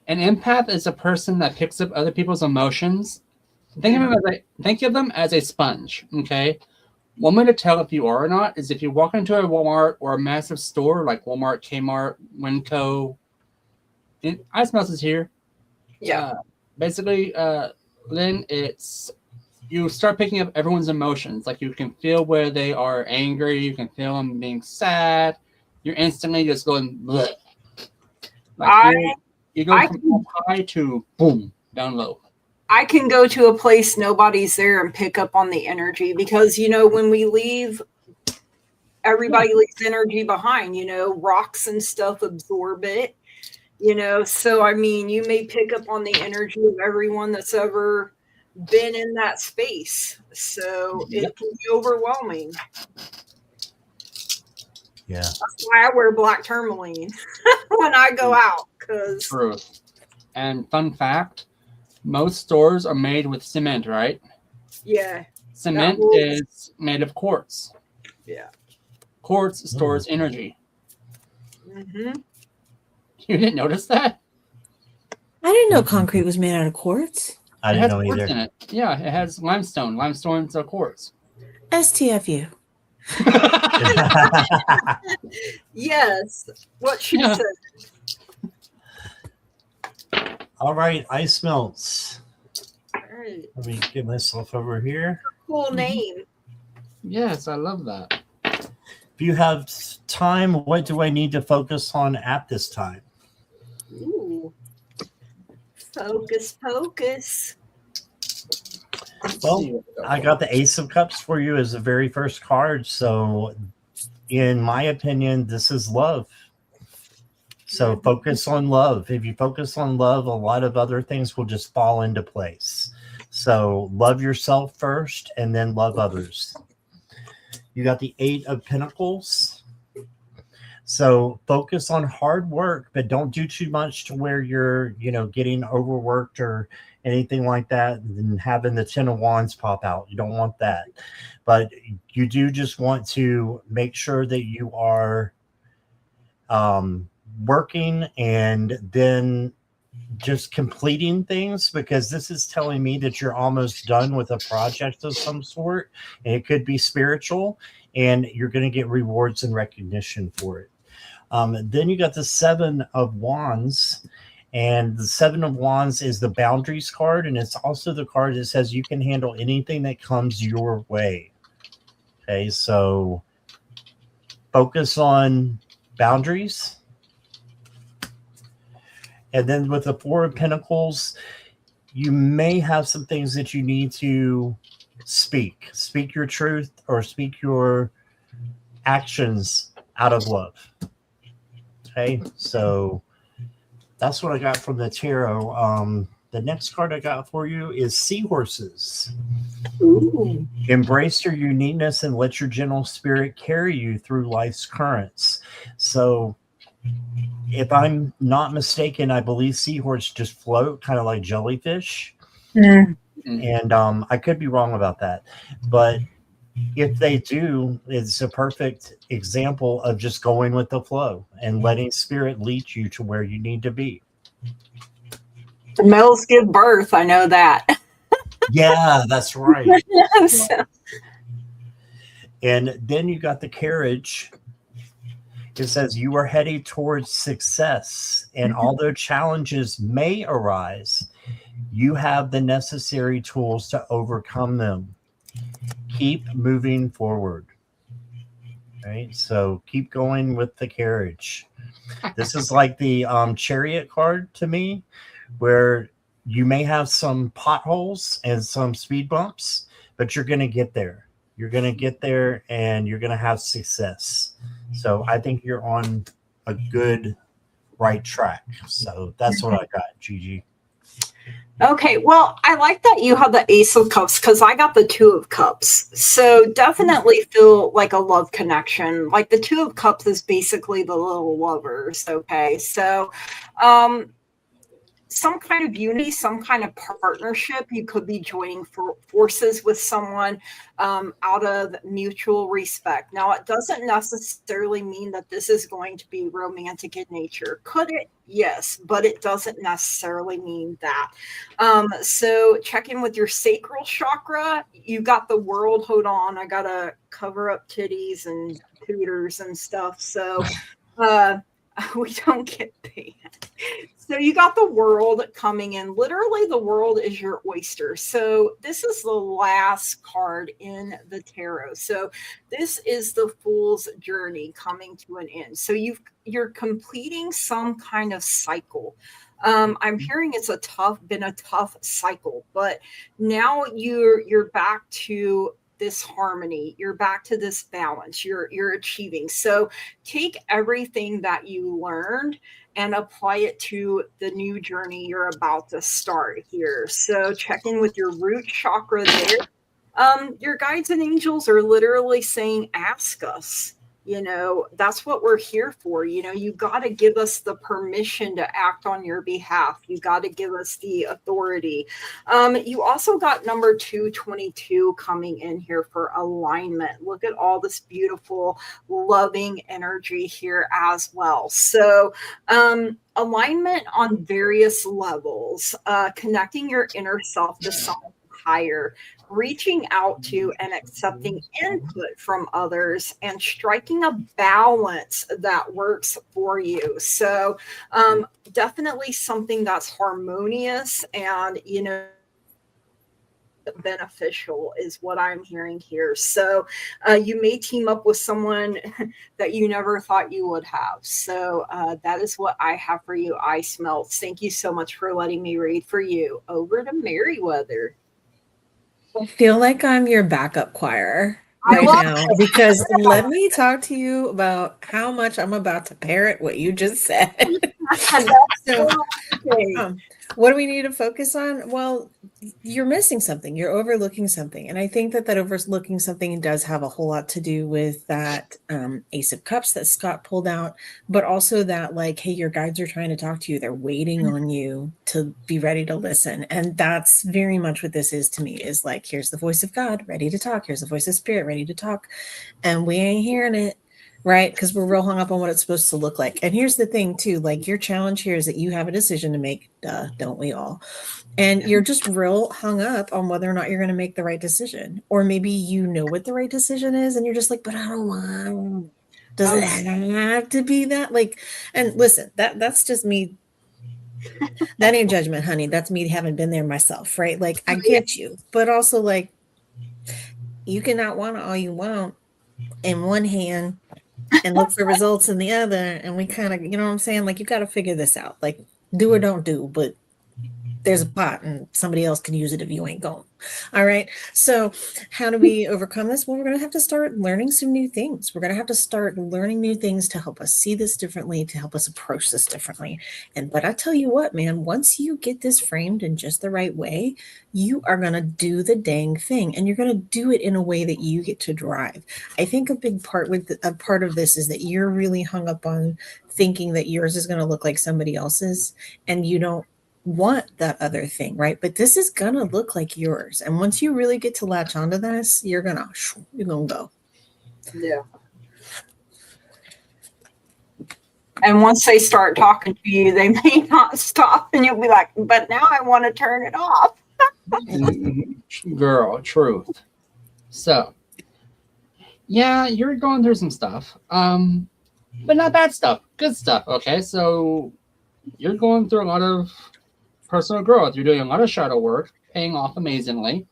An empath is a person that picks up other people's emotions. Think of them as a sponge, okay? One way to tell if you are or not is if you walk into a Walmart or a massive store like Walmart, Kmart, Winco. Ice Melts is here.
Yeah.
Basically, Lynn, it's you start picking up everyone's emotions. Like you can feel where they are angry. You can feel them being sad. You're instantly just going, bleh. You go from high to boom, down low.
I can go to a place nobody's there and pick up on the energy because, when we leave, everybody leaves energy behind, rocks and stuff absorb it, So, you may pick up on the energy of everyone that's ever been in that space. So it can be overwhelming.
Yeah.
That's why I wear black tourmaline when I go out.
True. And fun fact, most stores are made with cement, right?
Yeah.
Cement is made of quartz.
Yeah.
Quartz stores energy.
Mm-hmm.
You didn't notice that?
I didn't know concrete was made out of quartz.
I didn't know
quartz
either.
in it. Yeah, it has limestone. Limestone's a quartz.
STFU.
Yes. What she said.
All right, Ice Melts.
All right.
Let me get myself over here.
Cool name.
Yes, I love that.
If you have time, what do I need to focus on at this time?
Ooh. Focus, focus.
Well, I got the Ace of Cups for you as the very first card. So, in my opinion, this is love. So, focus on love. If you focus on love, a lot of other things will just fall into place. So, love yourself first and then love others. You got the Eight of Pentacles. So focus on hard work, but don't do too much to where you're, getting overworked or anything like that and having the 10 of Wands pop out. You don't want that. But you do just want to make sure that you are working and then just completing things, because this is telling me that you're almost done with a project of some sort, and it could be spiritual, and you're going to get rewards and recognition for it. Then you got the Seven of Wands, and the Seven of Wands is the boundaries card, and it's also the card that says you can handle anything that comes your way. Okay, so focus on boundaries. And then with the Four of Pentacles, you may have some things that you need to speak. Speak your truth or speak your actions out of love. Okay, so that's what I got from the tarot. The next card I got for you is Seahorses.
Ooh.
Embrace your uniqueness and let your gentle spirit carry you through life's currents. So if I'm not mistaken, I believe seahorses just float kind of like jellyfish.
Mm.
And I could be wrong about that. But if they do, it's a perfect example of just going with the flow and letting spirit lead you to where you need to be.
The males give birth. I know that.
Yeah, that's right.
So,
And then you got the carriage. It says you are headed towards success, and although challenges may arise, you have the necessary tools to overcome them. Keep moving forward. Right? So keep going with the carriage. This is like the Chariot card to me, where you may have some potholes and some speed bumps, but you're going to get there. You're going to get there and you're going to have success. So I think you're on a good right track. So that's what I got, Gigi.
okay, well, I like that you have the Ace of Cups because I got the Two of Cups. So definitely feel like a love connection. Like the Two of Cups is basically the little lovers. Okay, so some kind of unity, some kind of partnership. You could be joining forces with someone out of mutual respect. Now, it doesn't necessarily mean that this is going to be romantic in nature. Could it? Yes, but it doesn't necessarily mean that. So check in with your sacral chakra. You got the World. Hold on, I gotta cover up titties and pooters and stuff. So we don't get paid. So you got the World coming in. Literally, the World is your oyster. So this is the last card in the tarot. So this is the Fool's journey coming to an end. So you're completing some kind of cycle. I'm hearing it's been a tough cycle, but now you're back to this harmony, you're back to this balance, you're achieving. So take everything that you learned and apply it to the new journey you're about to start here. So check in with your root chakra there. Your guides and angels are literally saying, ask us. That's what we're here for. You got to give us the permission to act on your behalf. You got to give us the authority. You also got number 222 coming in here for alignment. Look at all this beautiful, loving energy here as well. So, alignment on various levels, connecting your inner self to something higher, reaching out to and accepting input from others, and striking a balance that works for you. So definitely something that's harmonious and beneficial is what I'm hearing here. So you may team up with someone that you never thought you would have. So that is what I have for you, Ice Melts. Thank you so much for letting me read for you. Over to Merriweather.
I feel like I'm your backup choir
I
right
love
now because let me talk to you about how much I'm about to parrot what you just said. So, what do we need to focus on? Well, you're missing something. You're overlooking something. And I think that overlooking something does have a whole lot to do with that Ace of Cups that Scott pulled out, but also that, like, hey, your guides are trying to talk to you. They're waiting on you to be ready to listen. And that's very much what this is to me, is like, here's the voice of God ready to talk. Here's the voice of Spirit ready to talk. And we ain't hearing it. Right? Because we're real hung up on what it's supposed to look like. And here's the thing, too, like your challenge here is that you have a decision to make. Duh, don't we all? And you're just real hung up on whether or not you're going to make the right decision. Or maybe you know what the right decision is and you're just like, but I don't want. Does it have to be that? Like, and listen, that's just me. That ain't judgment, honey. That's me having been there myself, right? Like, I get you. But also, like, you cannot want all you want in one hand and look for results in the other. And we kind of, you know what I'm saying? Like, you got to figure this out. Like, do or don't do, but there's a pot and somebody else can use it if you ain't going. All right. So how do we overcome this? Well, we're going to have to start learning some new things. We're going to have to start learning new things to help us see this differently, to help us approach this differently. But I tell you what, man, once you get this framed in just the right way, you are going to do the dang thing, and you're going to do it in a way that you get to drive. I think a big part of this is that you're really hung up on thinking that yours is going to look like somebody else's, and you don't want that other thing, right? But this is gonna look like yours, and once you really get to latch onto this, you're gonna go.
Yeah. And once they start talking to you, they may not stop, and you'll be like, "But now I want to turn it off."
Girl, truth. So, yeah, you're going through some stuff, but not bad stuff, good stuff. Okay, so you're going through a lot of personal growth. You're doing a lot of shadow work, paying off amazingly.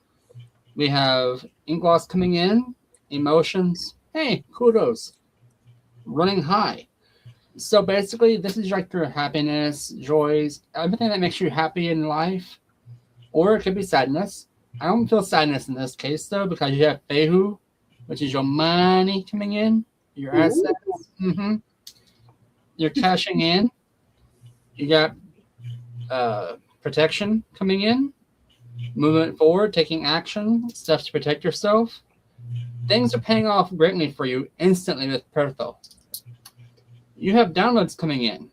We have ink gloss coming in, emotions. Hey, kudos. Running high. So basically, this is like your happiness, joys, everything that makes you happy in life. Or it could be sadness. I don't feel sadness in this case, though, because you have Fehu, which is your money coming in, your assets. Mm-hmm. You're cashing in. You got protection coming in, movement forward, taking action, steps to protect yourself. Things are paying off greatly for you instantly with Pertho. You have downloads coming in,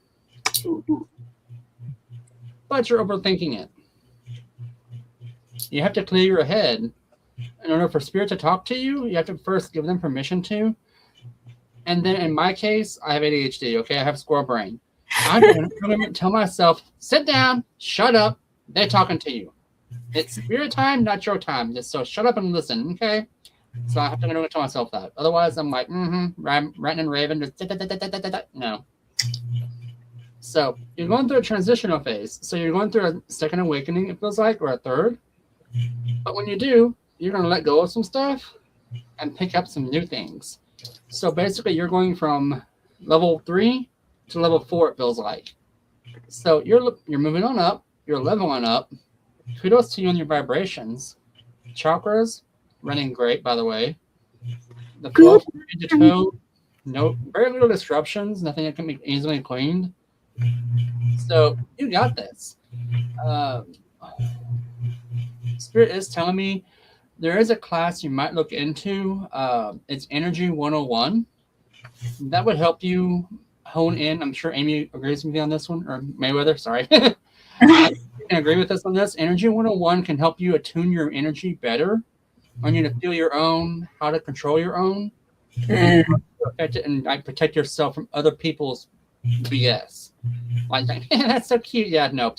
but you're overthinking it. You have to clear your head. In order for Spirit to talk to you, you have to first give them permission to. And then in my case, I have ADHD, okay? I have squirrel brain. I'm going to tell myself, sit down, shut up, they're talking to you. It's your time, not your time. Just so shut up and listen, okay? So I have to tell myself that. Otherwise, I'm like, ranting and raving, just no. So you're going through a transitional phase. So you're going through a second awakening, it feels like, or a third. But when you do, you're going to let go of some stuff and pick up some new things. So basically, you're going from level 3 to level 4, it feels like. So you're moving on up, you're leveling up. Kudos to you on your vibrations. Chakras running great, by the way. The flow from head to toe, no, very little disruptions, nothing that can be easily cleaned. So you got this. Spirit is telling me there is a class you might look into. It's Energy 101. That would help you hone in. I'm sure Amy agrees with me on this one, or Mayweather, sorry. I can agree with us on this. Energy 101 can help you attune your energy better. I need to feel your own, how to control your own, affect it, and protect yourself from other people's BS. Like, that's so cute. Yeah, no.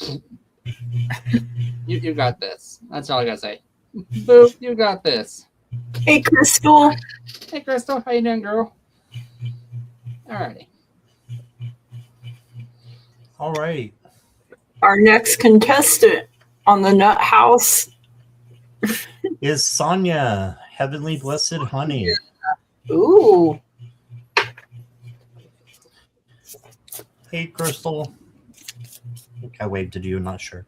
You got this. That's all I gotta say. Boop, you got this.
Hey, Crystal.
Hey, Crystal. How you doing, girl? Alrighty.
All right.
Our next contestant on the Nut House
is Sonia, Heavenly Blessed Honey.
Ooh.
Hey, Crystal. I think I waved to you, I'm not sure.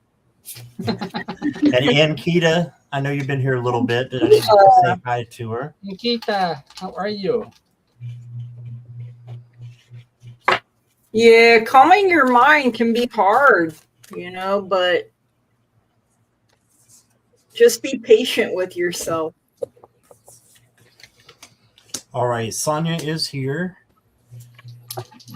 And Kita, I know you've been here a little bit, but I didn't say hi to her.
Nikita, how are you?
Yeah, calming your mind can be hard, but just be patient with yourself.
All right, Sonia is here.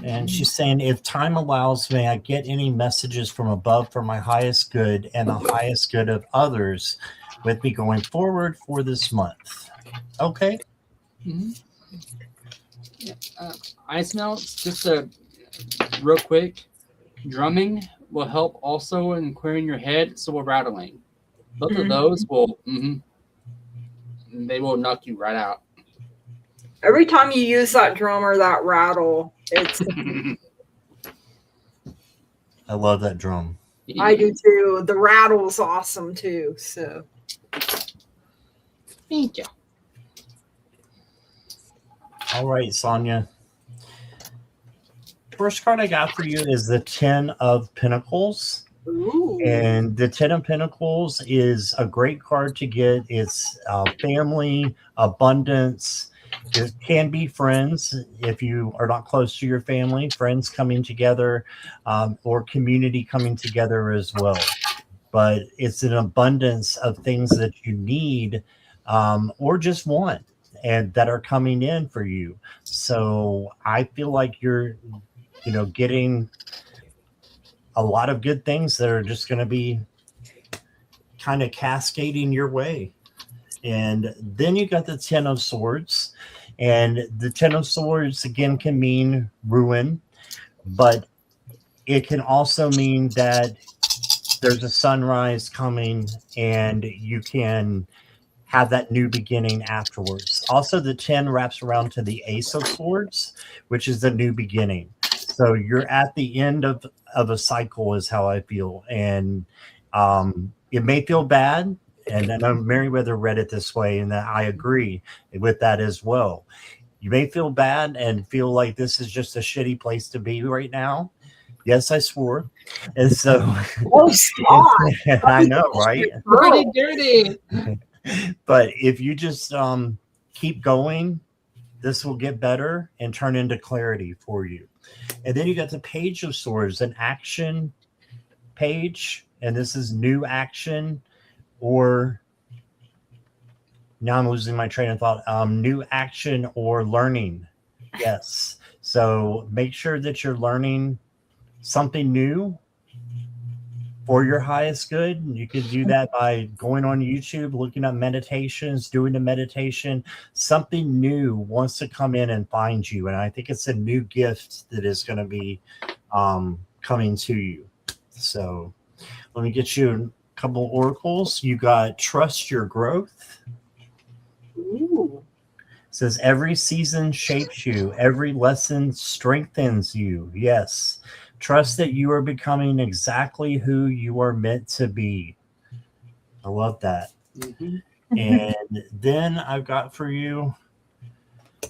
And she's saying, if time allows, may I get any messages from above for my highest good and the highest good of others with me going forward for this month? Okay.
Mm-hmm. Yeah, ice melts, just a real quick. Drumming will help also in clearing your head, so will rattling. Both of those will, they will knock you right out.
Every time you use that drum or that rattle, it's.
I love that drum.
I do too. The rattle's awesome too. So.
Thank you.
All right, Sonia. First card I got for you is the 10 of Pentacles.
Ooh.
And the 10 of Pentacles is a great card to get. It's family, abundance. It can be friends if you are not close to your family, friends coming together, or community coming together as well. But it's an abundance of things that you need or just want and that are coming in for you. So I feel like you're, getting a lot of good things that are just going to be kind of cascading your way. And then you got the 10 of Swords. And the 10 of Swords, again, can mean ruin. But it can also mean that there's a sunrise coming and you can have that new beginning afterwards. Also, the 10 wraps around to the Ace of Swords, which is the new beginning. So you're at the end of a cycle is how I feel. And it may feel bad. And I know Meriwether read it this way, and that I agree with that as well. You may feel bad and feel like this is just a shitty place to be right now. Yes, I swore. And so I know, right?
Pretty dirty.
But if you just keep going, this will get better and turn into clarity for you. And then you got the Page of Swords, an action page, and this is new action, or now I'm losing my train of thought. New action or learning. Yes. So make sure that you're learning something new for your highest good. You can do that by going on YouTube, looking up meditations, doing the meditation. Something new wants to come in and find you. And I think it's a new gift that is going to be coming to you. So let me get you a couple oracles. You got Trust Your Growth.
Ooh.
It says every season shapes you. Every lesson strengthens you. Yes. Trust that you are becoming exactly who you are meant to be. I love that. And then I've got for you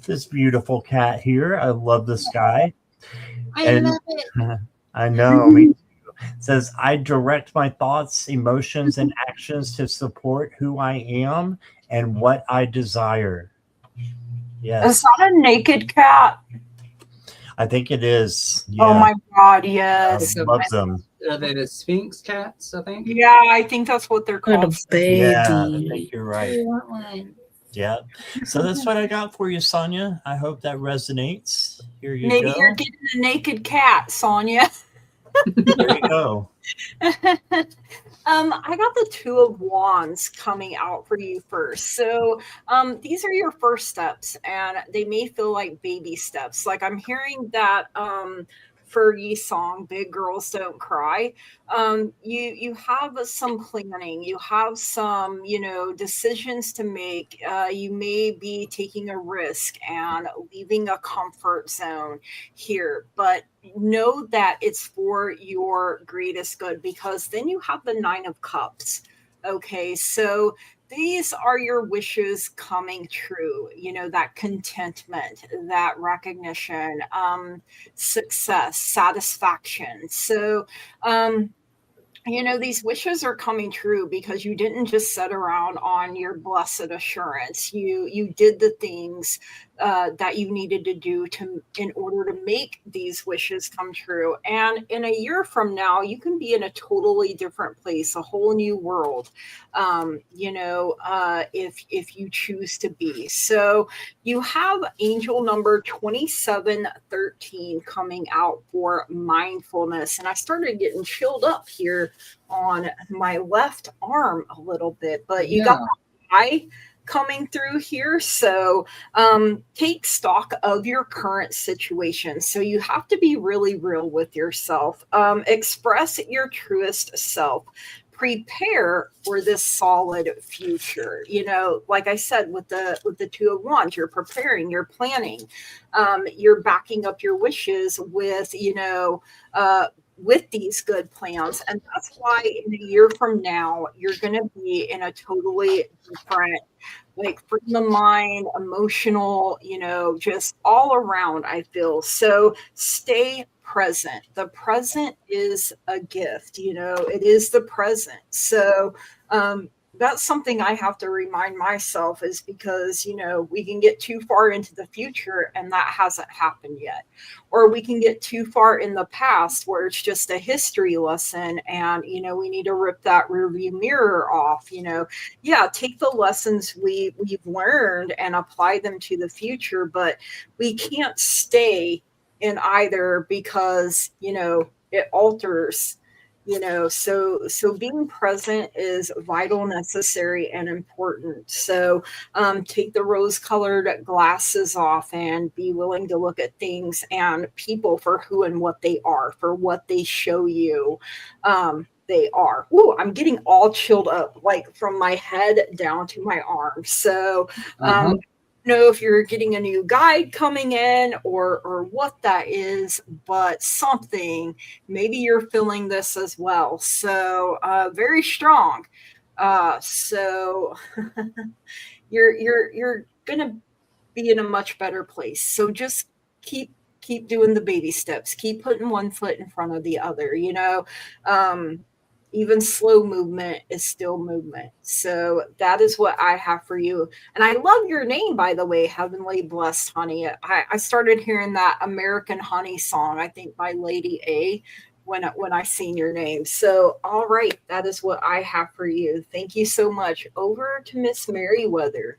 this beautiful cat here. I love this guy.
I love it.
I know. Me too. It says, I direct my thoughts, emotions, and actions to support who I am and what I desire. Yes.
Is that a naked cat?
I think it is. Yeah.
Oh my God, yes.
I love them.
Are they the Sphinx cats, I think?
Yeah, I think that's what they're
Little
called.
baby.
Yeah, I think you're right.
I want one.
Yeah. So that's what I got for you, Sonia. I hope that resonates. Here you
Maybe
go.
you're getting a naked cat, Sonia.
There you go.
I got the Two of Wands coming out for you first. So these are your first steps, and they may feel like baby steps. Like I'm hearing that Fergie song, Big Girls Don't Cry. You have some planning, you have some, decisions to make. You may be taking a risk and leaving a comfort zone here, but know that it's for your greatest good, because then you have the Nine of Cups. Okay, so these are your wishes coming true, that contentment, that recognition, success, satisfaction. So you know, these wishes are coming true because you didn't just sit around on your blessed assurance. You did the things that you needed to do in order to make these wishes come true. And in a year from now, you can be in a totally different place, a whole new world. If you choose to be. So you have angel number 2713 coming out for mindfulness, and I started getting chilled up here on my left arm a little bit, but you got the eye coming through here. So take stock of your current situation. So you have to be really real with yourself. Express your truest self. Prepare for this solid future. You know, like I said, with the Two of Wands, you're preparing, you're planning, you're backing up your wishes with, with these good plans. And that's why in a year from now, you're going to be in a totally different, like, frame of mind, emotional, just all around, I feel. So stay present. The present is a gift, it is the present. So that's something I have to remind myself, is because, we can get too far into the future and that hasn't happened yet. Or we can get too far in the past where it's just a history lesson and, we need to rip that rearview mirror off, take the lessons we've learned and apply them to the future, but we can't stay in either because, it alters. So being present is vital, necessary, and important. So take the rose-colored glasses off and be willing to look at things and people for who and what they are, for what they show you they are. Ooh, I'm getting all chilled up, like from my head down to my arms. So know if you're getting a new guide coming in or what that is, but something, maybe you're feeling this as well. So very strong. So you're gonna be in a much better place. So just keep doing the baby steps, keep putting one foot in front of the other, even slow movement is still movement. So that is what I have for you. And I love your name, by the way, Heavenly Blessed Honey. I started hearing that American Honey song, I think by Lady A, when I seen your name. So, all right, that is what I have for you. Thank you so much. Over to Miss Merriweather.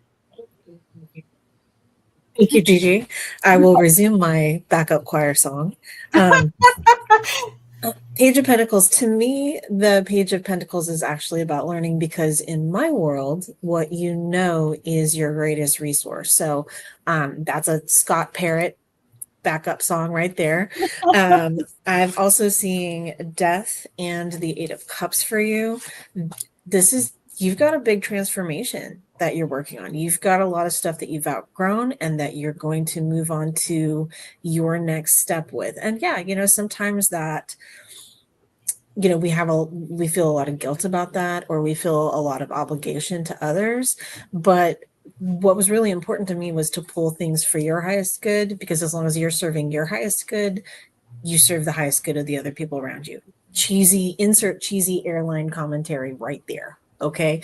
Thank you, Gigi. I will resume my backup choir song. Page of Pentacles. To me, the Page of Pentacles is actually about learning, because in my world, what you know is your greatest resource. So that's a Scott Parrott backup song right there. I'm also seeing Death and the Eight of Cups for you. You've got a big transformation that you're working on. You've got a lot of stuff that you've outgrown and that you're going to move on to your next step with. And yeah, sometimes that, we feel a lot of guilt about that, or we feel a lot of obligation to others. But what was really important to me was to pull things for your highest good, because as long as you're serving your highest good, you serve the highest good of the other people around you. Insert cheesy airline commentary right there. Okay.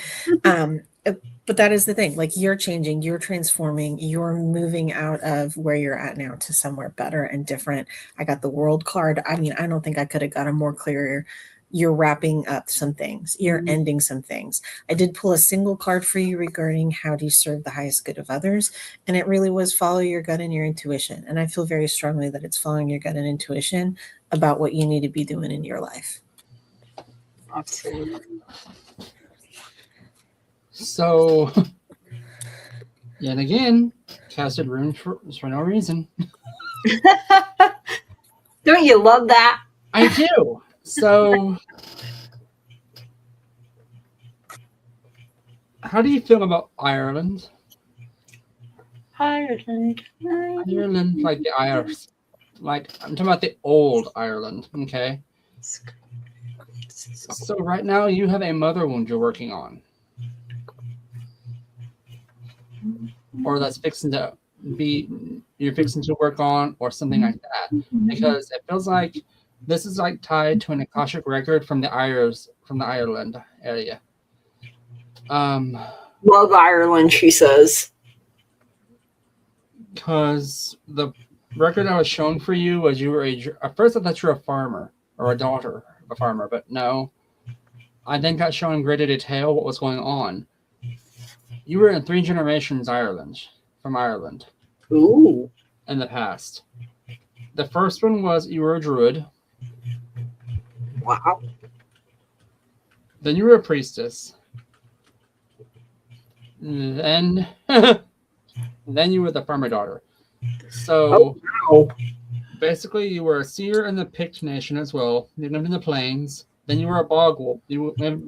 But that is the thing, like, you're changing, you're transforming, you're moving out of where you're at now to somewhere better and different. I got the World card. I mean, I don't think I could have got a more clear. You're wrapping up some things, you're ending some things. I did pull a single card for you regarding how do you serve the highest good of others. And it really was follow your gut and your intuition. And I feel very strongly that it's following your gut and intuition about what you need to be doing in your life.
Absolutely.
So, yet again, casted runes for no reason.
Don't you love that?
I do. So, how do you feel about Ireland?
Ireland,
like the Irish. Like, I'm talking about the old Ireland, okay? So right now you have a mother wound you're working on. Or that's you're fixing to work on, or something like that. Because it feels like This is like tied to an Akashic record from the Ireland area.
Love Ireland, she says.
Because the record I was shown for you was you were at first I thought you were a farmer or a daughter of a farmer, but no. I then got shown in greater detail what was going on. You were in 3 generations from Ireland.
Ooh.
In the past. The first one was you were a druid.
Wow.
Then you were a priestess. Then you were the farmer daughter. So basically you were a seer in the Pict Nation as well. You lived in the plains. Then you were a bog wolf. You lived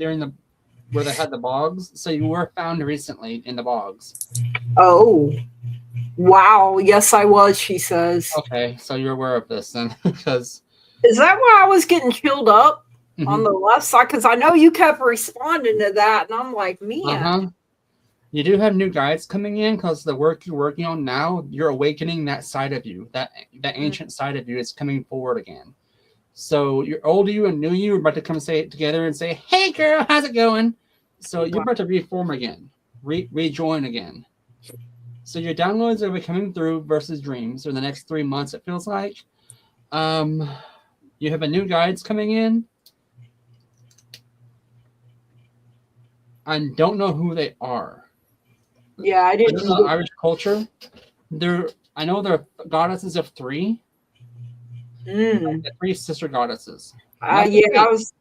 where they had the bogs. So you were found recently in the bogs.
Oh. Wow. Yes, I was, she says.
Okay, so you're aware of this then. Because
is that why I was getting chilled up on the left side? Because I know you kept responding to that, and I'm like, man.
You do have new guides coming in because the work you're working on now, you're awakening that side of you. That ancient side of you is coming forward again. So your old you and new you are about to come together and say, hey girl, how's it going? So you're about to reform again, rejoin again. So your downloads are coming through versus dreams in the next 3 months, it feels like. You have a new guides coming in. I don't know who they are.
Yeah, I didn't
know Irish culture. I know they're goddesses of 3. Like the 3 sister goddesses.
Yeah, I was.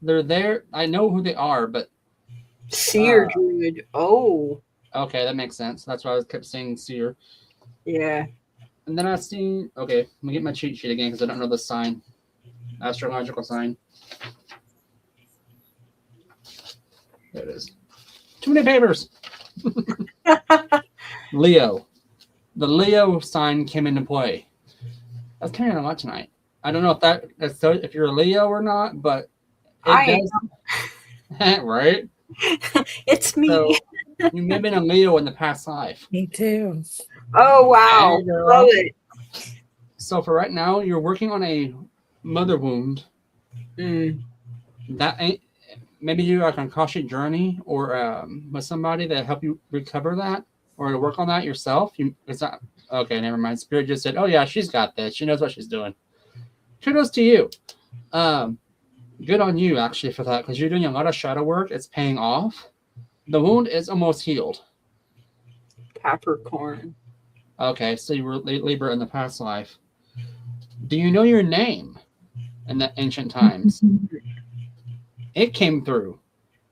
They're there. I know who they are, but
Seer druid. Oh.
Okay, that makes sense. That's why I kept saying seer.
Yeah.
And then I seen. Okay, let me get my cheat sheet again because I don't know the sign. Astrological sign. There it is. Too many papers. Leo. The Leo sign came into play. That's carrying a lot tonight. I don't know if you're a Leo or not, but
I
am. Right?
It's me.
So, you may have been a Leo in the past life.
Me too.
Oh wow. Love it.
So for right now, you're working on a mother wound. That ain't. Maybe you like on Akashic journey or with somebody that help you recover that or to work on that yourself. It's not okay. Never mind. Spirit just said, "Oh yeah, she's got this. She knows what she's doing." Kudos to you. Good on you actually for that because you're doing a lot of shadow work. It's paying off. The wound is almost healed.
Capricorn.
Okay, so you were Libra in the past life. Do you know your name in the ancient times? It came through.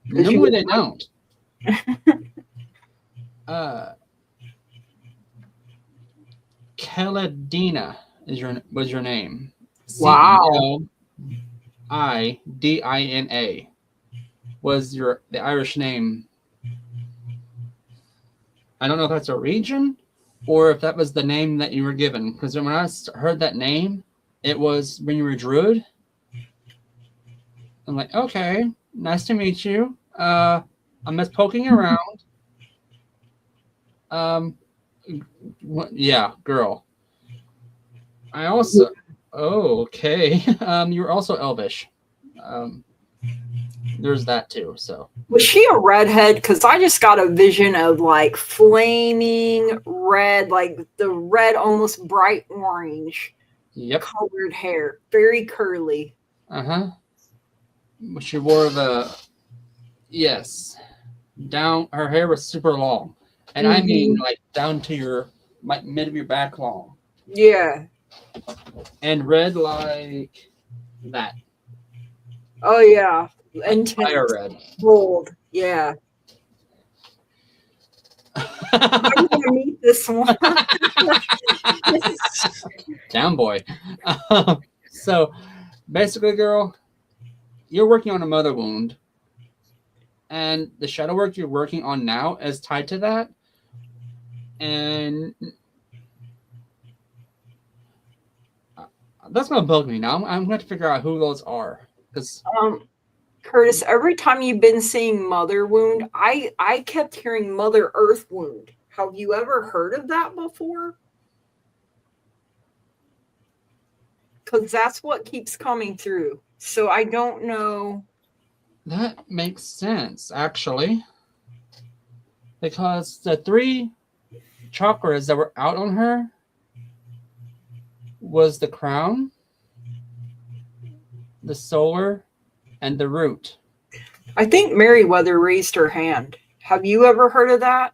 Normally they don't. Celadina was your name.
Wow.
Celadina was the Irish name. I don't know if that's a region or if that was the name that you were given. Because when I heard that name, it was when you were a druid. I'm like, okay, nice to meet you. I'm just poking around. Yeah, girl. I also. Oh, okay. You're also Elvish. There's that too. So
was she a redhead? Because I just got a vision of like flaming red, like the red, almost bright orange.
Yep.
Colored hair, very curly.
She wore yes, down. Her hair was super long, and I mean like down to your mid of your back long.
Yeah. And
red like that.
Oh yeah, intense.
Fire red.
Bold. Yeah. I'm gonna meet this one.
Down boy. So basically, girl, you're working on a mother wound, and the shadow work you're working on now is tied to that. And that's gonna bug me now. I'm going to figure out who those are because
Curtis, every time you've been seeing mother wound, I kept hearing Mother Earth wound. Have you ever heard of that before? Because that's what keeps coming through. So I don't know.
That makes sense, actually. Because the 3 chakras that were out on her was the crown, the solar, and the root.
I think Meriwether raised her hand. Have you ever heard of that?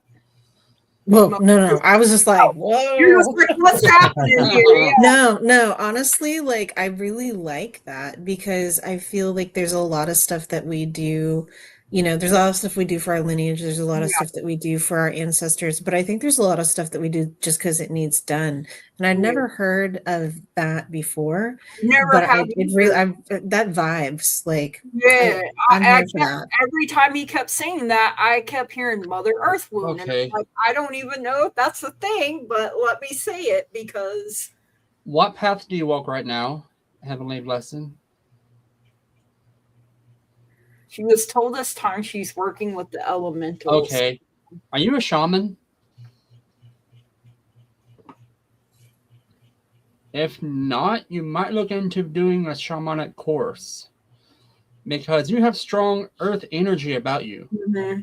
Whoa, no. I was just like, whoa.
You're just like, what's happening here? Yeah.
No. Honestly, like I really like that because I feel like there's a lot of stuff that we do. There's a lot of stuff we do for our lineage. There's a lot of stuff that we do for our ancestors, but I think there's a lot of stuff that we do just because it needs done. And I'd never heard of that before.
Never
but
have.
That vibes like.
Yeah,
I'm here for that.
Every time he kept saying that, I kept hearing Mother Earth wound,
Okay.
and I don't even know if that's a thing, but let me say it because.
What path do you walk right now, Heavenly Blessing?
She was told this time she's working with the elementals.
Okay. Are you a shaman? If not, you might look into doing a shamanic course. Because you have strong earth energy about you.
Mm-hmm.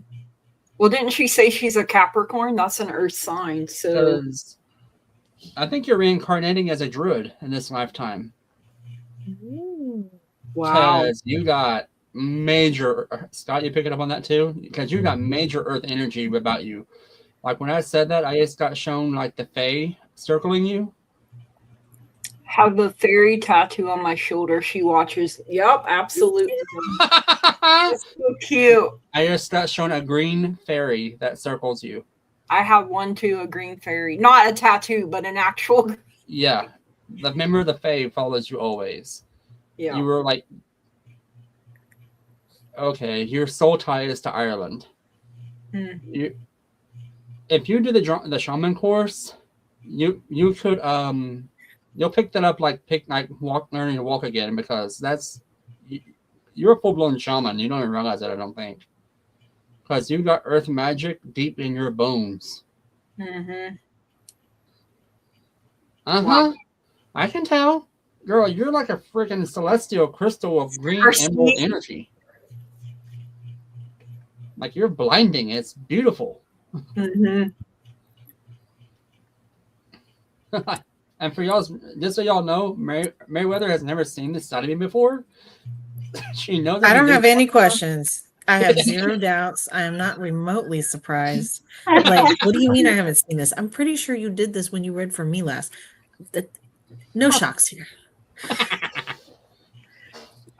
Well, didn't she say she's a Capricorn? That's an earth sign. So
I think you're reincarnating as a druid in this lifetime.
Wow.
Because you got major, Scott, you picking up on that too? Because you got major earth energy about you. Like when I said that, I just got shown like the Fae circling you.
Have a fairy tattoo on my shoulder. She watches. Yep, absolutely. It's so cute.
I just got shown a green fairy that circles you.
I have one too, a green fairy. Not a tattoo, but an actual.
Yeah. The member of the Fae follows you always.
Yeah.
You were like, okay, your soul tie is to Ireland.
Mm-hmm.
If you do the shaman course, you could you'll pick that up like learning to walk again, because you're a full-blown shaman. You don't even realize that, I don't think, because you got earth magic deep in your bones.
Mm-hmm.
Wow. I can tell, girl. You're like a freaking celestial crystal of green emerald energy. Like you're blinding. It's beautiful.
Mm-hmm.
And for y'all, just so y'all know, Meriwether has never seen this side of me before. She knows.
I don't have any questions. I have zero doubts. I am not remotely surprised. Like, what do you mean I haven't seen this? I'm pretty sure you did this when you read for me last. No shocks here.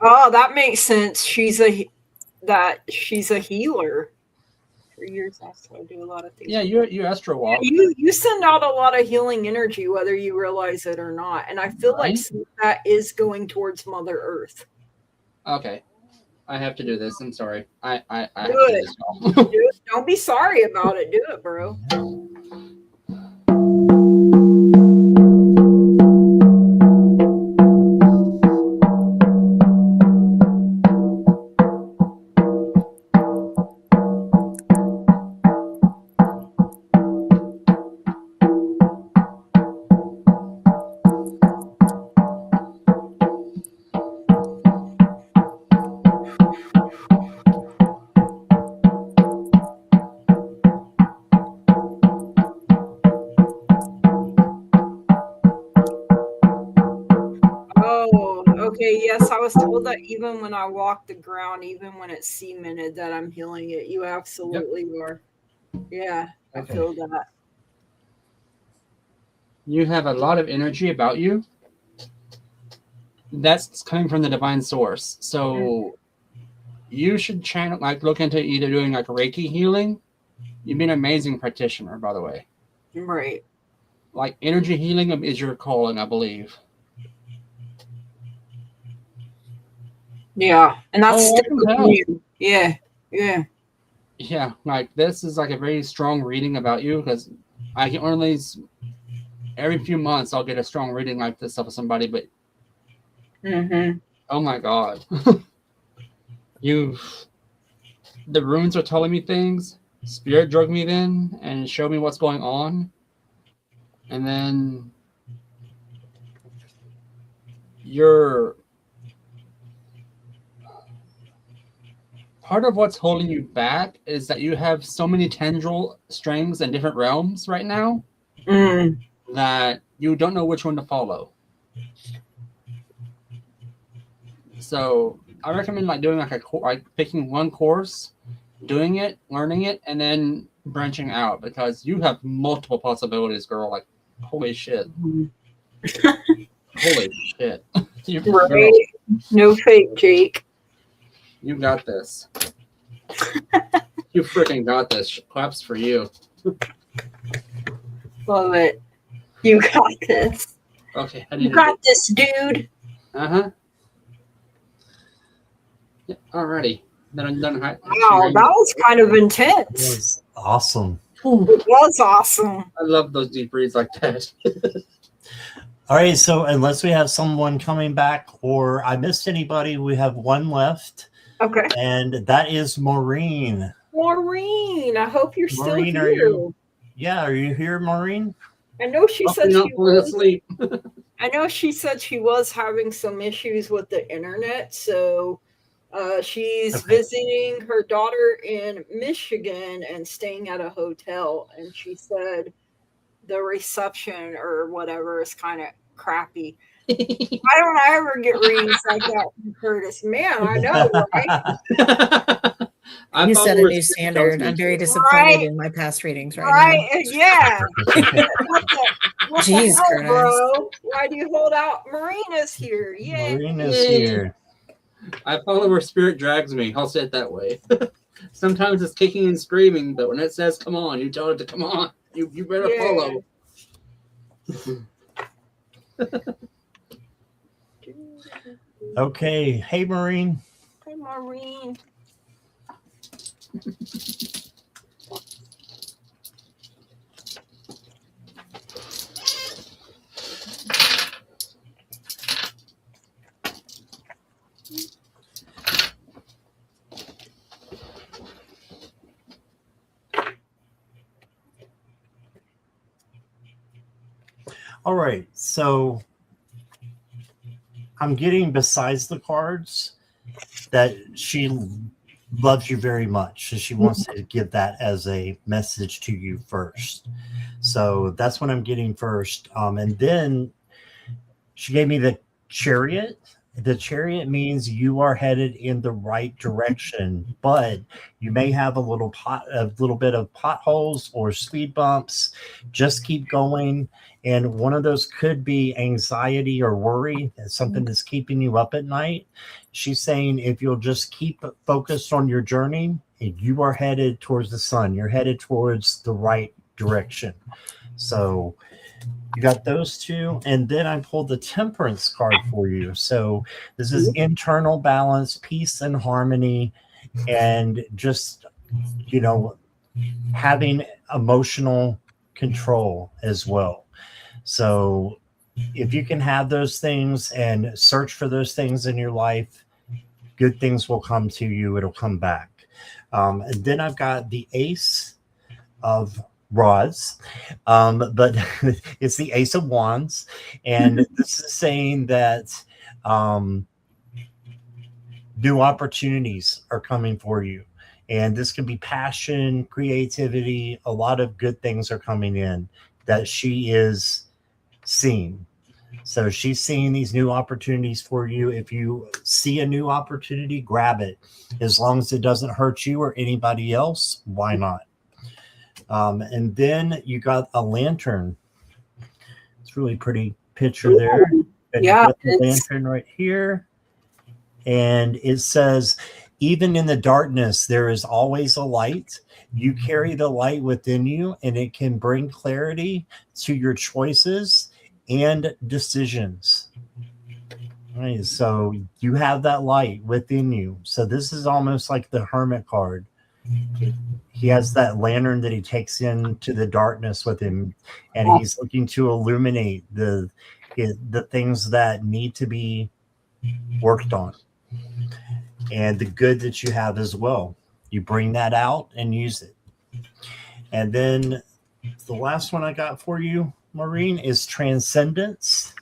Oh, that makes sense. She's a healer. For years, I do a lot of things.
Yeah, you astro walk.
You send out a lot of healing energy, whether you realize it or not. And I feel like some of that is going towards Mother Earth.
Okay, I have to do this. I'm sorry. I have
Do
to
it.
do this.
Do it. Don't be sorry about it. Do it, bro. Okay, yes, I was told that even when I walk the ground, even when it's cemented, that I'm healing it. You absolutely are. Yeah, I feel that.
You have a lot of energy about you. That's coming from the divine source. So you should channel, like look into either doing like Reiki healing. You'd be an amazing practitioner, by the way.
Right.
Like energy healing is your calling, I believe.
Yeah, and that's
I can tell.
Yeah.
Yeah, like this is like a very strong reading about you, because I get one of these every few months. I'll get a strong reading like this of somebody, but oh my god, the runes are telling me things. spirit drug me then and showed me what's going on. And then part of what's holding you back is that you have so many tendril strings in different realms right now that you don't know which one to follow. So I recommend doing picking one course, doing it, learning it, and then branching out, because you have multiple possibilities, girl. Like, holy shit. Holy shit.
Right. No fake, Jake.
You got this. You freaking got this. Claps for you.
Love it. You got this.
Okay.
You got this, dude.
Uh-huh. Yeah, alrighty. Then I'm done.
Wow, that was kind of
It
intense.
was awesome.
It was awesome.
I love those deep reads like that.
All right, so unless we have someone coming back or I missed anybody, we have one left,
Okay.
and that is Maureen.
Maureen, I hope you're still
Maureen,
here.
Are you here, Maureen?
I know she said
Not
she
falling
was.
asleep.
I know she said she was having some issues with the internet, so she's visiting her daughter in Michigan and staying at a hotel, and she said the reception or whatever is kind of crappy. Why don't I ever get readings like that from Curtis? Man, I know, right?
You set a new standard. I'm very disappointed in my past readings right now.
Yeah. What the
Jeez,
hell,
Curtis.
bro? Why do you hold out? Marina's here. Yay.
Marina's here.
I follow where spirit drags me. I'll say it that way. Sometimes it's kicking and screaming, but when it says come on, you tell it to come on. You better follow.
Okay. Hey, Maureen.
Hey, Maureen.
All right, so I'm getting, besides the cards, that she loves you very much. So she wants to give that as a message to you first. So that's what I'm getting first. And then she gave me the Chariot. The Chariot means you are headed in the right direction, but you may have a little bit of potholes or speed bumps. Just keep going. And one of those could be anxiety or worry, something that's keeping you up at night. She's saying if you'll just keep focused on your journey, you are headed towards the sun. You're headed towards the right direction. So you got those two. And then I pulled the Temperance card for you. So this is internal balance, peace and harmony, and just, having emotional control as well. So if you can have those things and search for those things in your life, good things will come to you. It'll come back. And then I've got the Ace of Rods, but it's the Ace of Wands. And this is saying that new opportunities are coming for you. And this can be passion, creativity. A lot of good things are coming in that she is seeing. So she's seeing these new opportunities for you. If you see a new opportunity, grab it. As long as it doesn't hurt you or anybody else, why not? And then you got a lantern. It's really pretty picture there. And you got the lantern right here. And it says, even in the darkness, there is always a light. You carry the light within you, and it can bring clarity to your choices and decisions. All right, so you have that light within you. So this is almost like the Hermit card. He has that lantern that he takes into the darkness with him, and he's looking to illuminate the things that need to be worked on and the good that you have as well. You bring that out and use it. And then the last one I got for you, Maureen, is transcendence.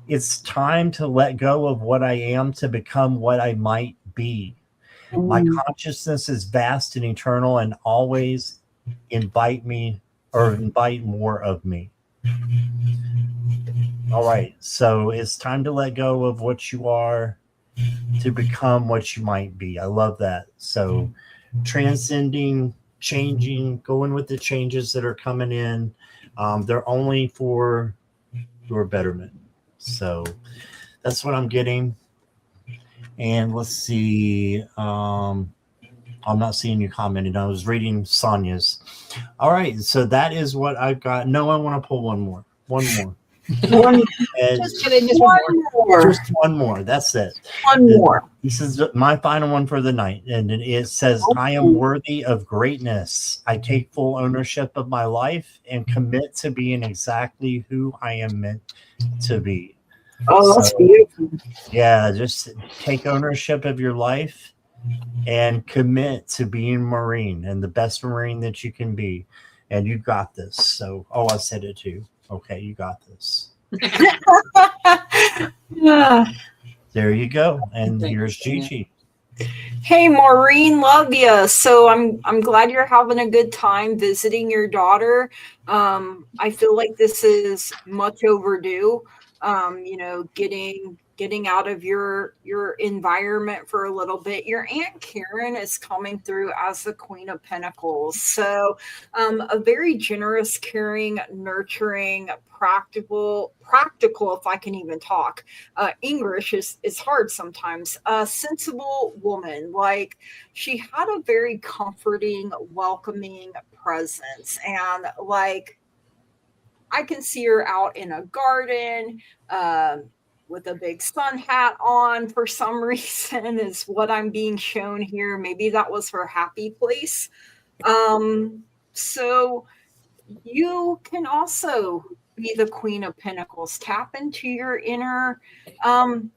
It's time to let go of what I am to become what I might be. My consciousness is vast and eternal and always invite more of me. All right. So it's time to let go of what you are to become what you might be. I love that. So transcending, changing, going with the changes that are coming in. They're only for your betterment. So that's what I'm getting. And let's see. I'm not seeing you commenting. I was reading Sonia's. All right. So that is what I've got. No, I want to pull one more.
Just kidding. Just one more.
Just one more. That's it.
One more.
This is my final one for the night. And it says, I am worthy of greatness. I take full ownership of my life and commit to being exactly who I am meant to be.
Oh, that's beautiful.
Yeah, just take ownership of your life and commit to being Marine and the best Marine that you can be. And you got this. So, I said it too. Okay, you got this.
Yeah.
There you go. And here's Gigi.
Hey, Maureen, love you. So I'm glad you're having a good time visiting your daughter. I feel like this is much overdue. Getting out of your environment for a little bit. Your Aunt Karen is coming through as the Queen of Pentacles. So a very generous, caring, nurturing, practical, if I can even talk. English is hard sometimes. A sensible woman. Like, she had a very comforting, welcoming presence. And like, I can see her out in a garden, with a big sun hat on for some reason is what I'm being shown here. Maybe that was her happy place. So you can also be the Queen of Pentacles. Tap into your inner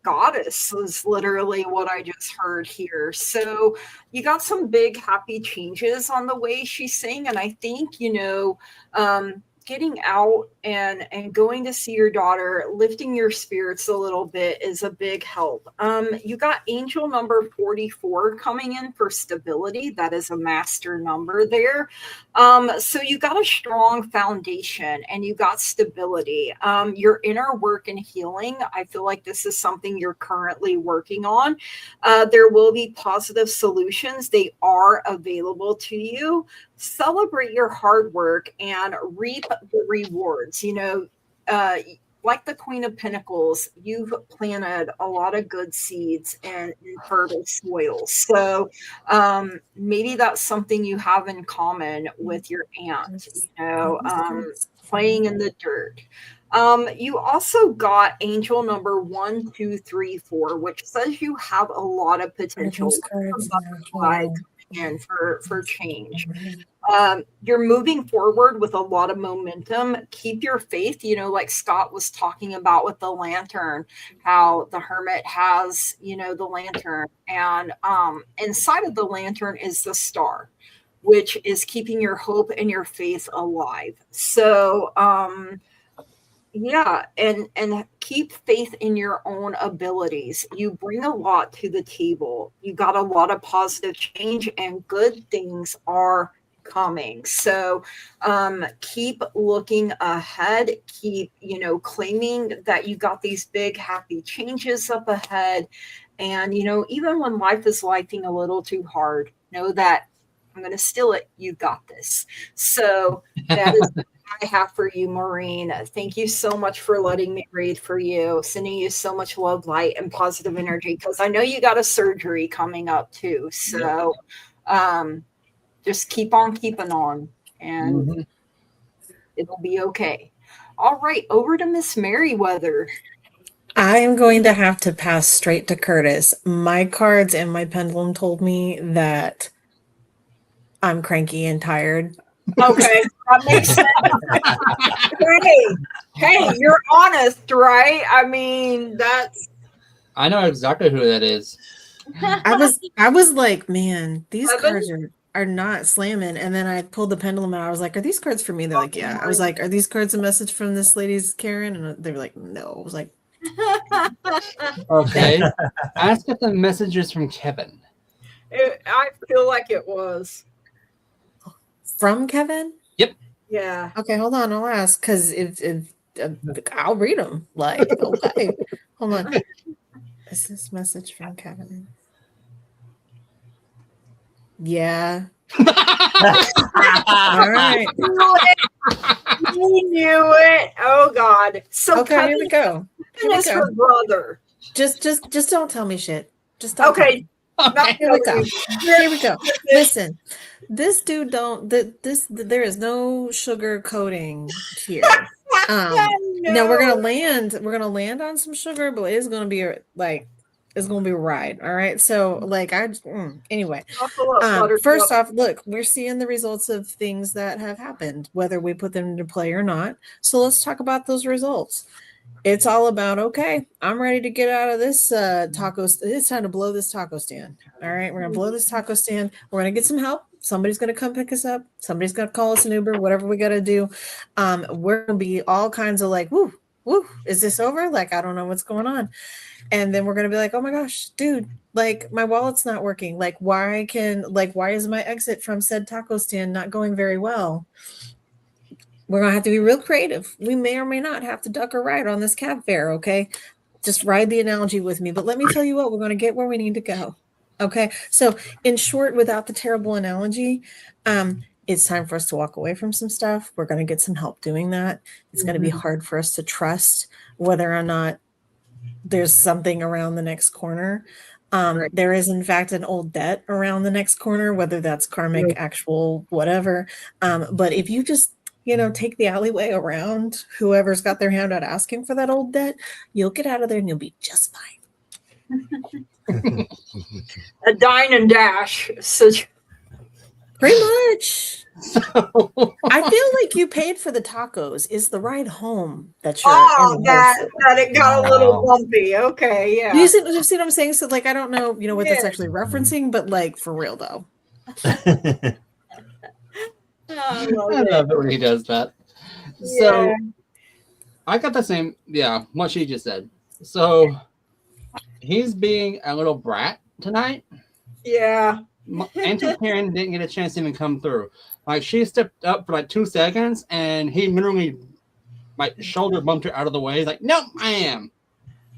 goddess is literally what I just heard here. So you got some big happy changes on the way, she's saying. And I think, getting out and going to see your daughter, lifting your spirits a little bit is a big help. You got angel number 44 coming in for stability. That is a master number there. So you got a strong foundation and you got stability. Your inner work and healing, I feel like this is something you're currently working on. There will be positive solutions. They are available to you. Celebrate your hard work and reap the rewards. Like the Queen of Pentacles, you've planted a lot of good seeds in fertile soil. So maybe that's something you have in common with your aunt, playing in the dirt. You also got angel number 1, 2, 3, 4, which says you have a lot of potential and for change. You're moving forward with a lot of momentum. Keep your faith, like Scott was talking about with the lantern, how the hermit has, the lantern, and inside of the lantern is the star, which is keeping your hope and your faith alive. So and keep faith in your own abilities. You bring a lot to the table. You got a lot of positive change and good things are coming. So keep looking ahead. Keep, claiming that you got these big happy changes up ahead. And, even when life is lifing a little too hard, know that I'm going to steal it. You got this. So that is what I have for you, Maureen. Thank you so much for letting me read for you. Sending you so much love, light, and positive energy, because I know you got a surgery coming up too. So just keep on keeping on, and it'll be okay. All right, over to Miss Merriweather.
I am going to have to pass straight to Curtis. My cards and my pendulum told me that I'm cranky and tired.
Okay, that makes sense. Hey, you're honest, right? I mean,
I know exactly who that is.
I was like, man, these cards are are not slamming. And then I pulled the pendulum out. I was like, are these cards for me? They're like, yeah. I was like, are these cards a message from this lady's Karen? And they were like, no. I was like,
Okay. Ask if the message is from Kevin.
I feel like it was.
from Kevin?
Yeah.
Okay, hold on. I'll ask because if I'll read them. Like, okay, hold on. Is this message from Kevin? Yeah. All right.
He knew it. Oh God. So
Okay, here we go.
Kevin is her brother.
Just don't tell me shit. Just don't.
Okay.
Okay.
Here we go. Here we go. Listen, this dude don't. There is no sugar coating here. Now we're gonna land. We're gonna land on some sugar, but it's gonna be like. It's gonna be a ride, all right. So, like, anyway. First off, look, we're seeing the results of things that have happened, whether we put them into play or not. So let's talk about those results. It's all about, okay, I'm ready to get out of this taco. It's time to blow this taco stand. All right, we're gonna blow this taco stand. We're gonna get some help. Somebody's gonna come pick us up. Somebody's gonna call us an Uber. Whatever we gotta do. We're gonna be all kinds of like, woo, is this over? Like, I don't know what's going on. And then we're going to be like, oh my gosh, dude, like my wallet's not working. Like, why is my exit from said taco stand not going very well? We're going to have to be real creative. We may or may not have to duck or ride on this cab fare. Okay. Just ride the analogy with me. But let me tell you what, we're going to get where we need to go. Okay. So in short, without the terrible analogy, it's time for us to walk away from some stuff. We're going to get some help doing that. It's going to be hard for us to trust whether or not there's something around the next corner. There is, in fact, an old debt around the next corner, whether that's karmic, actual, whatever. But if you just, take the alleyway around whoever's got their hand out asking for that old debt, you'll get out of there and you'll be just fine.
A dine and dash. So
pretty much. I feel like you paid for the tacos. Is the ride home that you're
that it got a little bumpy. Okay, yeah.
You see what I'm saying? So like I don't know, what that's actually referencing, but like for real though.
I love it when he does that. So I got the same, what she just said. So he's being a little brat tonight.
Yeah.
Auntie Karen didn't get a chance to even come through. Like she stepped up for like 2 seconds and he literally shoulder bumped her out of the way. He's like, nope, I am.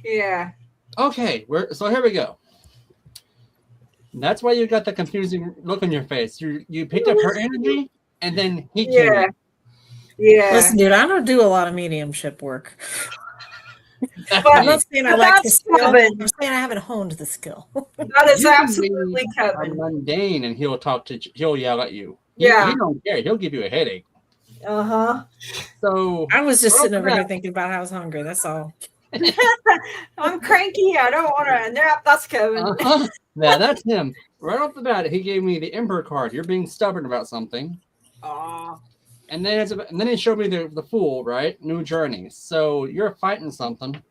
Yeah.
Okay, so here we go. That's why you got the confusing look on your face. You picked up her energy and then he came in.
Yeah.
Listen, dude, I don't do a lot of mediumship work.
I'm
not saying I like the skill. I'm saying I haven't honed the skill.
That is absolutely Kevin.
Mundane, and he'll yell at you. He don't care. He'll give you a headache. So
I was just sitting over here thinking about how I was hungry. That's all.
I'm cranky. I don't want to nap. That's Kevin.
Yeah, that's him. Right off the bat, he gave me the Emperor card. You're being stubborn about something. And then he showed me the Fool, right? New journey. So you're fighting something.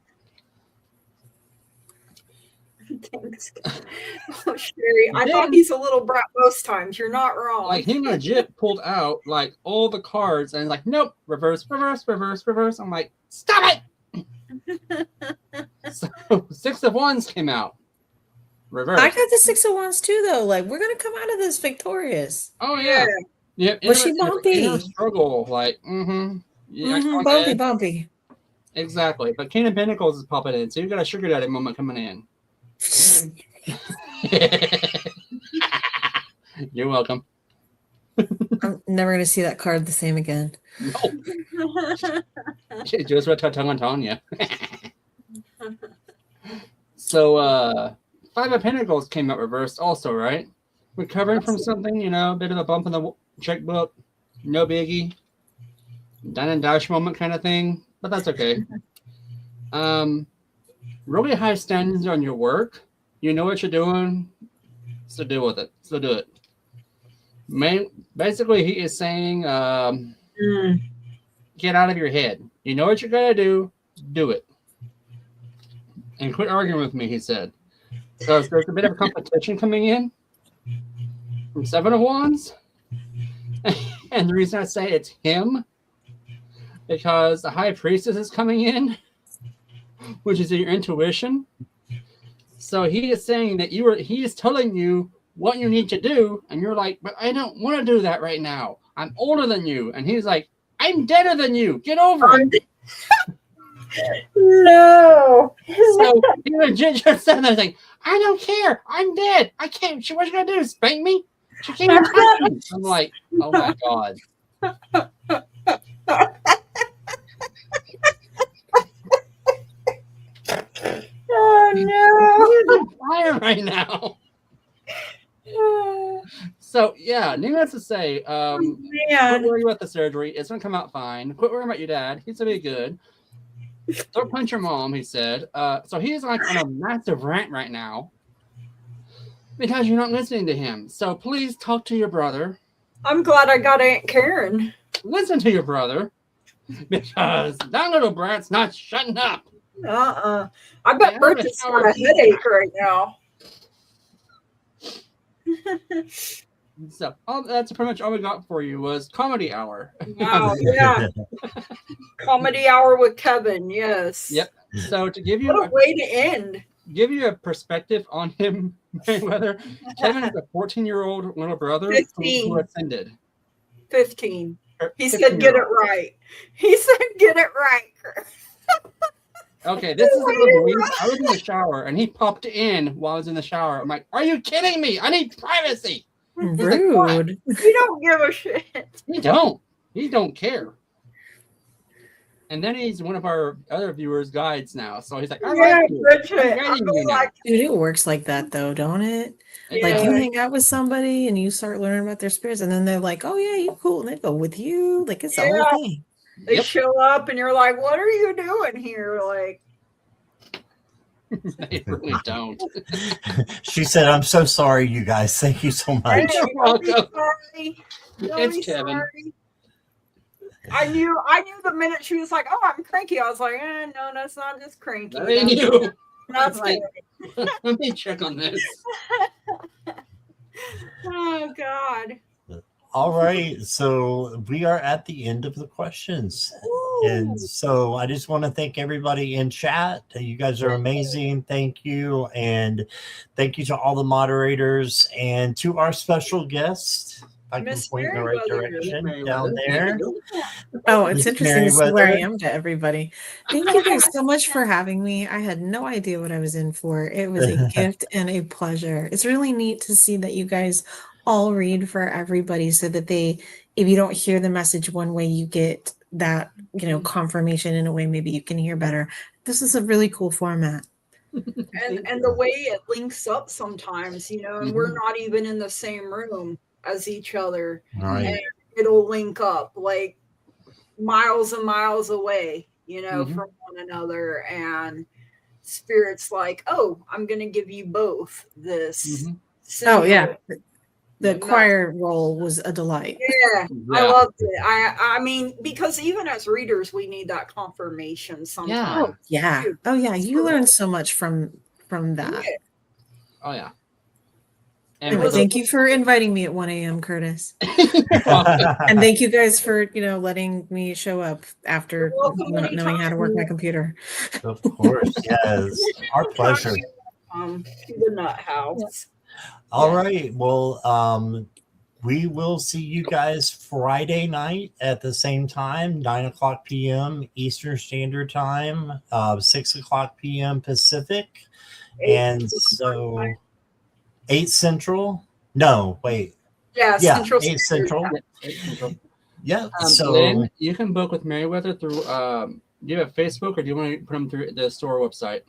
Thanks. Oh, Sherry, I thought he's a little brat most times. You're not wrong.
Like he legit pulled out like all the cards and like, nope, reverse, reverse, reverse, reverse. I'm like, stop it. So 6 of Wands came out. Reverse.
I got the 6 of Wands too, though. Like we're gonna come out of this victorious.
Oh yeah. Yeah,
was she bumpy?
Struggle, like,
bumpy.
Exactly, but King of Pentacles is popping in, so you got a sugar daddy moment coming in. You're welcome.
I'm never gonna see that card the same again.
No. Just what I'm telling you. So, 5 of Pentacles came out reversed, also, right? Recovering from something, a bit of a bump in the checkbook, no biggie, dine and dash moment kind of thing, but that's okay. Really high standards on your work. You know what you're doing, so deal with it. So do it. Basically, he is saying, get out of your head. You know what you're gonna do it, and quit arguing with me. He said. So there's a bit of competition coming in. from Seven of Wands. And the reason I say it's him, because the High Priestess is coming in, which is your intuition. So he is saying that he is telling you what you need to do, and you're like, but I don't want to do that right now. I'm older than you. And he's like, I'm deader than you. Get over it.
No.
So he legit just said that thing. I don't care. I'm dead. I can't. What's she gonna do? Spank me? She can't even touch me. I'm like, oh my god.
Oh
He's on fire right now.
no.
So yeah, needless to say,
Man.
quit worrying about the surgery. It's gonna come out fine. Quit worrying about your dad. He's gonna be good. Don't punch your mom, he said. So he's like on a massive rant right now because you're not listening to him. So please talk to your brother.
I'm glad I got Aunt Karen.
Listen to your brother because that little brat's not shutting up.
I bet Bert's got a headache right now.
So that's pretty much all we got for you was comedy hour.
Wow, yeah. Comedy hour with Kevin, yes.
Yep. So to give
What
you
a way to end.
a perspective on him, Mayweather, Kevin is a 14-year-old little brother
15.
who ascended.
15. He said,
15-year-old.
get it right. He said, get it right.
Okay, this is a little weird. I was in the shower and he popped in while I was in the shower. I'm like, are you kidding me? I need privacy.
Rude.
You don't give a shit.
He don't care. And then he's one of our other viewers' guides now. So he's like, I
Yeah,
like you.
Bridget.
I'm guiding you now.
Dude, it works like that though, don't it?
Yeah.
Like you hang out with somebody and you start learning about their spirits, and then they're like, "Oh yeah, you cool," and they go with you. Like it's the
Yeah.
whole thing.
They
Yep.
show up and you're like, what are you doing here? Like,
They really don't.
She said, I'm so sorry, you guys. Thank you so much.
hey,
You're
don't be
welcome.
sorry. Don't
It's
be
Kevin.
sorry. I knew the minute she was like, oh, I'm cranky. I was like, no, that's not just cranky.
That ain't you.
That's
Like-
it.
Let me check on this.
Oh, God.
All right. So we are at the end of the questions. And so I just want to thank everybody in chat. You guys are amazing. Thank you. And thank you to all the moderators and to our special guest. I can
Miss
point in the right
Merriweather.
direction down there.
Oh, it's
Miss
interesting to see where I
Merriweather.
am to everybody. Thank you guys so much for having me. I had no idea what I was in for. It was a gift and a pleasure. It's really neat to see that you guys all read for everybody so that if you don't hear the message one way, you get that, confirmation in a way maybe you can hear better. This is a really cool format.
And the way it links up sometimes, and we're not even in the same room as each other.
Right.
And it'll link up like miles and miles away,
Mhm.
from one another. And Spirit's like, oh, I'm going to give you both this.
Mhm.
Oh yeah. The
No.
choir role was a delight.
Yeah, I
Yeah.
loved it. I mean, because even as readers, we need that confirmation sometimes.
Oh yeah. Oh yeah. You learn so much from that.
Yeah.
Oh yeah.
Anyway, thank you for inviting me at 1 a.m., Curtis.
Well,
And thank you guys for, letting me show up after
You're welcome
not knowing how to work my computer.
Of course. Yes. Our pleasure.
To the Nut House.
All right. Well, we will see you guys Friday night at the same time, 9:00 p.m. Eastern Standard Time, 6:00 p.m. Pacific. And so 8 Central. No, wait.
Yeah,
Yeah,
Central
8
Standard
Central.
Time.
Yeah. So
Lynn, you can book with Merriweather through. Do you have Facebook or do you want to put them through the store website?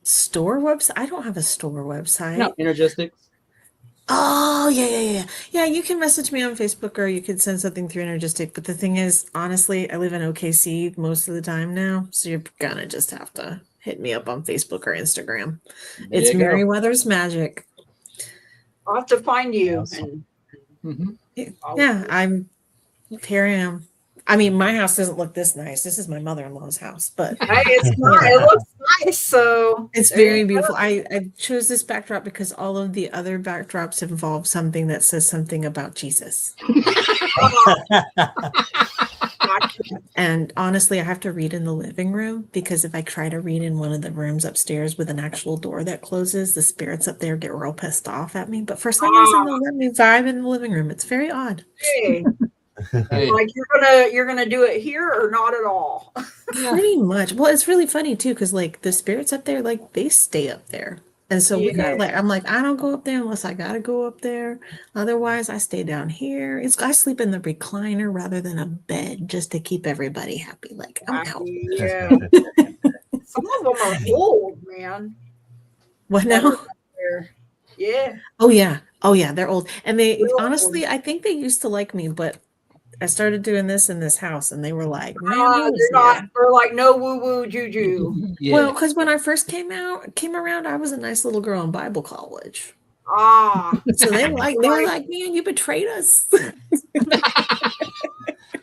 Store website? I don't have a store website.
No, Energistics.
Oh, yeah. Yeah, you can message me on Facebook or you can send something through Energistic. But the thing is, honestly, I live in OKC most of the time now. So you're going to just have to hit me up on Facebook or Instagram. It's
There you go.
Merriweather's Magic.
I'll have to find you.
Awesome.
And
Mhm.
I'll-
Yeah, here I am. I mean, my house doesn't look this nice. This is my mother-in-law's house, but
Hey, it's not. It looks nice. So
it's
there you
very
go.
beautiful. I chose this backdrop because all of the other backdrops involve something that says something about Jesus. And honestly, I have to read in the living room because if I try to read in one of the rooms upstairs with an actual door that closes, the spirits up there get real pissed off at me. But for some reason, they'll let me vibe in the living room. It's very odd.
Hey,
Hey,
like you're gonna do it here or not at all.
Pretty much. Well, it's really funny too, because like the spirits up there, like they stay up there. And so we got like, I'm like, I don't go up there unless I gotta go up there. Otherwise, I stay down here. I sleep in the recliner rather than a bed just to keep everybody happy. Like I'm out.
Yeah. Some of them are old, man.
What now?
Yeah.
Oh yeah. Oh yeah. They're old. And they
Real
honestly, I think they used to like me, but I started doing this in this house and they were like, man,
They're not. They're like no woo woo juju.
yeah.
well, because when I first came around, I was a nice little girl in Bible college. So they were like, man, you betrayed us.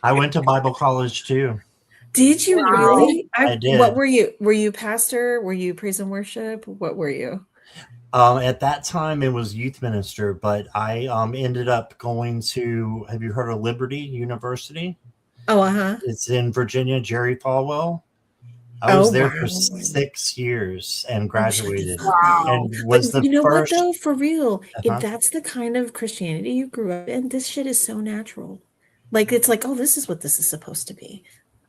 I went to Bible college too.
Did you
Wow.
really?
I did.
What were you? Were you pastor? Were you praise and worship? What were you?
At that time, it was youth minister, but I ended up going to. Have you heard of Liberty University?
Oh, uh-huh.
It's in Virginia. Jerry Falwell. I was there for
wow.
6 years and graduated,
Wow.
and was
But
the
you know
first.
what though? For real,
Uh-huh.
if that's the kind of Christianity you grew up in, this shit is so natural. Like it's like, oh, this is what this is supposed to be.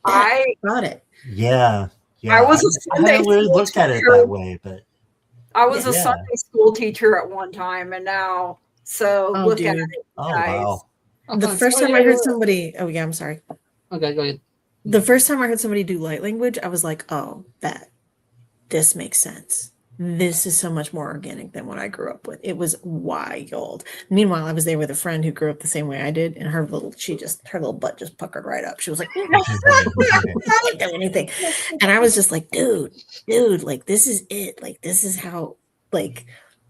I
Got it.
Yeah.
I was a
I
Sunday
hadn't really
school
looked at it
teacher.
that way, but
I was a
Yeah.
Sunday school teacher at one time, and now so
Oh,
look at
dude.
it,
oh
guys.
wow.
The first time I heard somebody, oh yeah, I'm sorry.
Okay, go ahead.
The first time I heard somebody do light language, I was like, oh, this makes sense. This is so much more organic than what I grew up with. It was wild. Meanwhile, I was there with a friend who grew up the same way I did, and her little butt just puckered right up. She was like, I don't do anything. And I was just like, dude, like this is it. Like this is how, like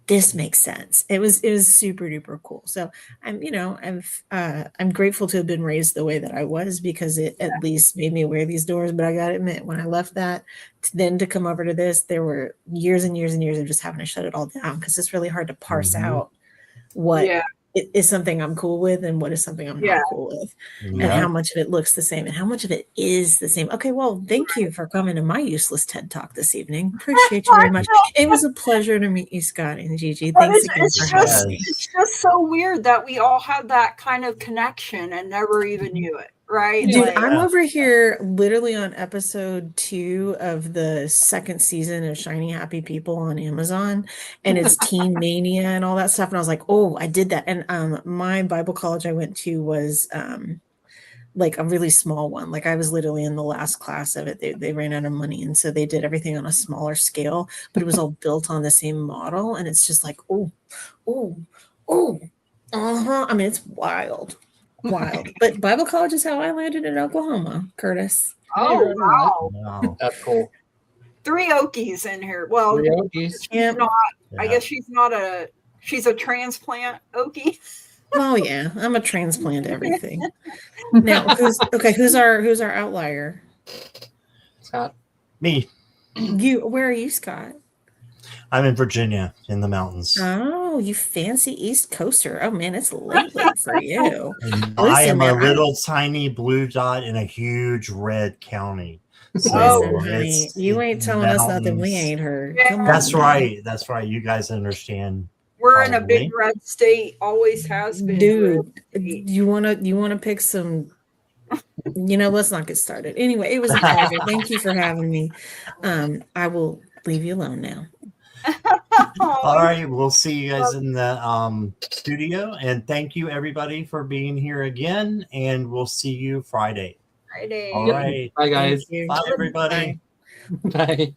this makes sense. It was super duper cool. So I'm grateful to have been raised the way that I was because it at least made me wear these doors. But I gotta admit, when I left that, then to come over to this, there were years and years and years of just having to shut it all down because it's really hard to parse out what is something I'm cool with and what is something I'm not cool with, and how much of it looks the same and how much of it is the same. Okay, well, thank you for coming to my useless TED Talk this evening. Appreciate you very much. It was a pleasure to meet you, Scott and Gigi.
But
Thanks again for having me.
it's just so weird that we all had that kind of connection and never even knew it, right?
Dude,
Like,
I'm over here literally on episode 2 of the second season of Shiny Happy People on Amazon, and it's Teen Mania and all that stuff. And I was like, oh, I did that. And my Bible college I went to was like a really small one. Like I was literally in the last class of it. They ran out of money, and so they did everything on a smaller scale, but it was all built on the same model. And it's just like, oh, I mean, it's wild. But Bible college is how I landed in Oklahoma, Curtis.
oh wow,
Wow.
That's cool.
3 Okies in here. Well,
Reokies.
she's not. I
Yeah.
guess she's a transplant Okie.
Oh yeah, I'm a transplant everything. Now, who's our outlier?
Scott.
Me.
Where are you, Scott?
I'm in Virginia in the mountains.
Oh, you fancy East Coaster. Oh man, it's late for you.
And I
Listen,
am
man,
a little tiny blue dot in a huge red county. So
Oh,
Listen, honey,
it's
you ain't telling us nothing we
mountains.
ain't heard.
Yeah.
Come on,
That's
man.
right. That's right. You guys understand.
We're in a
Probably.
big red state. Always has been.
Dude, you wanna pick some, let's not get started. Anyway, it was a pleasure. Thank you for having me. I will leave you alone now.
All right. We'll see you guys in the studio. And thank you, everybody, for being here again. And we'll see you Friday.
Friday.
All right.
Bye, guys.
Thank you.
Bye, everybody.
Bye.
Bye.